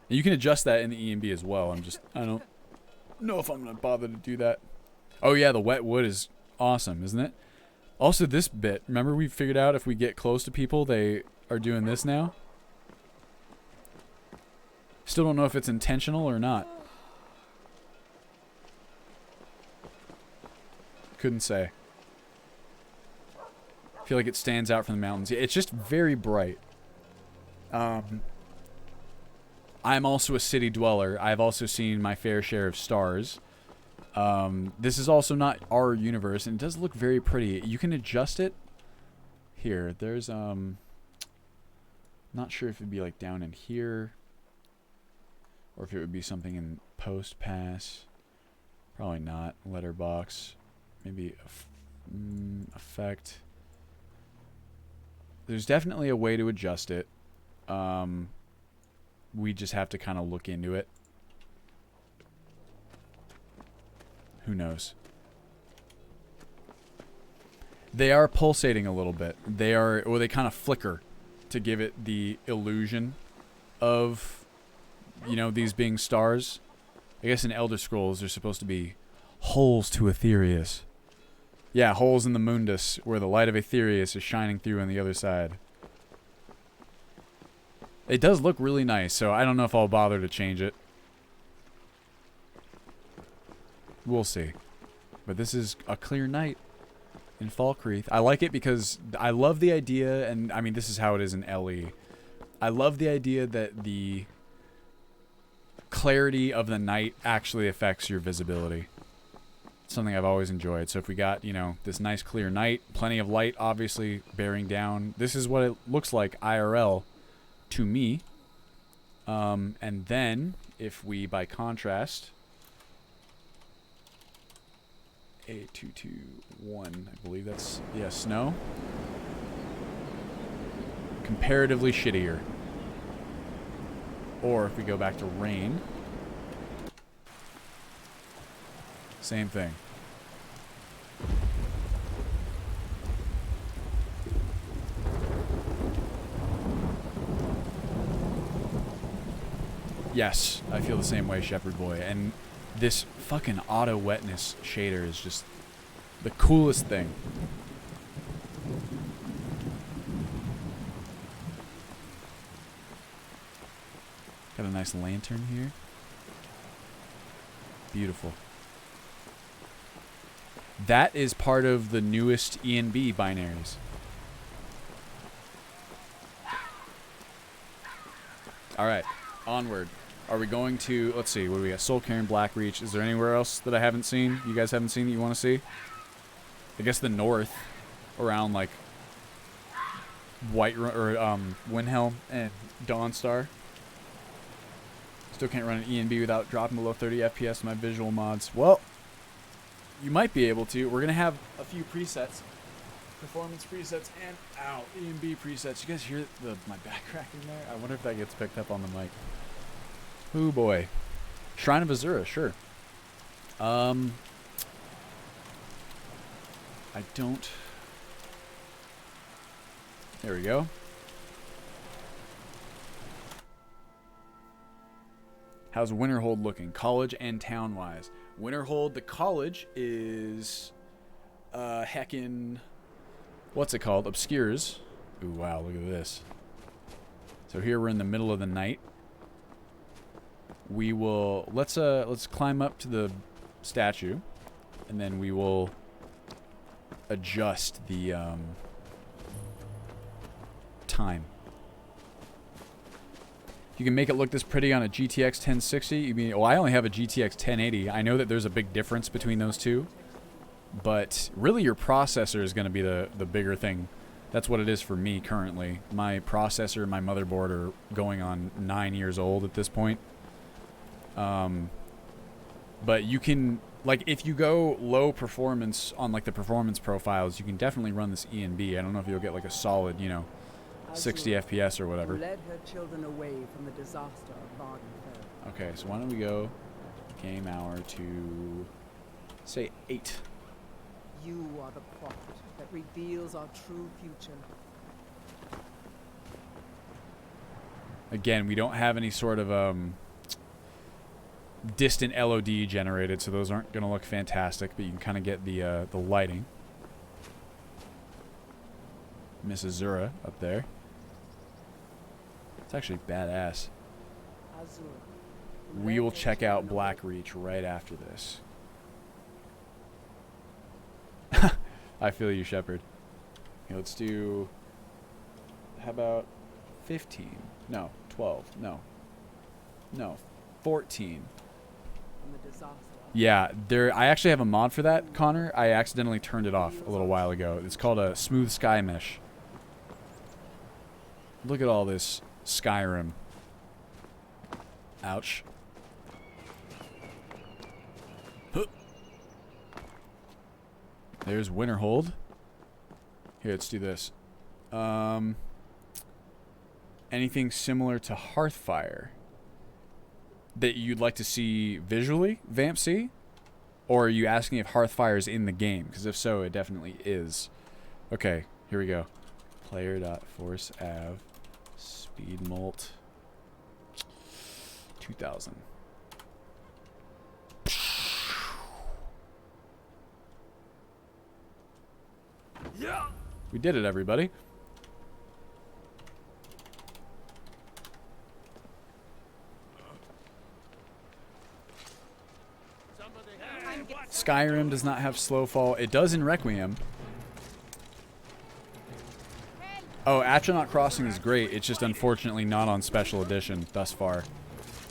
And you can adjust that in the E&B as well. I don't know if I'm going to bother to do that. Oh yeah, the wet wood is awesome, isn't it? Also this bit, remember we figured out if we get close to people, they are doing this now? Still don't know if it's intentional or not. Couldn't say. I feel like it stands out from the mountains. It's just very bright. I'm also a city dweller. I've also seen my fair share of stars. This is also not our universe, and it does look very pretty. You can adjust it. Here, there's, not sure if it'd be like down in here, or if it would be something in post pass. Probably not. Letterbox. Maybe effect. There's definitely a way to adjust it. We just have to kind of look into it. Who knows? They are pulsating a little bit. They are, or they kind of flicker to give it the illusion of, you know, these being stars. I guess in Elder Scrolls they're supposed to be holes to Aetherius. Yeah, holes in the Mundus where the light of Aetherius is shining through on the other side. It does look really nice, so I don't know if I'll bother to change it. We'll see. But this is a clear night in Falkreath. I like it because I love the idea, and I mean this is how it is in LE. I love the idea that the clarity of the night actually affects your visibility. It's something I've always enjoyed. So if we got, you know, this nice clear night, plenty of light obviously bearing down. This is what it looks like IRL to me. And then if we, by contrast, A221, I believe that's, yeah, snow. Comparatively shittier. Or if we go back to rain, same thing. Yes, I feel the same way, Shepherd Boy. And this fucking auto wetness shader is just the coolest thing. Got a nice lantern here. Beautiful. That is part of the newest E&B binaries. Alright, onward. Are we going to, let's see, what do we got? Soul Cairn, Blackreach. Is there anywhere else that I haven't seen? You guys haven't seen that you want to see? I guess the north, around like Windhelm and Dawnstar. Still can't run an E&B without dropping below 30 FPS in my visual mods. Well, you might be able to. We're going to have a few presets. Performance presets and, ow, E&B presets. You guys hear my back cracking there? I wonder if that gets picked up on the mic. Ooh, boy. Shrine of Azura, sure. I don't... There we go. How's Winterhold looking? College and town-wise. Winterhold, the college is... heckin'... What's it called? Obscures. Ooh, wow, look at this. So here we're in the middle of the night. We will... Let's climb up to the statue. And then we will adjust the time. You can make it look this pretty on a GTX 1060. You mean, well, I only have a GTX 1080. I know that there's a big difference between those two. But really your processor is going to be the bigger thing. That's what it is for me currently. My processor and my motherboard are going on 9 years old at this point. But you can, like, if you go low performance on, like, the performance profiles, you can definitely run this E&B. I don't know if you'll get, like, a solid, you know, 60 FPS or whatever. Led her children away from the disaster of Vardenfell. Okay, so why don't we go game hour to, say, 8. You are the prophet that reveals our true future. Again, we don't have any sort of distant LOD generated, so those aren't going to look fantastic, but you can kind of get the lighting. Miss Azura up there. It's actually badass. We will check out Blackreach right after this. I feel you, Shepard. Okay, let's do... How about 15? No, 12. No, 14. Yeah, I actually have a mod for that, Connor. I accidentally turned it off a little while ago. It's called a Smooth Sky Mesh. Look at all this Skyrim. Ouch. Huh. There's Winterhold. Here, let's do this. Anything similar to Hearthfire that you'd like to see visually, Vamp C? Or are you asking if Hearthfire is in the game? Because if so, it definitely is. Okay, here we go. Player.forceAv speed mult 2000. Yeah. We did it, everybody. Skyrim does not have slow fall. It does in Requiem. Oh, Astronaut Crossing is great. It's just unfortunately not on Special Edition thus far.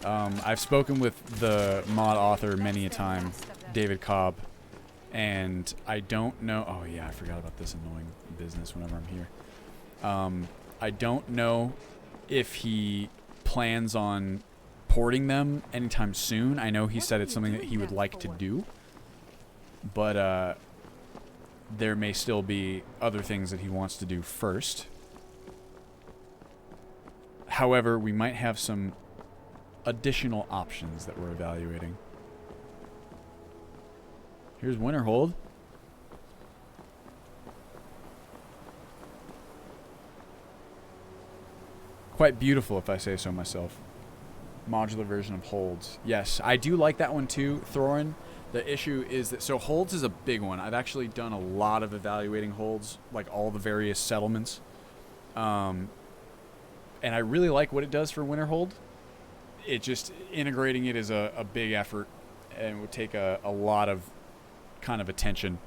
I've spoken with the mod author many a time, David Cobb, and I don't know... Oh yeah, I forgot about this annoying business whenever I'm here. I don't know if he plans on porting them anytime soon. I know he said it's something that he would like to do, but there may still be other things that he wants to do first. However, we might have some additional options that we're evaluating. Here's Winterhold. Quite beautiful, if I say so myself. Modular version of Holds. Yes, I do like that one too, Thorin. The issue is that... So Holds is a big one. I've actually done a lot of evaluating Holds, like all the various settlements. And I really like what it does for Winterhold. It just... Integrating it is a big effort, and it would take a lot of kind of attention.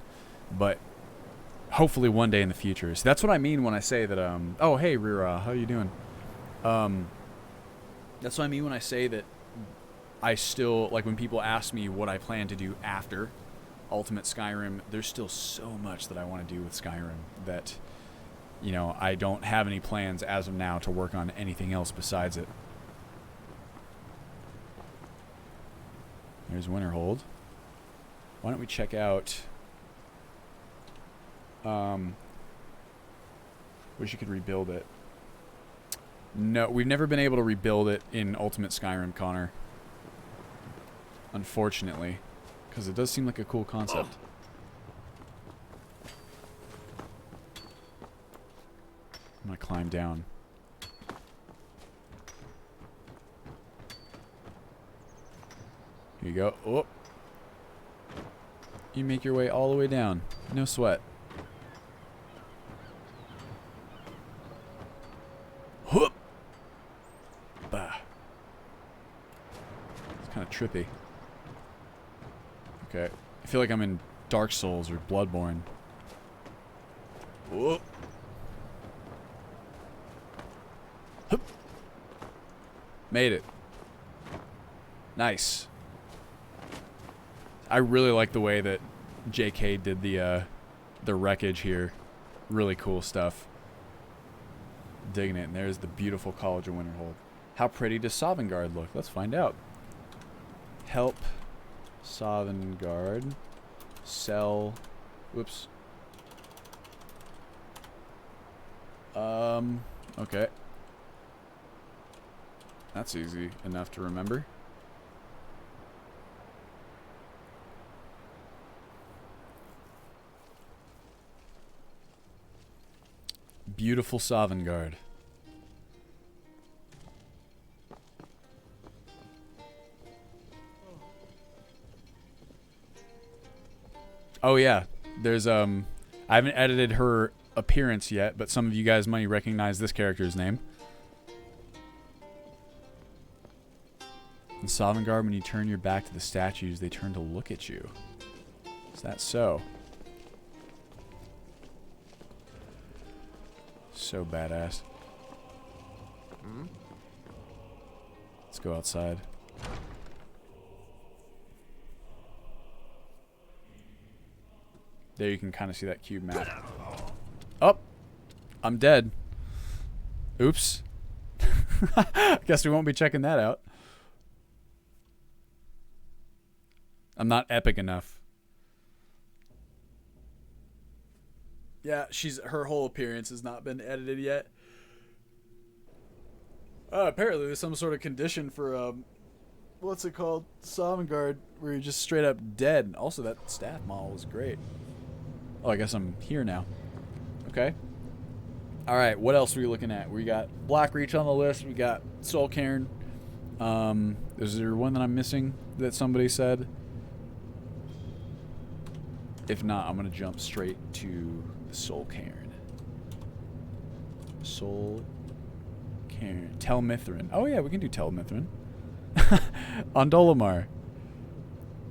But hopefully one day in the future. So that's what I mean when I say that... Oh, hey, Rira. How you doing? That's what I mean when I say that I still, like when people ask me what I plan to do after Ultimate Skyrim, there's still so much that I want to do with Skyrim that, you know, I don't have any plans as of now to work on anything else besides it. There's Winterhold. Why don't we check out... wish you could rebuild it. No, we've never been able to rebuild it in Ultimate Skyrim, Connor. Unfortunately. Because it does seem like a cool concept. I'm going to climb down. Here you go. Oh. You make your way all the way down. No sweat. Whoop! Bah. It's kind of trippy. Okay. I feel like I'm in Dark Souls or Bloodborne. Whoop! Hup. Made it. Nice. I really like the way that JK did the wreckage here. Really cool stuff. Digging it. And there's the beautiful College of Winterhold. How pretty does Sovngarde look? Let's find out. Help Sovngarde. Sell. Whoops. Okay. That's easy enough to remember. Beautiful Sovngarde. Oh yeah, there's I haven't edited her appearance yet, but some of you guys might recognize this character's name. In Sovngarde, when you turn your back to the statues, they turn to look at you. Is that so? So badass. Let's go outside. There you can kind of see that cube map. Oh! I'm dead. Oops. Guess we won't be checking that out. I'm not epic enough. Yeah, her whole appearance has not been edited yet. Apparently there's some sort of condition for what's it called? Sovngarde, where you're just straight up dead. Also, that staff model was great. Oh, I guess I'm here now. Okay. All right, what else are we looking at? We got Blackreach on the list. We got Soul Cairn. Is there one that I'm missing that somebody said? If not, I'm gonna jump straight to Soul Cairn. Soul Cairn. Tel Mithrin. Oh yeah, we can do Tel Mithrin. Ondolamar.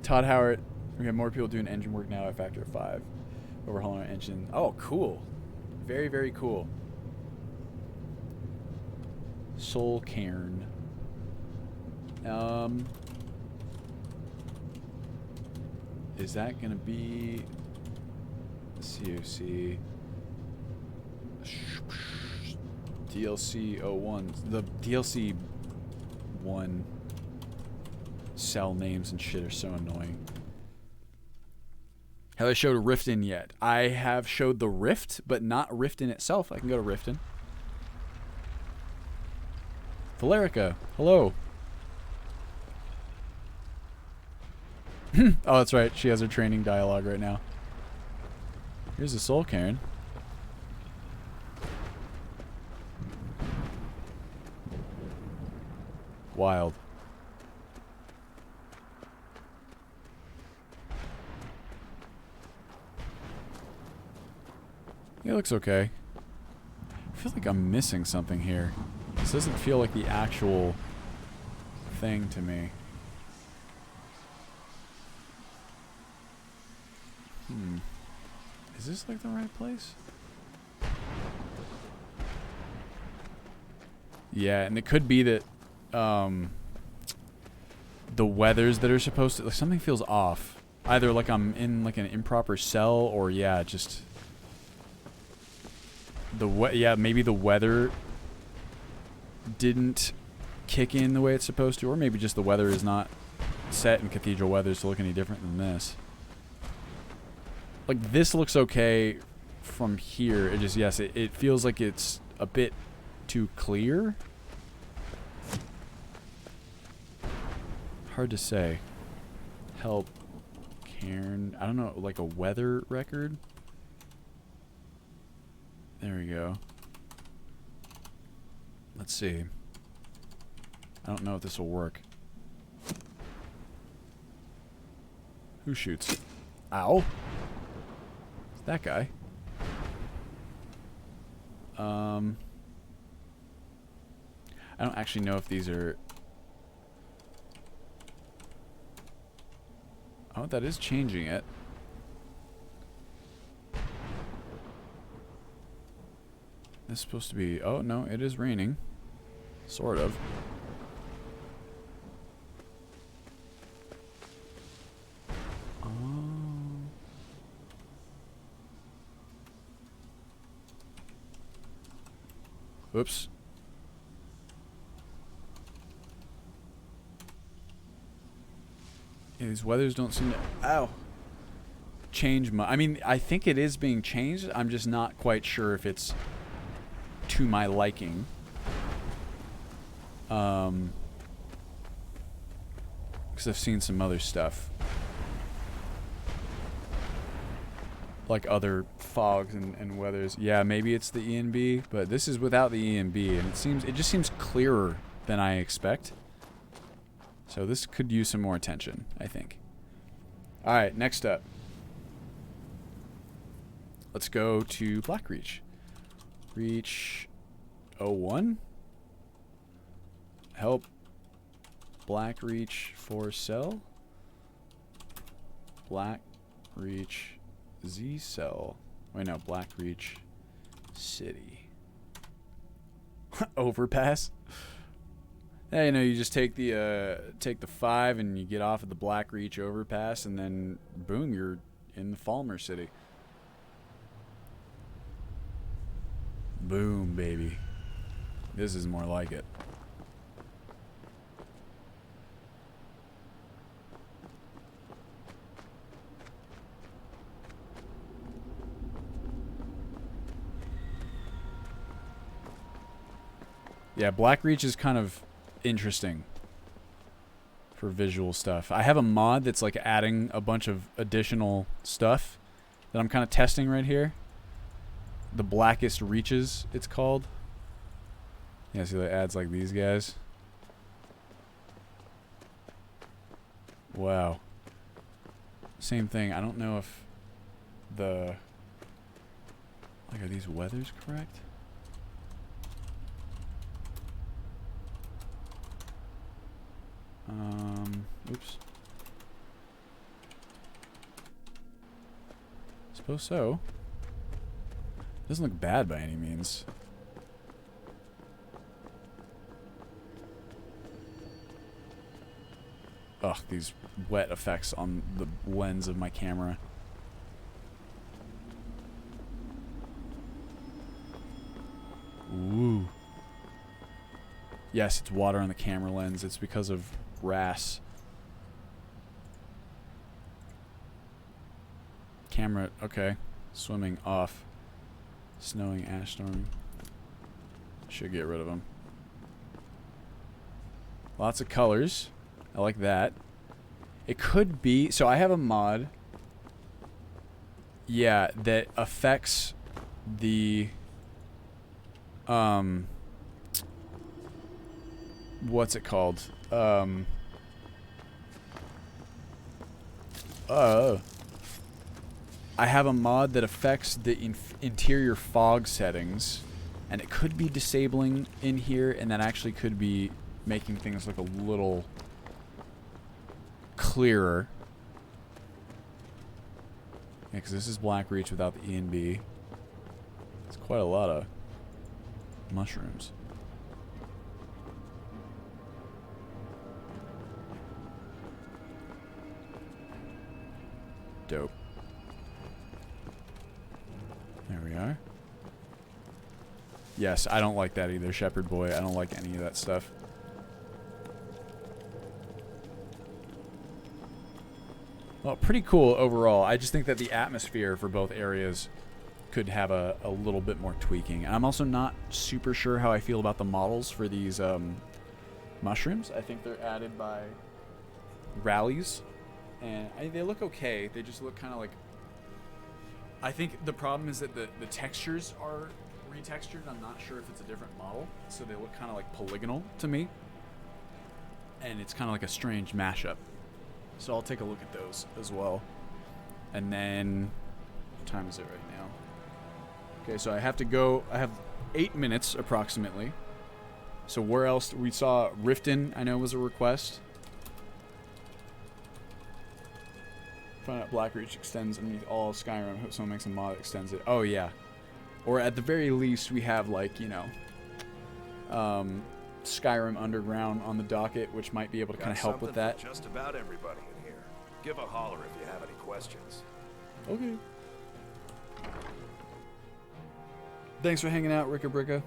Todd Howard. We have more people doing engine work now at factor of 5. Overhauling our engine. Oh, cool. Very, very cool. Soul Cairn. Is that gonna be COC DLC 01? The DLC 1 cell names and shit are so annoying. Have I showed Riften yet? I have showed the Rift, but not Riften itself. I can go to Riften. Valerica, hello. Oh, that's right. She has her training dialogue right now. Here's the Soul Cairn. Wild. It looks okay. I feel like I'm missing something here. This doesn't feel like the actual thing to me. Is this like the right place? Yeah, and it could be that the weathers that are supposed to, like, something feels off. Either like I'm in like an improper cell, or yeah, just yeah, maybe the weather didn't kick in the way it's supposed to, or maybe just the weather is not set in Cathedral Weathers to look any different than this. Like, this looks okay from here. It just, yes, it feels like it's a bit too clear. Hard to say. Help. Cairn. I don't know, like a weather record? There we go. Let's see. I don't know if this will work. Who shoots? Ow. It's that guy. I don't actually know if these are... Oh, that is changing it. This is supposed to be... Oh, no, it is raining. Sort of. Oops. Yeah, these weathers don't seem to... Ow. Change my... I mean, I think it is being changed. I'm just not quite sure if it's to my liking. Because I've seen some other stuff. Like other fogs and weathers. Yeah, maybe it's the ENB, but this is without the ENB, and it just seems clearer than I expect. So this could use some more attention, I think. Alright, next up. let's go to Blackreach. Reach 01. Help Blackreach for cell. Blackreach Z cell. Wait, no, Blackreach City. Overpass. Yeah, you know, you just take the 5 and you get off at the Blackreach overpass, and then boom, you're in the Falmer City. Boom, baby. This is more like it. Yeah, Blackreach is kind of interesting for visual stuff. I have a mod that's like adding a bunch of additional stuff that I'm kind of testing right here. The Blackest Reaches, it's called. Yeah, see, it adds like these guys. Wow. Same thing. I don't know if the... Like, are these weathers correct? Oops. Suppose so. Doesn't look bad by any means. Ugh, these wet effects on the lens of my camera. Ooh. Yes, it's water on the camera lens. It's because of RAS. Camera, okay. Swimming off. Snowing, ash storm. Should get rid of them. Lots of colors. I like that. It could be... So I have a mod. Yeah, that affects the... What's it called? I have a mod that affects the interior fog settings, and it could be disabling in here, and that actually could be making things look a little clearer. Yeah, because this is Blackreach without the E and B. It's quite a lot of mushrooms. Dope. There we are. Yes, I don't like that either, Shepherd Boy. I don't like any of that stuff. Well, pretty cool overall. I just think that the atmosphere for both areas could have a little bit more tweaking. And I'm also not super sure how I feel about the models for these mushrooms. I think they're added by Rallies. And they look okay. They just look kind of like... I think the problem is that the textures are retextured. I'm not sure if it's a different model. So they look kind of like polygonal to me. And it's kind of like a strange mashup. So I'll take a look at those as well. And then... What time is it right now? Okay, so I have to go... I have 8 minutes approximately. So where else? We saw Riften, I know, was a request. Find out Blackreach extends underneath all of Skyrim. I hope someone makes a mod that extends it. Oh, yeah. Or at the very least, we have, like, you know, Skyrim Underground on the docket, which might be able to kind of help with that. For just about everybody in here. Give a holler if you have any questions. Okay. Thanks for hanging out, Ricka Bricka.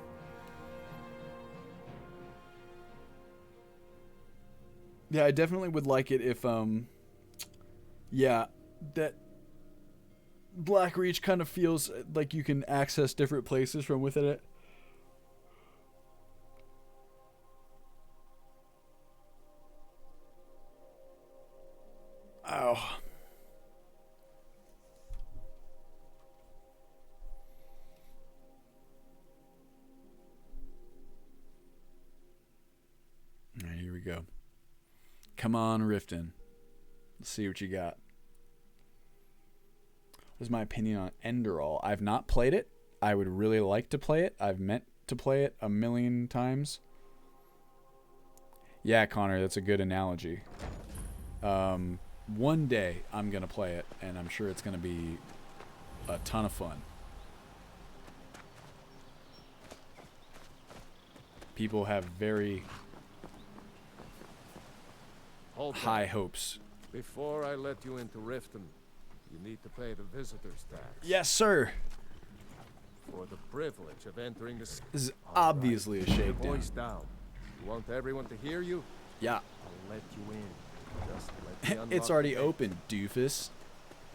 Yeah, I definitely would like it if, yeah, that Blackreach kind of feels like you can access different places from within it. Oh. All right, here we go. Come on, Riften. Let's see what you got. is my opinion on Enderall. I've not played it. I would really like to play it. I've meant to play it a million times. Yeah, Connor, that's a good analogy. One day I'm going to play it, and I'm sure it's going to be a ton of fun. People have very high hopes. Before I let you into Riften, you need to pay the visitor's tax. Yes, sir. For the privilege of entering the... This is obviously a shakedown. Voice down. You want everyone to hear you? Yeah. I'll let you in. Just let me unlock It's already the gate. open, doofus.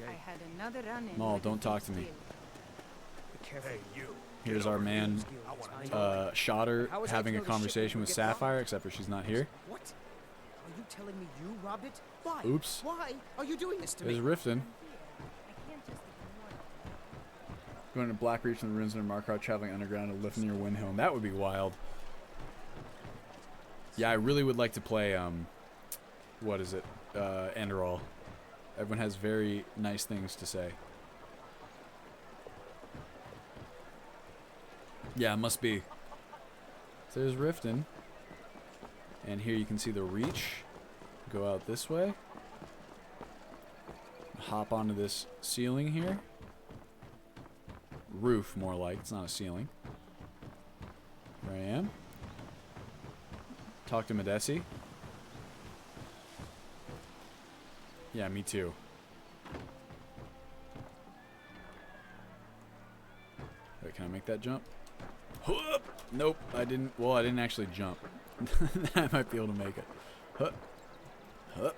I had another run-in. Maul, with don't the talk to me. skill. Hey, you. Here's our man, Shotter, having a conversation with Sapphire, except for she's not here. What? Are you telling me you robbed it? Why? Oops. Why are you doing this to There's me? Riften. I can't just ignore it. Going to Black Reach in the ruins under Markarth, traveling underground to lift near Windhelm. That would be wild. Yeah, I really would like to play, what is it? Enderall. Everyone has very nice things to say. Yeah, it must be. So there's Riften. And here you can see the Reach. Go out this way. Hop onto this ceiling here. Roof, more like. It's not a ceiling. Here I am. Talk to Medesi. Yeah, me too. Wait, can I make that jump? Whoop! Nope, I didn't. Well, I didn't actually jump. I might be able to make it. Hup. Hup.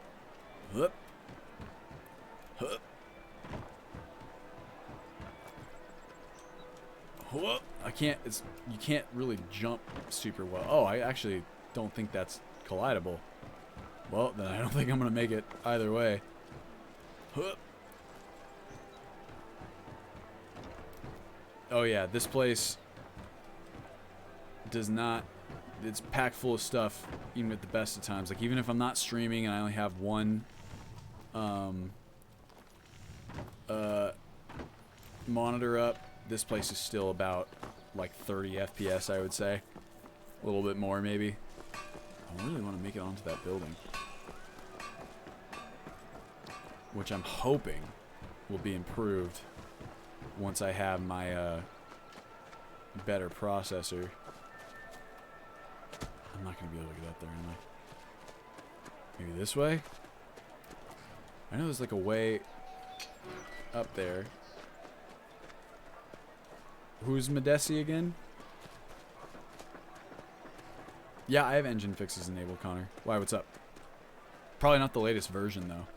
Hup. Hup. Whoop. I can't. It's you can't really jump super well. Oh, I actually don't think that's collidable. Well, then I don't think I'm gonna make it either way. Hup. Oh yeah, this place does not. It's packed full of stuff, even at the best of times. Like even if I'm not streaming and I only have one monitor up, this place is still about like 30 FPS, I would say. A little bit more, maybe. I really want to make it onto that building, which I'm hoping will be improved once I have my better processor. I'm not going to be able to get up there, am I? Maybe this way? I know there's like a way up there. Who's Medesi again? Yeah, I have engine fixes enabled, Connor. Why, what's up? Probably not the latest version, though.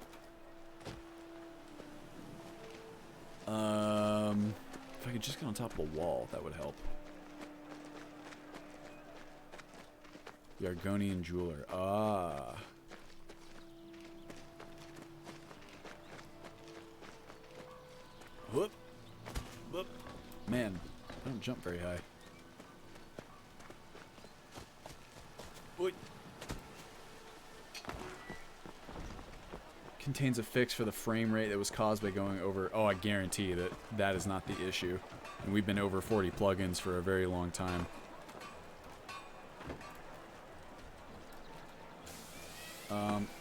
If I could just get on top of a wall, that would help. The Argonian Jeweler. Ah. Whoop. Whoop. Man, I don't jump very high. Whoop. Contains a fix for the frame rate that was caused by going over... Oh, I guarantee that that is not the issue. And we've been over 40 plugins for a very long time.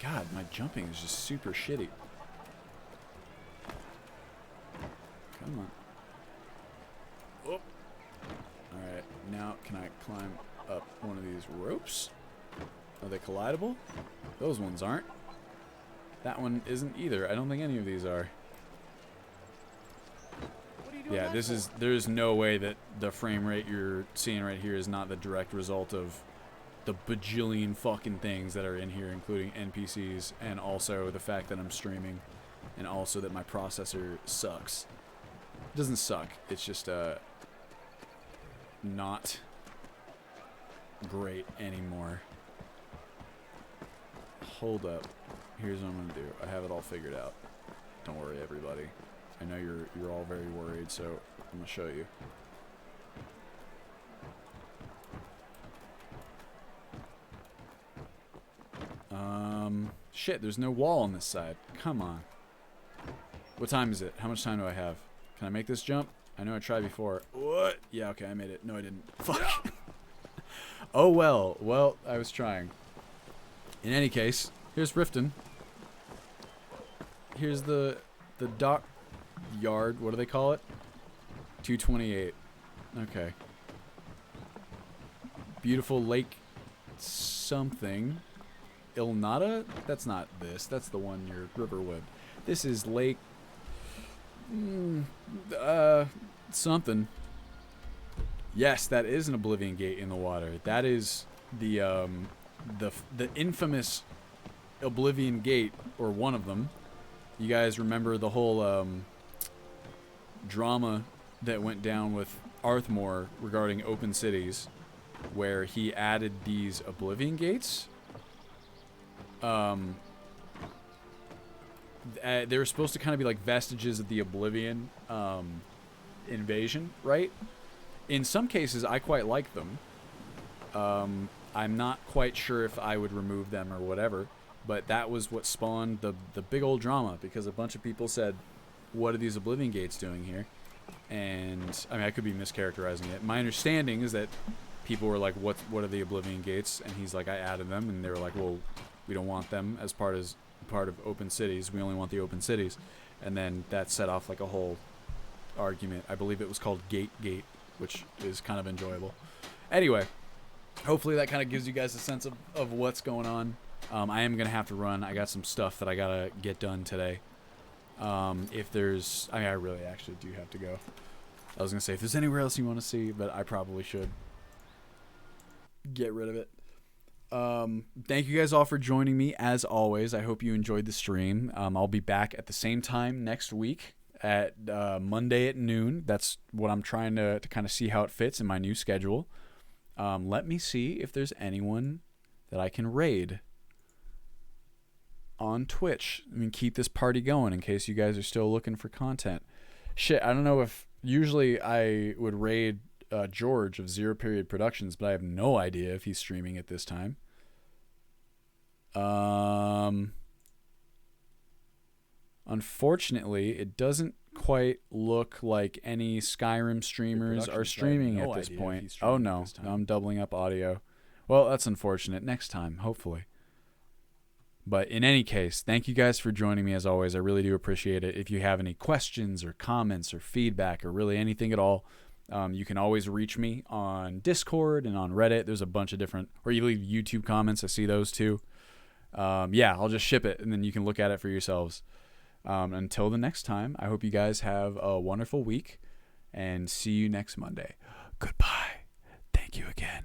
God, my jumping is just super shitty. Come on. Oh. Alright, now can I climb up one of these ropes? Are they collidable? Those ones aren't. That one isn't either. I don't think any of these are. Yeah, there's no way that the frame rate you're seeing right here is not the direct result of the bajillion fucking things that are in here, including NPCs, and also the fact that I'm streaming, and also that my processor sucks. It doesn't suck. It's just not great anymore. Hold up. Here's what I'm gonna do. I have it all figured out. Don't worry, everybody. I know you're all very worried, so I'm gonna show you. Shit, there's no wall on this side. Come on. What time is it? How much time do I have? Can I make this jump? I know I tried before. What? Yeah, okay, I made it. No, I didn't. Fuck. Oh, well. Well, I was trying. In any case, here's Riften. Here's the dock yard. What do they call it? 228. Okay. Beautiful lake something. Ilnata? That's not this. That's the one near Riverwood. This is lake... something. Yes, that is an Oblivion Gate in the water. That is the infamous Oblivion Gate, or one of them. You guys remember the whole drama that went down with Arthmore regarding open cities, where he added these Oblivion Gates? They were supposed to kind of be like vestiges of the Oblivion invasion, right? In some cases, I quite like them. I'm not quite sure if I would remove them or whatever, but that was what spawned the big old drama, because a bunch of people said, what are these Oblivion Gates doing here? And, I mean, I could be mischaracterizing it. My understanding is that people were like, what are the Oblivion Gates? And he's like, I added them, and they were like, well, we don't want them as part of open cities. We only want the open cities. And then that set off like a whole argument. I believe it was called Gate, which is kind of enjoyable. Anyway, hopefully that kind of gives you guys a sense of what's going on. I am going to have to run. I got some stuff that I got to get done today. If there's... I really actually do have to go. I was going to say, if there's anywhere else you want to see, but I probably should get rid of it. Thank you guys all for joining me, as always. I hope you enjoyed the stream. I'll be back at the same time next week at Monday at noon. That's what I'm trying to kind of see how it fits in my new schedule. Let me see if there's anyone that I can raid on Twitch. I mean, keep this party going in case you guys are still looking for content. Shit, I don't know if... Usually I would raid George of Zero Period Productions, but I have no idea if he's streaming at this time. Unfortunately, it doesn't quite look like any Skyrim streamers are streaming at this point. Oh no, I'm doubling up audio. Well, that's unfortunate. Next time, hopefully. But in any case, thank you guys for joining me as always. I really do appreciate it. If you have any questions or comments or feedback or really anything at all, you can always reach me on Discord and on Reddit. There's a bunch of different, or you leave YouTube comments. I see those too. Yeah, I'll just ship it and then you can look at it for yourselves. Until the next time, I hope you guys have a wonderful week and see you next Monday. Goodbye. Thank you again.